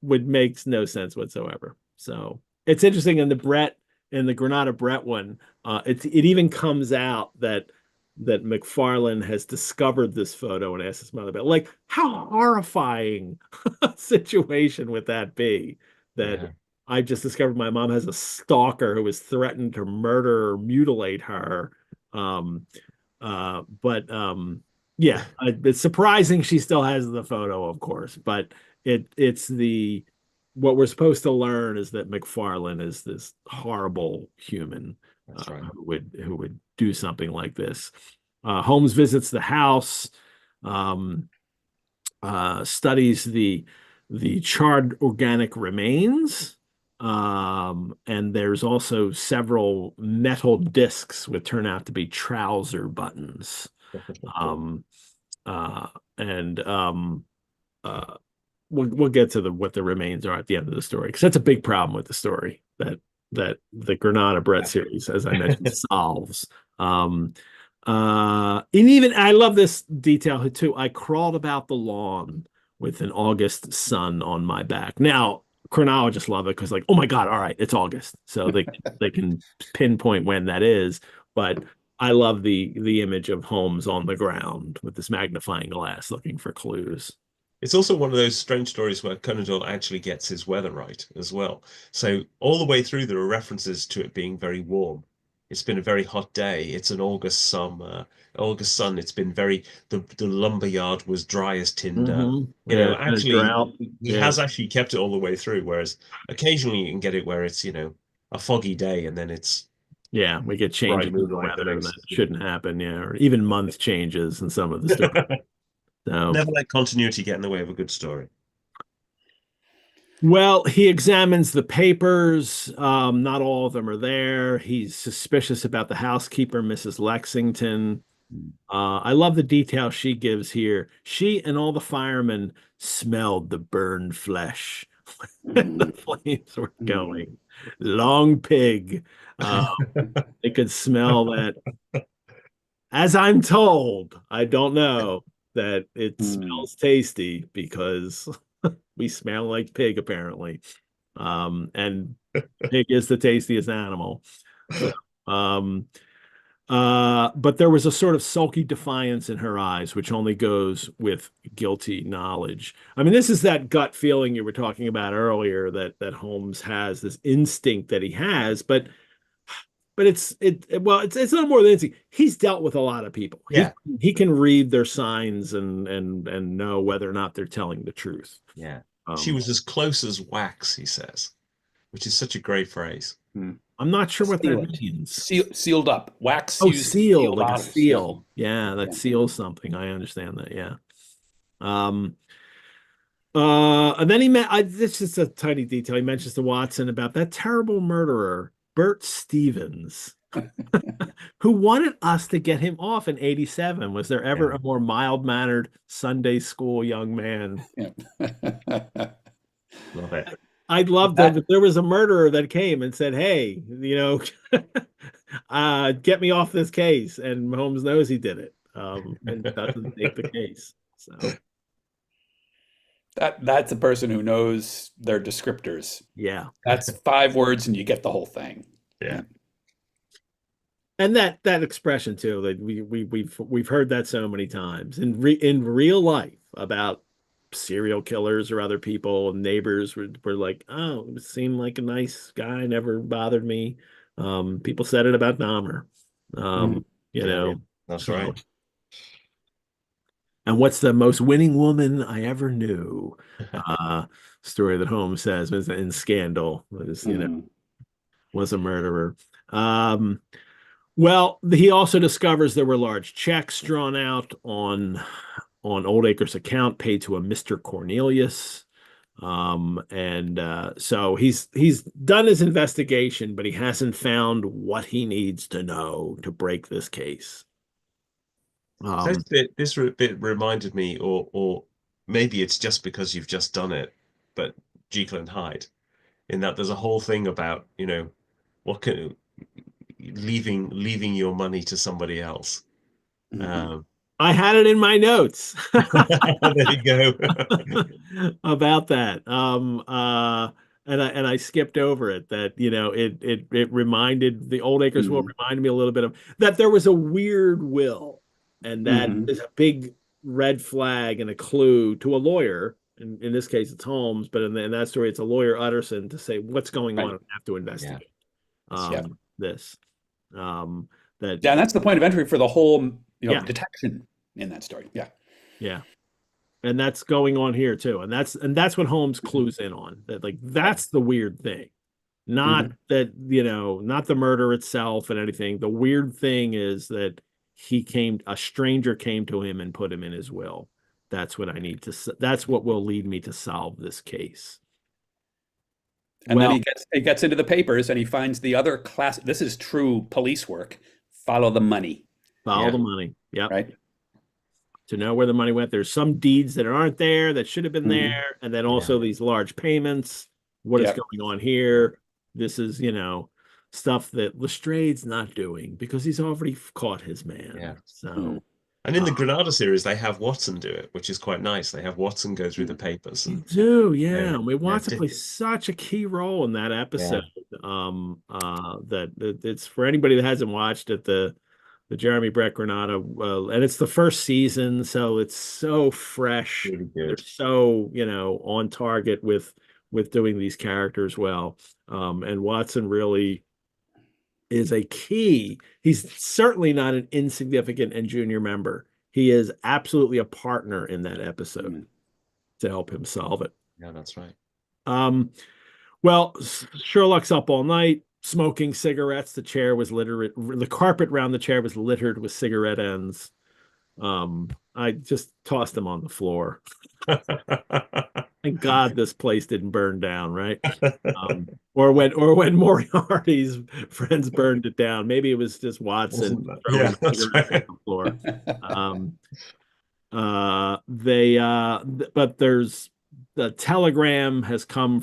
Would makes no sense whatsoever. So it's interesting in the Granada Brett one, it even comes out that McFarland has discovered this photo and asked his mother about it. Like, how horrifying a situation would that be? That Yeah. I just discovered my mom has a stalker who has threatened to murder or mutilate her. Um, but yeah, it's surprising she still has the photo, of course, but it's what we're supposed to learn is that McFarlane is this horrible human That's right. who would do something like this. Holmes visits the house, um, studies the charred organic remains, and there's also several metal discs which turn out to be trouser buttons. Um, and we'll get to what the remains are at the end of the story, because that's a big problem with the story that the Granada Brett series, as I mentioned, solves. And even I love this detail too. I crawled about the lawn with an August sun on my back. Now, chronologists love it because, like, oh my God, all right, it's August, so they can pinpoint when that is. But I love the image of Holmes on the ground with this magnifying glass looking for clues. It's also one of those strange stories where Conan Doyle actually gets his weather right as well. So all the way through, there are references to it being very warm. It's been a very hot day. It's an August sun. It's been the lumber yard was dry as tinder. Yeah, it's been a Actually, drought. he Yeah, has actually kept it all the way through. Whereas occasionally you can get it where it's, a foggy day and then it's yeah, we get bright changes in the moonlight the weather that next. shouldn't happen. Yeah, or even month changes in some of the stories. So, Never let continuity get in the way of a good story. well, he examines the papers. Not all of them are there. He's suspicious about the housekeeper, Mrs. Lexington. I love the detail she gives here. She and all the firemen smelled the burned flesh when the flames were going. Long pig. They could smell that. As I'm told, I don't know that it smells tasty because we smell like pig, apparently. And pig is the tastiest animal. So, but there was a sort of sulky defiance in her eyes, which only goes with guilty knowledge. I mean, this is that gut feeling you were talking about earlier that Holmes has, this instinct that he has, but it's not more than instinct. He's dealt with a lot of people. Yeah. He can read their signs and know whether or not they're telling the truth. Yeah. She was as close as wax, he says, which is such a great phrase. I'm not sure what that Sealed. means. Sealed up. Wax Oh, used to seal, seal like a bottles. seal. Yeah, that Yeah. seals something. I understand that. Yeah. And then this is a tiny detail. He mentions to Watson about that terrible murderer, Bert Stevens, who wanted us to get him off in 87. Was there ever a more mild-mannered Sunday school young man? Yeah. Love it. I'd love that if there was a murderer that came and said, "Hey, get me off this case," and Holmes knows he did it, and doesn't take the case. So That's a person who knows their descriptors. yeah, That's 5 words and you get the whole thing. Yeah. and that expression too, that we've heard that so many times in real life about serial killers or other people. Neighbors were like, oh, it seemed like a nice guy, never bothered me. People said it about Dahmer. Yeah, that's right. And what's the most winning woman I ever knew? Story that Holmes says was in Scandal, was a murderer. Well, he also discovers there were large checks drawn out on Oldacre's account paid to a Mr. Cornelius. So he's done his investigation, but he hasn't found what he needs to know to break this case. This bit reminded me, or maybe it's just because you've just done it, but Jekyll and Hyde, in that there's a whole thing about, what can leaving your money to somebody else. I had it in my notes. There you go. About that. I skipped over it, that it reminded, the Oldacre's will Mhm. reminded me a little bit of that there was a weird will, and that Mhm. is a big red flag and a clue to a lawyer. In this case, it's Holmes, but in that story, it's a lawyer Utterson to say what's going on Right. and have to Yeah. investigate Yeah. this. That Yeah, and that's the point of entry for the whole, yeah, detection in that story. Yeah. yeah. And that's going on here too. And that's what Holmes clues in on. That, like, that's the weird thing. Not Mhm. that, not the murder itself and anything. The weird thing is that a stranger came to him and put him in his will. That's what will lead me to solve this case. And then Well, he gets into the papers and he finds the other class. This is true police work. Follow the money, follow Yeah. the money. Yep. right? To know where the money went. There's some deeds that aren't there that should have been Mhm. there. And then Yeah. also these large payments. What is Yep. going on here? This is, stuff that Lestrade's not doing because he's already caught his man. Yeah. Mhm. So, And in the uh, Granada series, they have Watson do it, which is quite nice. They have Watson go through the papers, you and do, yeah. they're, I mean, they're Watson plays such a key role in that yeah, episode. That it's for anybody that hasn't watched it, the Jeremy Brett Granada, and it's the first season, so it's so fresh. really They're good. so, on target with doing these characters well. And Watson really is a key. He's certainly not an insignificant and junior member. He is absolutely a partner in that episode Mhm. to help him solve it. Yeah, that's right. Um, well, Sherlock's up all night smoking cigarettes. The carpet round the chair was littered with cigarette ends. I just tossed them on the floor. Thank God this place didn't burn down, right? Or when Moriarty's friends burned it down. Maybe it was just Watson Wasn't that? throwing Yeah, that's cigarettes on right. the floor. Um, but there's the telegram has come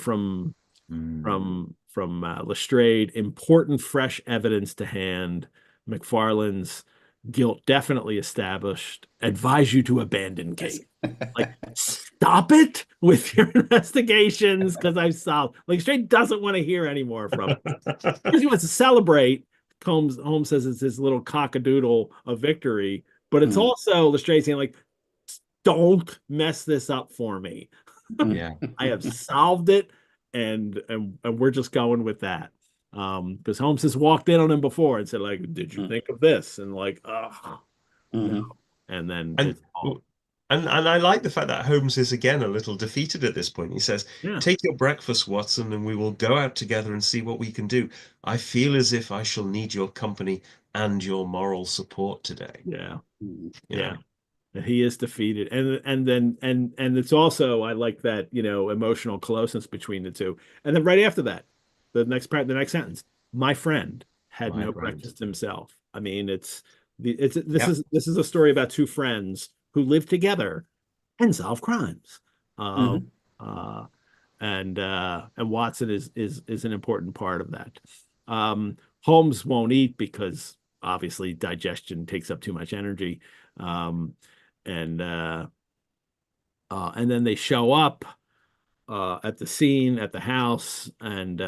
Mm. from Lestrade. Important fresh evidence to hand. McFarland's guilt definitely established. Advise you to abandon case. Like, stop it with your investigations, because I've solved. Like, Lestrade doesn't want to hear anymore from it. Because he wants to celebrate. Holmes says it's his little cockadoodle of victory, but it's Mhm. also Lestrade saying, like, don't mess this up for me. Yeah. I have solved it, and we're just going with that. Because Holmes has walked in on him before and said, like, did you Mhm. think of this? And like, oh no. Mhm. And then And it's all, and I like the fact that Holmes is again a little defeated at this point. He says, yeah, "Take your breakfast, Watson, and we will go out together and see what we can do. I feel as if I shall need your company and your moral support today." yeah, Mhm. You yeah. know, And he is defeated. And it's also, I like that, emotional closeness between the two. And then right after that, the next sentence, my friend had my no friend. breakfast himself. I mean, this Yep. is a story about two friends who live together and solve crimes. Um, Mhm. uh, and Watson is an important part of that. Holmes won't eat because obviously digestion takes up too much energy. Um, and then they show up at the scene at the house, and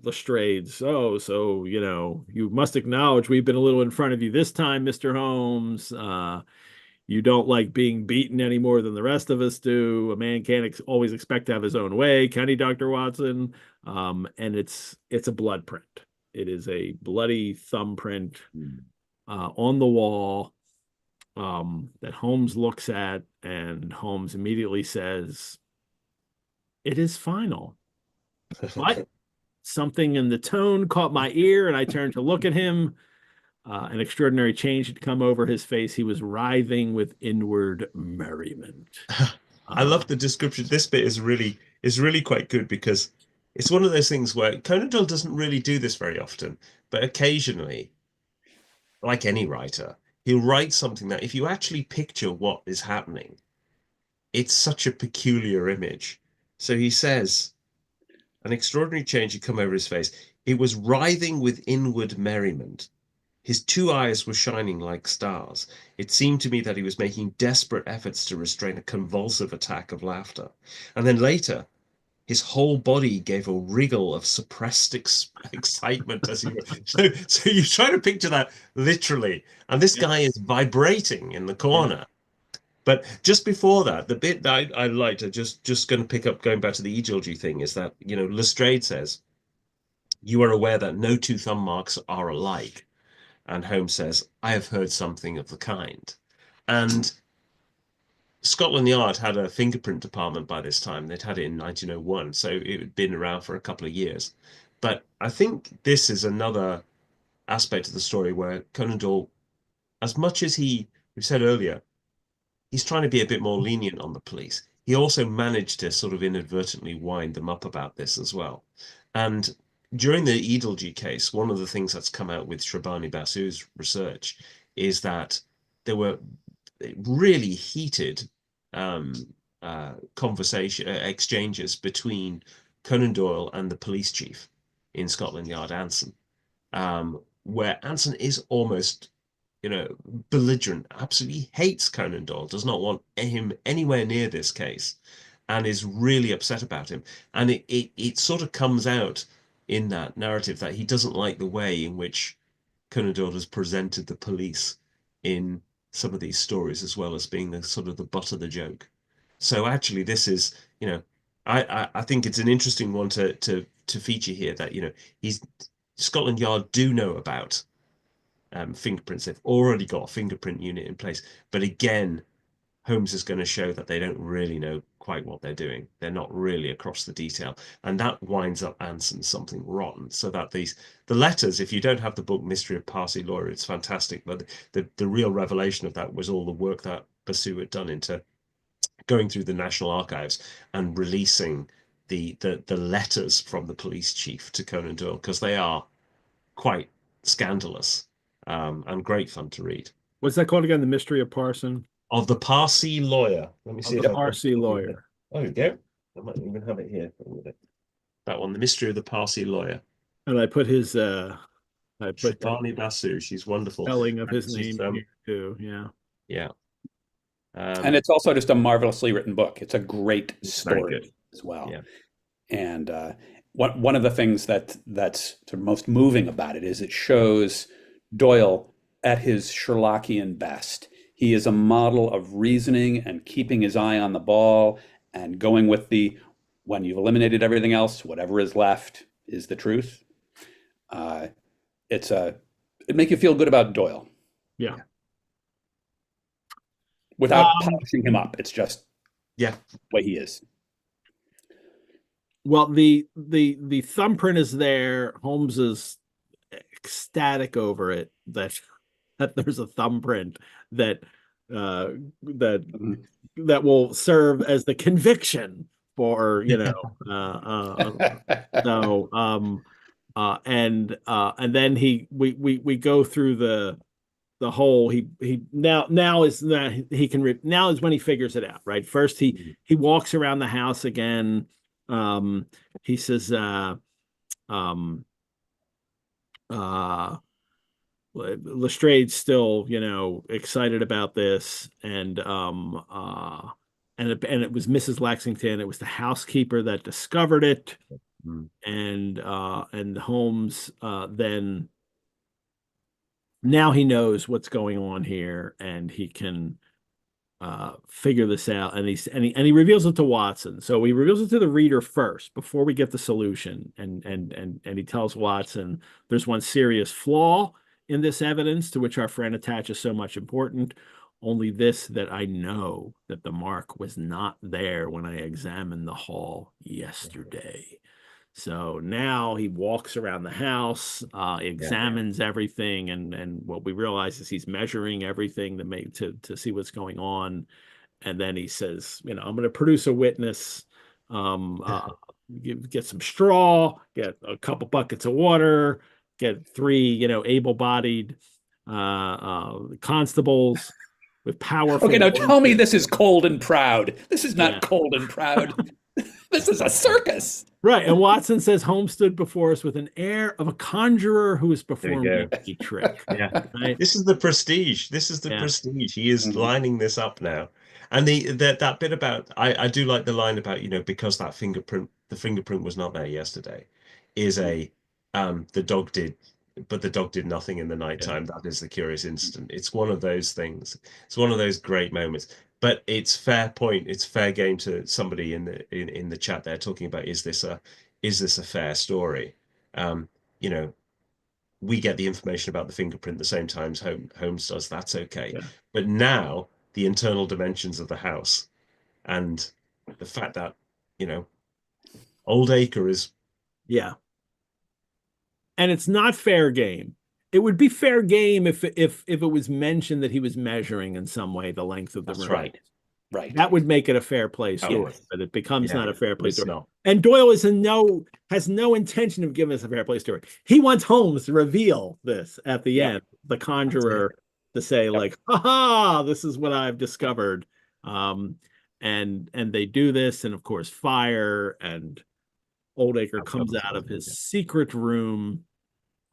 Lestrade's, so you must acknowledge we've been a little in front of you this time, Mr. Holmes. You don't like being beaten any more than the rest of us do. A man can't always expect to have his own way, can he, Dr. Watson? And it's a blood print. It is a bloody thumbprint Mm. on the wall, that Holmes looks at, and Holmes immediately says, "It is final." But something in the tone caught my ear, and I turned to look at him. An extraordinary change had come over his face. He was writhing with inward merriment. I Uh, love the description. This bit is really quite good because it's one of those things where Conan Doyle doesn't really do this very often, but occasionally, like any writer, he'll write something that if you actually picture what is happening, it's such a peculiar image. So he says, an extraordinary change had come over his face. It was writhing with inward merriment. His two eyes were shining like stars. It seemed to me that he was making desperate efforts to restrain a convulsive attack of laughter. And then later, his whole body gave a wriggle of suppressed excitement as he so you try to picture that literally, and this guy is vibrating in the corner. But just before that, the bit that I liked, just going to pick up, going back to the Eaglegy thing, is that, you know, Lestrade says, "You are aware that no two thumb marks are alike," and Holmes says, "I have heard something of the kind." And Scotland Yard had a fingerprint department by this time. They'd had it in 1901, so it had been around for a couple of years. But I think this is another aspect of the story where Conan Doyle, as much as we said earlier, he's trying to be a bit more lenient on the police, he also managed to sort of inadvertently wind them up about this as well. And during the Eaglegy case, one of the things that's come out with Shrabani Basu's research is that there were really heated exchanges between Conan Doyle and the police chief in Scotland Yard, Anson, where Anson is almost, you know, belligerent, absolutely hates Conan Doyle, does not want him anywhere near this case, and is really upset about him. And it sort of comes out in that narrative that he doesn't like the way in which Conan Doyle has presented the police in some of these stories, as well as being the sort of the butt of the joke. So actually, this is, you know, I think it's an interesting one to feature here, that, you know, Scotland Yard do know about fingerprints. They've already got a fingerprint unit in place, but again, Holmes is going to show that they don't really know quite what they're doing. They're not really across the detail, and that winds up Anson something rotten. So that the letters, if you don't have the book Mystery of Parsi Lawyer, it's fantastic, but the real revelation of that was all the work that Basu had done into going through the National Archives and releasing the letters from the police chief to Conan Doyle, because they are quite scandalous, and great fun to read. What's that called again? The Mystery of Parson? Of the Parsi Lawyer. Let me see The Parsi Lawyer. Oh, there we go. I might even have it here. That one, The Mystery of the Parsi Lawyer. And I put his Shrabani Basu. She's wonderful. Spelling of his name here too. Yeah. Yeah. And it's also just a marvelously written book. It's a great story as well. Yeah. And one of the things that's sort of most moving about it is it shows Doyle at his Sherlockian best. He is a model of reasoning and keeping his eye on the ball and going with when you've eliminated everything else, whatever is left is the truth. It makes you feel good about Doyle. Yeah. Without polishing him up. It's just the way he is. Well, the thumbprint is there. Holmes is ecstatic over it that there's a thumbprint that will serve as the conviction for, you know, and then we go through the whole now is when he figures it out, right? First he walks around the house again. He says Lestrade's still, you know, excited about this, and it was Mrs. Lexington. It was the housekeeper that discovered it, and Holmes then, now he knows what's going on here, and he can figure this out, and he reveals it to Watson. So he reveals it to the reader first before we get the solution, and he tells Watson there's one serious flaw in this evidence to which our friend attaches so much importance. Only this, that I know that the mark was not there when I examined the hall yesterday. So now he walks around the house, examines everything, and what we realize is he's measuring everything to see what's going on. And then he says, you know, I'm going to produce a witness, get some straw, get a couple buckets of water, get 3, you know, able-bodied constables with powerful. Okay, now tell me this is cold and proud. This is not cold and proud. This is a circus. Right. And Watson says Holmes stood before us with an air of a conjurer who has performed a trick. Yeah. Right? This is the prestige. This is the prestige. He is lining this up now. And that bit about, I do like the line about, you know, because that fingerprint the fingerprint was not there yesterday is a the dog did, but the dog did nothing in the nighttime. That is the curious incident. It's one of those things. It's one of those great moments. But it's fair point. It's fair game to somebody in the chat there talking about is this a fair story? You know, we get the information about the fingerprint the same time as Holmes does. That's okay. Yeah. But now the internal dimensions of the house and the fact that, you know, Oldacre is. Yeah. And it's not fair game. It would be fair game if it was mentioned that he was measuring in some way the length of the room. Right. Right. That would make it a fair play story, Yes. but it becomes not a fair play story. Not. And Doyle has no intention of giving us a fair play story. He wants Holmes to reveal this at the end, the conjurer, to say like, "Ha ha, this is what I've discovered." And they do this, and of course, fire, and Oldacre comes out of his secret room.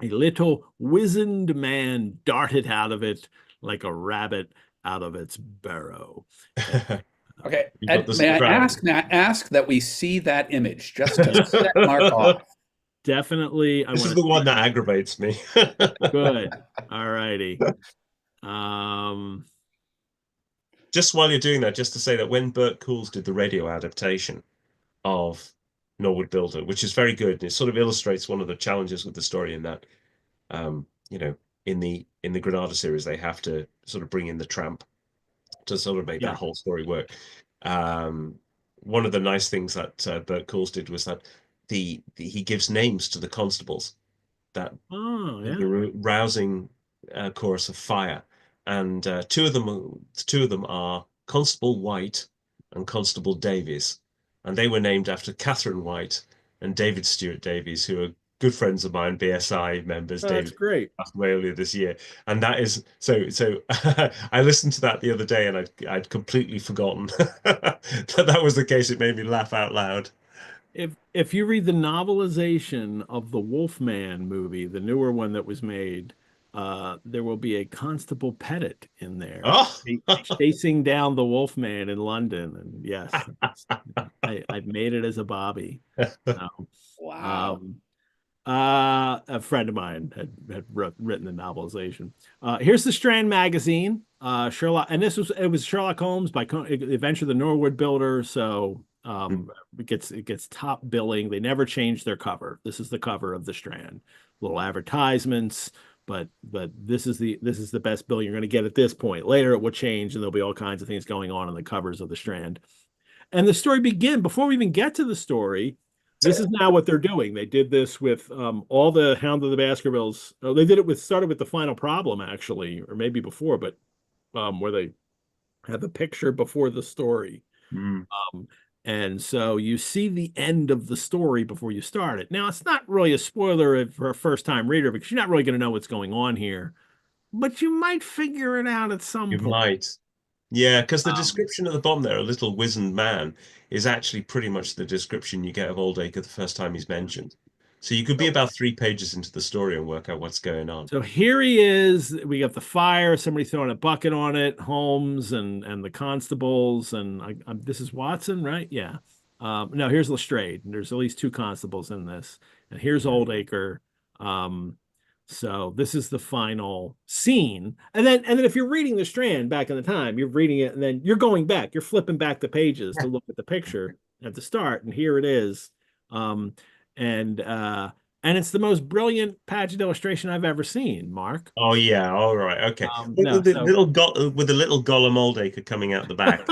A little wizened man darted out of it like a rabbit out of its burrow. Okay, Ed, may I ask that we see that image just to set Mark off? Definitely. This is the one that aggravates me. Good. All righty. Just while you're doing that, just to say that when Bert Coules did the radio adaptation of Norwood Builder, which is very good, and it sort of illustrates one of the challenges with the story in that, you know, in the Granada series, they have to sort of bring in the tramp to sort of make that whole story work. One of the nice things that Bert Coules did was that he gives names to the constables that the rousing chorus of fire, and two of them are Constable White and Constable Davies, and they were named after Catherine White and David Stewart Davies, who are good friends of mine, BSI members. Oh, that's great. Passed away earlier this year, and that is so. I listened to that the other day, and I'd completely forgotten that was the case. It made me laugh out loud. If you read the novelization of the Wolfman movie, the newer one that was made, there will be a Constable Pettit in there chasing down the Wolfman in London. And yes, I've made it as a Bobby. Wow. A friend of mine had written the novelization. Here's the Strand magazine, Sherlock, and it was Sherlock Holmes by Adventure of the Norwood Builder. So it gets top billing. They never changed their cover. This is the cover of the Strand. Little advertisements, but this is the best bill you're going to get at this point. Later it will change, and there'll be all kinds of things going on the covers of the Strand. And the story before we even get to the story. This is now what they're doing. They did this with all the Hound of the Baskervilles. Oh, they did it started with the Final Problem, actually, or maybe before, but where they have a picture before the story. And so you see the end of the story before you start it. Now, it's not really a spoiler for a first-time reader because you're not really going to know what's going on here, but you might figure it out at some point. You might. Yeah, because the description at the bottom there, a little wizened man, is actually pretty much the description you get of Oldacre the first time he's mentioned. So you could be about 3 pages into the story and work out what's going on. So here he is. We got the fire, somebody throwing a bucket on it, Holmes and the constables. And this is Watson, right? Yeah. No, here's Lestrade. There's at least 2 constables in this. And here's Oldacre. So this is the final scene. And then if you're reading the Strand back in the time, you're reading it and then you're going back, you're flipping back the pages to look at the picture at the start. And here it is. And it's the most brilliant pageant illustration I've ever seen, Mark. Oh yeah, all right, okay. With the little Gollum Oldacre coming out the back.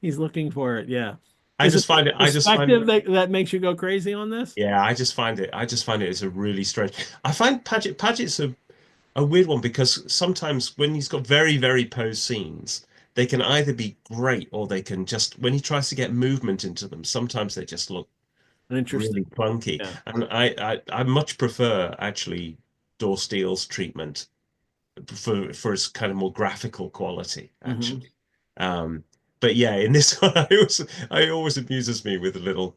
He's looking for it, yeah. I just find it that makes you go crazy on this. Yeah, I just find it as a really strange. I find Paget's a weird one because sometimes when he's got very, very posed scenes, they can either be great or they can just, when he tries to get movement into them, sometimes they just look really clunky. Yeah. And I much prefer actually Dor Steele's treatment for its kind of more graphical quality, actually. But yeah, in this one, it always amuses me with the little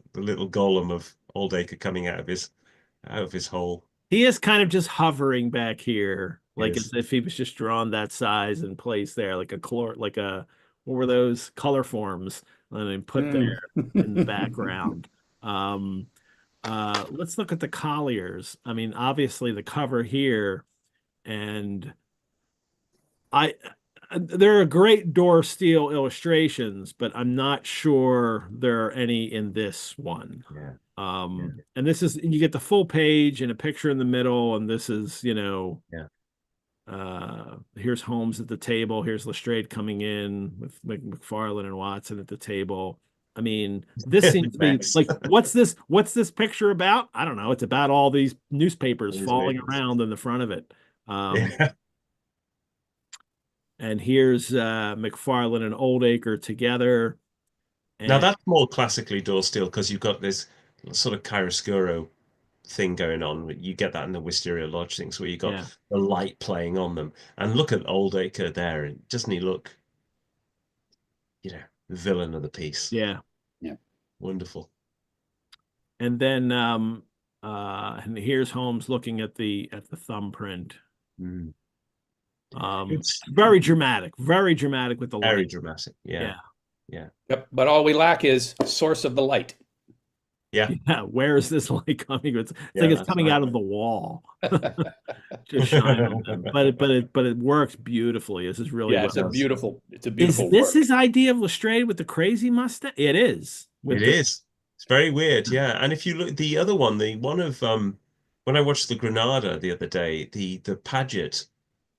golem of Oldacre coming out of his hole. He is kind of just hovering back here, like as if he was just drawn that size and placed there, what were those color forms? and then put there in the background. Let's look at the Colliers. I mean, obviously the cover here, and there are great door steel illustrations, but I'm not sure there are any in this one. Yeah. And this is, you get the full page and a picture in the middle, and this is, here's Holmes at the table. Here's Lestrade coming in with McFarland and Watson at the table. I mean, this seems to be like, what's this picture about? I don't know. It's about all these newspapers falling around in the front of it. And here's McFarland and Oldacre together. And now that's more classically door steel, because you've got this sort of chiaroscuro thing going on. You get that in the Wisteria Lodge things where you got the light playing on them. And look at Oldacre there. And doesn't he look, the villain of the piece? Yeah. Wonderful. And then and here's Holmes looking at the thumbprint. It's very dramatic with the light. Very dramatic. Yeah. Yep. But all we lack is source of the light. Yeah. Where is this light coming? It's like it's coming out of the wall. Just shine on them. But it works beautifully. This is really it's a beautiful Is this work. his idea of Lestrade with the crazy mustache? It is. It is. It's very weird. Yeah. And if you look the other one, the one of when I watched the Granada the other day, the Paget,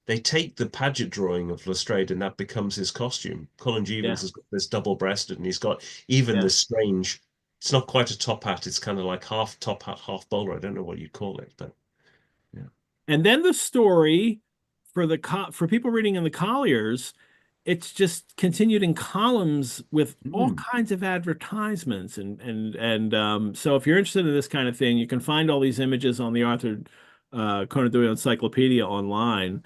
they take the Paget drawing of Lestrade and that becomes his costume. Colin Jeevons has got this double-breasted, and he's got even this strange, it's not quite a top hat, it's kind of like half top hat, half bowler. I don't know what you'd call it, but And then the story for people reading in the Colliers, it's just continued in columns with all kinds of advertisements, and so if you're interested in this kind of thing, you can find all these images on the Arthur Conan Doyle Encyclopedia online.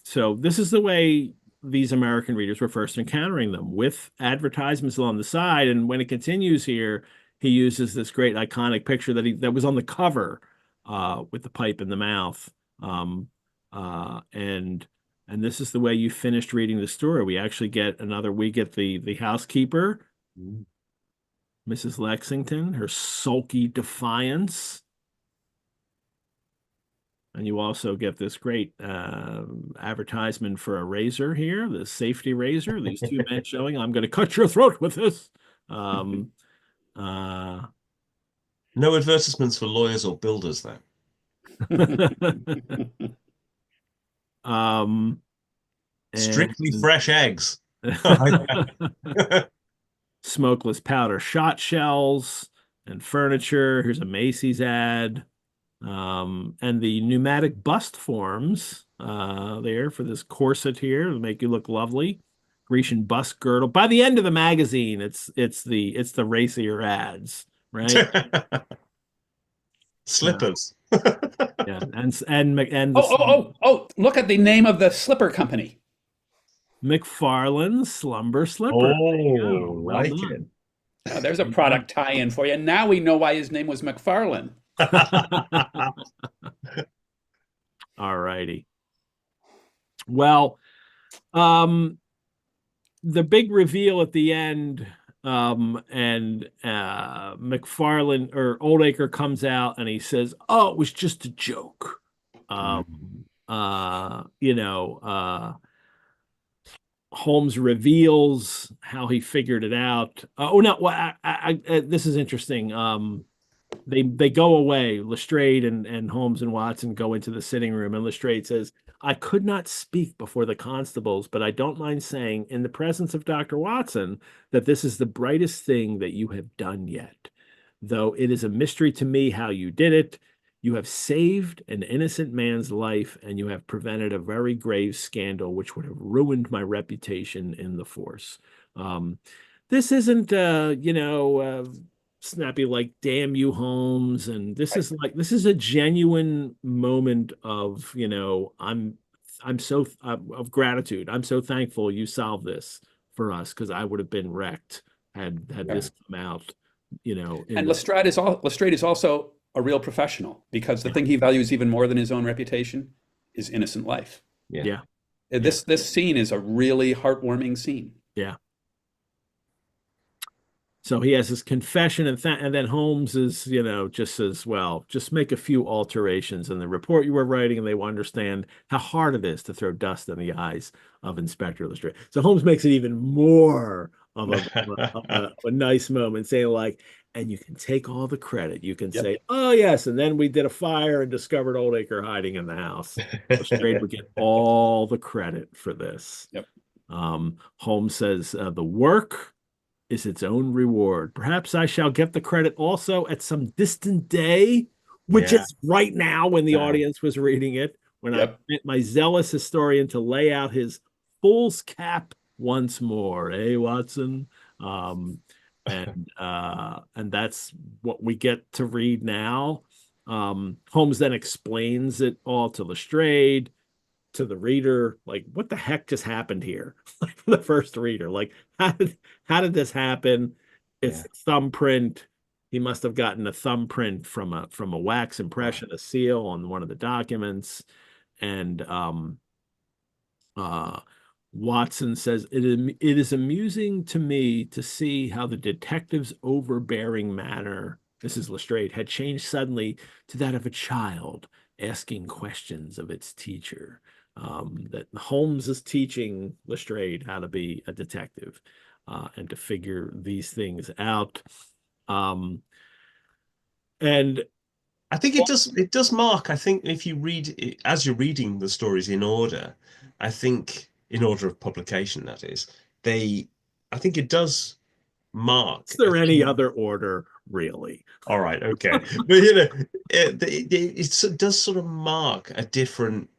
So this is the way these American readers were first encountering them, with advertisements along the side. And when it continues here, he uses this great iconic picture that was on the cover with the pipe in the mouth. And this is the way you finished reading the story. We actually get the housekeeper, Mrs. Lexington, her sulky defiance. And you also get this great advertisement for a razor here, the safety razor. These two men showing, I'm going to cut your throat with this. No advertisements for lawyers or builders, though. Strictly fresh eggs. Smokeless powder shot shells and furniture. Here's a Macy's ad. And the pneumatic bust forms there for this corset here to make you look lovely. Grecian bust girdle. By the end of the magazine, it's the racier ads, right? Slippers. Look at the name of the slipper company. McFarland's Slumber Slipper. Oh, like it. Oh, there's a product tie-in for you. Now we know why his name was McFarlane. All righty. Well, the big reveal at the end, and McFarlane or Oldacre comes out and he says, "Oh, it was just a joke." Holmes reveals how he figured it out. This is interesting. They go away. Lestrade and Holmes and Watson go into the sitting room, and Lestrade says, "I could not speak before the constables, but I don't mind saying, in the presence of Dr. Watson, that this is the brightest thing that you have done yet. Though it is a mystery to me how you did it. You have saved an innocent man's life, and you have prevented a very grave scandal which would have ruined my reputation in the force." This isn't, snappy like "damn you, Holmes," and this is a genuine moment of I'm so of gratitude. I'm so thankful you solved this for us, because I would have been wrecked had this come out. And Lestrade is also a real professional, because the thing he values even more than his own reputation is innocent life. This scene is a really heartwarming scene. Yeah. So he has his confession, and then Holmes is, just says, well, just make a few alterations in the report you were writing, and they will understand how hard it is to throw dust in the eyes of Inspector Lestrade. So Holmes makes it even more of a nice moment, saying like, and you can take all the credit. You can say, oh, yes, and then we did a fire and discovered Oldacre hiding in the house. Lestrade would get all the credit for this. Yep. Holmes says, the work is its own reward. Perhaps I shall get the credit also at some distant day, which is right now when the audience was reading it, when I met my zealous historian to lay out his fool's cap once more, Watson? And that's what we get to read now. Holmes then explains it all to Lestrade, to the reader, like, what the heck just happened here? Like, for the first reader, like, how did this happen? It's thumbprint. He must have gotten a thumbprint from a wax impression, a seal on one of the documents. And Watson says, it is amusing to me to see how the detective's overbearing manner, this is Lestrade, had changed suddenly to that of a child asking questions of its teacher. That Holmes is teaching Lestrade how to be a detective and to figure these things out. And I think it does mark. I think if you read it, as you're reading the stories in order, I think in order of publication, that is, I think it does mark. Is there any other order, really? All right, okay, but it does sort of mark a different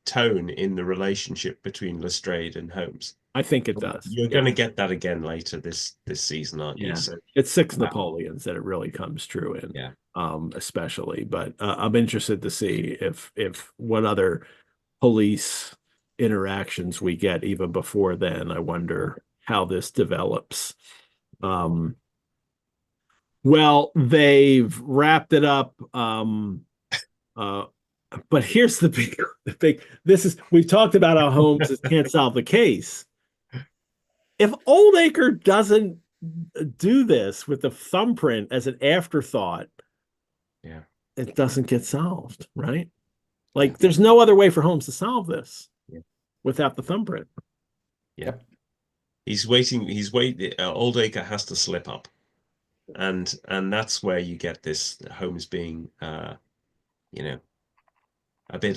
tone in the relationship between Lestrade and Holmes. I think it does. You're going to get that again later this season, aren't you? So it's six Napoleons that it really comes true in, especially. But I'm interested to see if what other police interactions we get even before then. I wonder how this develops. Well, they've wrapped it up. But here's the big, we've talked about how Holmes can't solve the case. If Oldacre doesn't do this with the thumbprint as an afterthought, it doesn't get solved, right? Like, there's no other way for Holmes to solve this without the thumbprint. Yep. He's waiting. Oldacre has to slip up. And that's where you get this Holmes being, a bit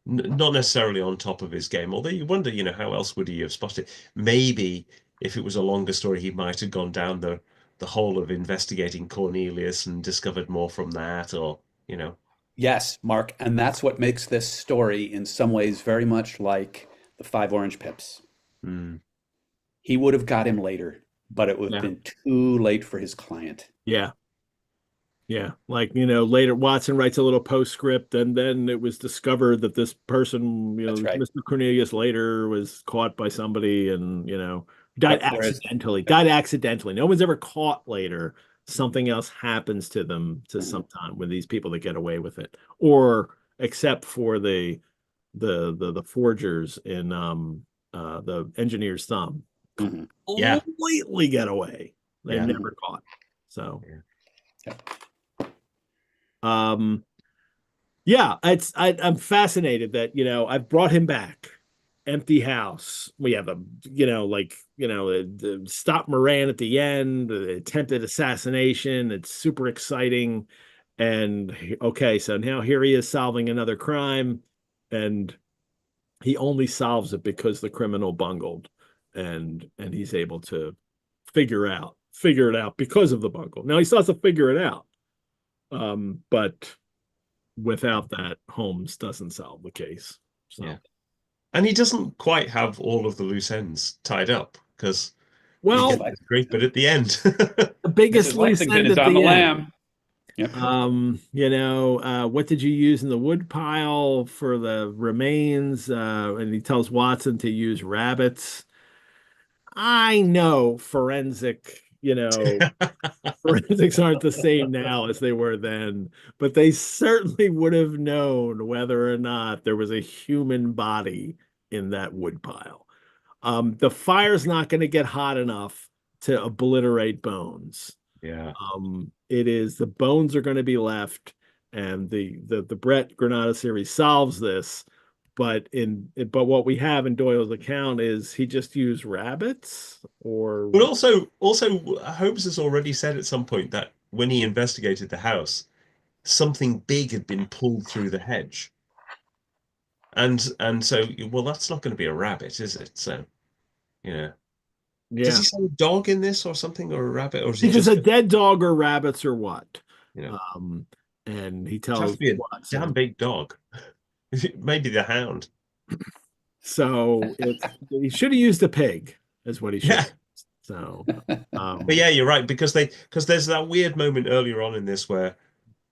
not necessarily on top of his game. Although you wonder, how else would he have spotted? Maybe if it was a longer story, he might have gone down the whole of investigating Cornelius and discovered more from that, or. Yes, Mark, and that's what makes this story in some ways very much like the Five Orange Pips. He would have got him later, but it would have been too late for his client. Yeah. Like, later Watson writes a little postscript, and then it was discovered that this person, Mr. Cornelius later was caught by somebody and, died accidentally. No one's ever caught later. Something else happens to them sometime with these people that get away with it, or except for the forgers in the engineer's thumb, completely get away. They're never caught. So, I'm fascinated that I've brought him back. Empty house. We have the stop Moran at the end, the attempted assassination. It's super exciting. And so now here he is solving another crime, and he only solves it because the criminal bungled, and he's able to figure it out because of the bungle. Now he still has to figure it out. But without that, Holmes doesn't solve the case. So. And he doesn't quite have all of the loose ends tied up, because he gets a great bit at the end. The biggest loose end is on the lamb. Yep. What did you use in the wood pile for the remains? And he tells Watson to use rabbits. I know forensics aren't the same now as they were then, but they certainly would have known whether or not there was a human body in that wood pile. The fire's not going to get hot enough to obliterate bones. Yeah. It is the bones are going to be left, and the Brett Granada series solves this. But what we have in Doyle's account is he just used rabbits, or But also Holmes has already said at some point that when he investigated the house, something big had been pulled through the hedge. And so, well, that's not going to be a rabbit, is it? So, yeah. Does yeah, he say a dog in this or something, or a rabbit, or is he it's just just, a dead dog or rabbits or what? you know, And he it'd have tells to be a damn Watson. big dog. Maybe the hound. So he should have used a pig, is what he should Yeah. have. So, But yeah, you're right, because there's that weird moment earlier on in this where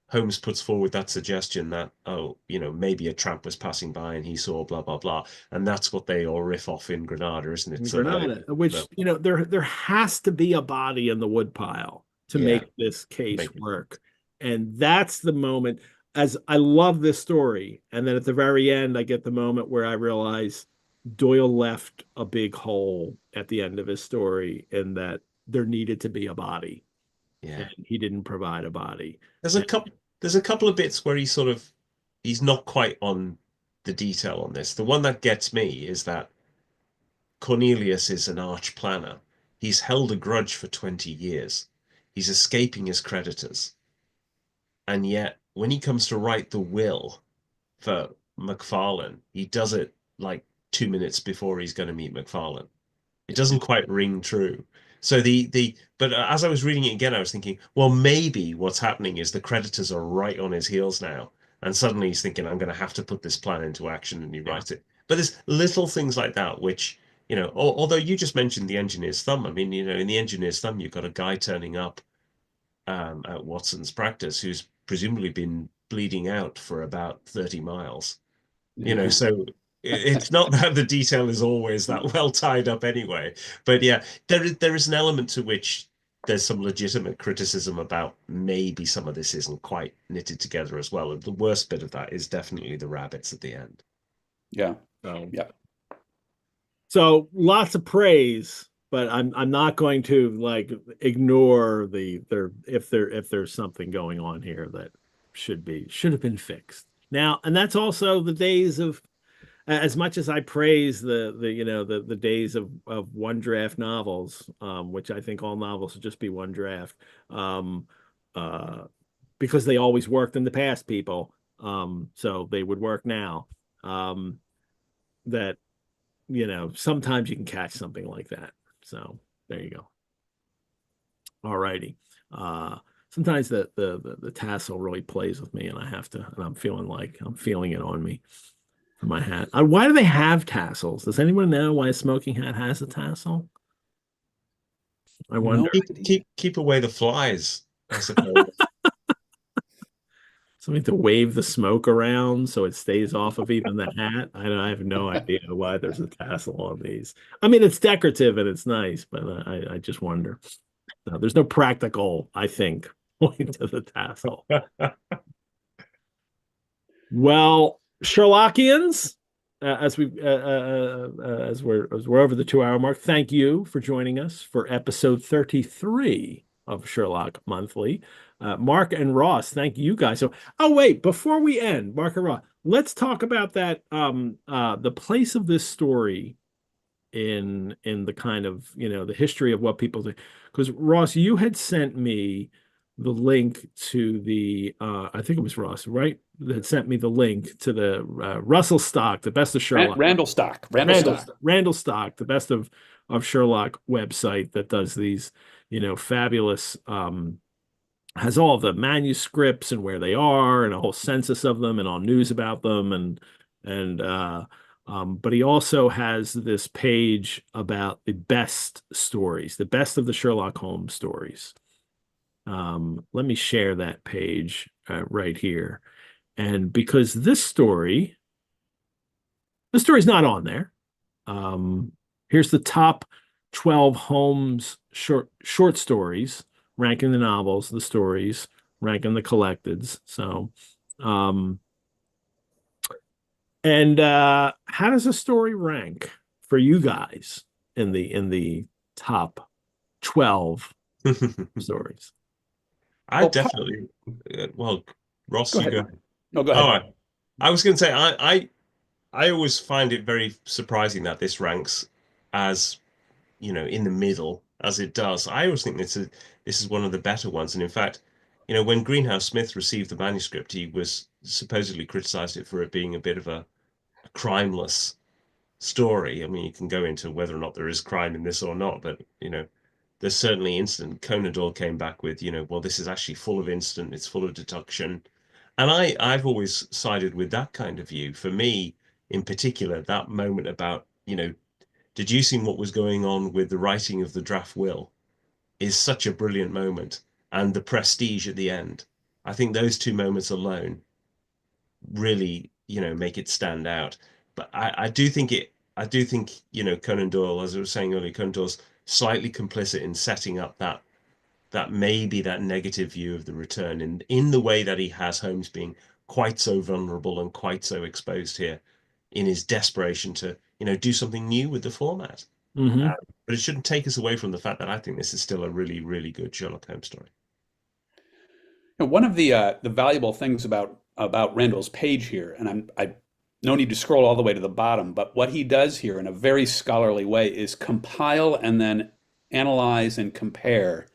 Holmes puts forward that suggestion that, oh, maybe a tramp was passing by and he saw blah blah blah, and that's what they all riff off in Granada, isn't it? in So Granada, which there has to be a body in the woodpile to yeah, make this case make work, and that's the moment. As I love this story, and then at the very end, I get the moment where I realize Doyle left a big hole at the end of his story, in that there needed to be a body, yeah. and he didn't provide a body. There's a couple there's a couple of bits where he's not quite on the detail on this. The one that gets me is that Cornelius is an arch planner. He's held a grudge for 20 years. He's escaping his creditors. And yet, when he comes to write the will for McFarlane, he does it like 2 minutes before he's going to meet McFarlane. It doesn't quite ring true. So but as I was reading it again, I was thinking, well, maybe what's happening is the creditors are right on his heels now, and suddenly he's thinking, I'm going to have to put this plan into action, and he writes it. But there's little things like that, which, although you just mentioned the engineer's thumb. I mean, in the engineer's thumb, you've got a guy turning up at Watson's practice who's presumably been bleeding out for about 30 miles. So it's not that the detail is always that well tied up anyway. But yeah, there is an element to which there's some legitimate criticism about maybe some of this isn't quite knitted together as well. And the worst bit of that is definitely the rabbits at the end. Yeah. Yeah. So lots of praise, but I'm not going to ignore if there's something going on here that should have been fixed. Now, and that's also the days of, as much as I praise the days of one draft novels, which I think all novels should just be one draft, because they always worked in the past, people. So they would work now. That sometimes you can catch something like that. So there you go. All righty. Sometimes the tassel really plays with me, and I'm feeling it on me for my hat. Why do they have tassels? Does anyone know why a smoking hat has a tassel? I wonder. Keep away the flies, I suppose. Something to wave the smoke around so it stays off of even the hat. I have no idea why there's a tassel on these. I mean, it's decorative and it's nice, but I just wonder. No, there's no practical, I think, point to the tassel. Well, Sherlockians, as we're over the 2 hour mark, thank you for joining us for episode 33 of Sherlock Monthly. Mark and Ross, thank you guys. So, wait, before we end, Mark and Ross, let's talk about that. The place of this story in the kind of the history of what people do. Because Ross, you had sent me the link to the I think it was Ross, right? That sent me the link to the Russell Stock, the best of Sherlock. Randall Stock, the best of Sherlock website that does these fabulous. Has all the manuscripts and where they are, and a whole census of them, and all news about them, but he also has this page about the best stories, the best of the Sherlock Holmes stories. Let me share that page right here. And because this story's not on there. Here's the top 12 Holmes short stories, ranking the novels, the stories, ranking the collecteds. So, and how does a story rank for you guys in the top 12 stories. I Well, definitely, well, Ross, go you ahead. go. No, go All ahead. right. I was going to say, I always find it very surprising that this ranks as, in the middle as it does. I always think this is one of the better ones. And in fact, when Greenhouse Smith received the manuscript, he was supposedly criticized it for it being a bit of a crimeless story. I mean, you can go into whether or not there is crime in this or not, but there's certainly incident. Conan Doyle came back with, well, this is actually full of incident, it's full of deduction. And I've always sided with that kind of view. For me, in particular, that moment about, deducing what was going on with the writing of the draft will is such a brilliant moment. And the prestige at the end. I think those two moments alone really, make it stand out. But I do think, Conan Doyle, as I was saying earlier, Conan Doyle's slightly complicit in setting up that maybe that negative view of the return in the way that he has Holmes being quite so vulnerable and quite so exposed here in his desperation to, do something new with the format. Mm-hmm. But it shouldn't take us away from the fact that I think this is still a really, really good Sherlock Holmes story. One of the valuable things about Randall's page here, and I no need to scroll all the way to the bottom, but what he does here in a very scholarly way is compile and then analyze and compare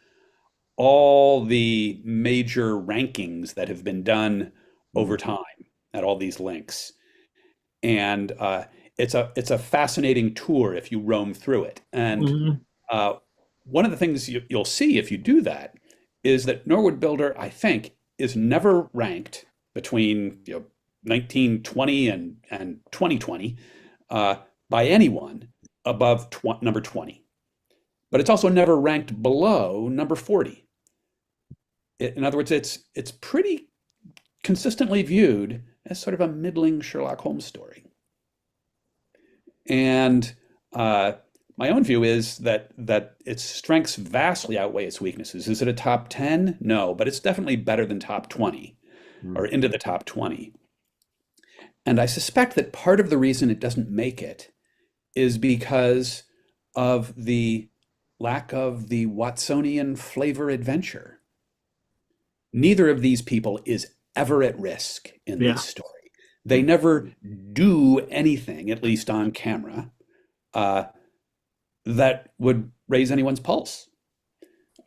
all the major rankings that have been done over time at all these links. And it's a fascinating tour if you roam through it. And one of the things you'll see if you do that is that Norwood Builder, I think, is never ranked between 1920 and 2020 by anyone above number 20. But it's also never ranked below number 40. In other words, it's pretty consistently viewed as sort of a middling Sherlock Holmes story. And my own view is that its strengths vastly outweigh its weaknesses. Is it a top 10? No, but it's definitely better than top 20 or into the top 20. And I suspect that part of the reason it doesn't make it is because of the lack of the Watsonian flavor adventure. Neither of these people is ever at risk in this story. They never do anything, at least on camera, that would raise anyone's pulse.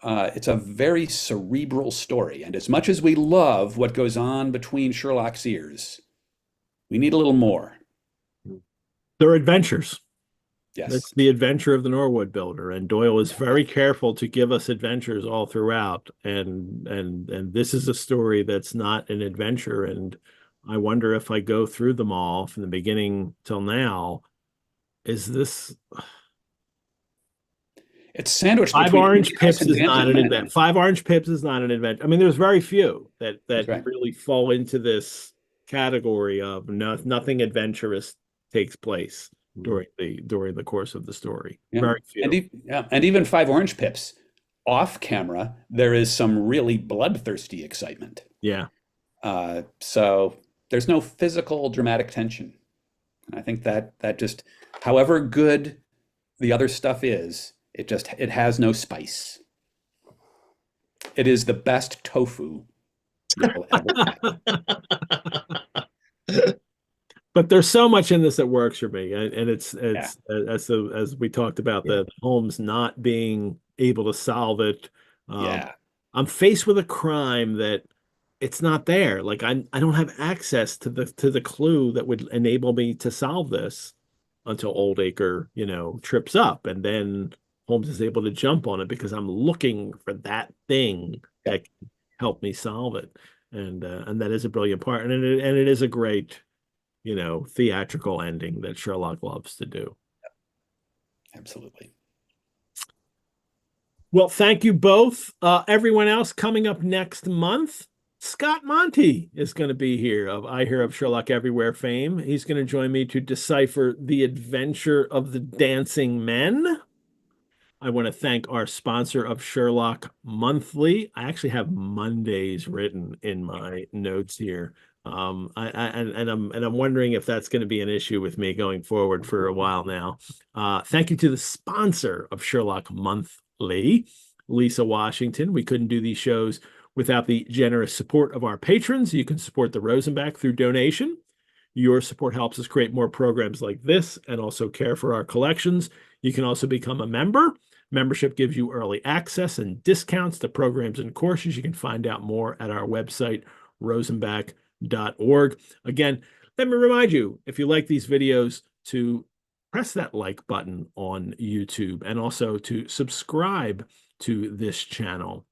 It's a very cerebral story. And as much as we love what goes on between Sherlock's ears, we need a little more. They're adventures. Yes. It's the adventure of the Norwood Builder, and Doyle is very careful to give us adventures all throughout. And this is a story that's not an adventure. And I wonder if I go through them all from the beginning till now, is this it's sandwiched Five between Orange Pips and is not an Dancing adventure. Men. Five Orange Pips is not an adventure. I mean, there's very few that right. really fall into this category of nothing adventurous takes place during the course of the story. Yeah. Very few. And even Five Orange Pips, off camera, there is some really bloodthirsty excitement. Yeah. So there's no physical dramatic tension. And I think that just, however good the other stuff is, it has no spice. It is the best tofu you'll ever have. But there's so much in this that works for me, and it's as we talked about the Holmes not being able to solve it. I'm faced with a crime that it's not there. Like I don't have access to the clue that would enable me to solve this until Oldacre, trips up, and then Holmes is able to jump on it because I'm looking for that thing that can help me solve it, and that is a brilliant part, and it is a great, theatrical ending that Sherlock loves to do. Absolutely. Well, thank you both. Everyone else, coming up next month, Scott Monty is going to be here of I Hear of Sherlock Everywhere fame. He's going to join me to decipher The Adventure of the Dancing Men. I want to thank our sponsor of Sherlock Monthly. I actually have Mondays written in my notes here. I'm wondering if that's going to be an issue with me going forward for a while now. Thank you to the sponsor of Sherlock Monthly. Lee, Lisa Washington. We couldn't do these shows without the generous support of our patrons. You can support the Rosenbach through donation. Your support helps us create more programs like this and also care for our collections. You can also become a member. Membership gives you early access and discounts to programs and courses. You can find out more at our website, rosenbach.org. Again, let me remind you, if you like these videos, to press that like button on YouTube and also to subscribe to this channel.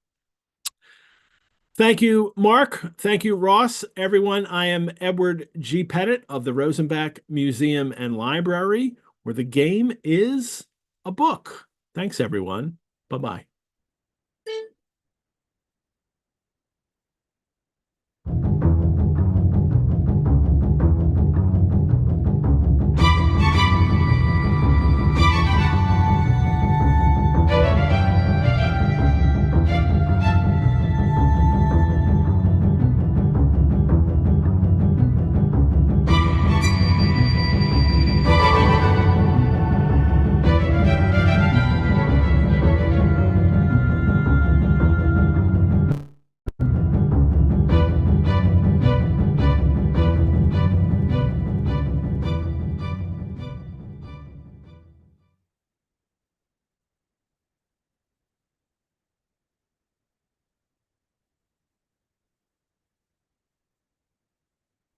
Thank you, Mark. Thank you, Ross. Everyone, I am Edward G. Pettit of the Rosenbach Museum and Library, where the game is a book. Thanks, everyone. Bye-bye.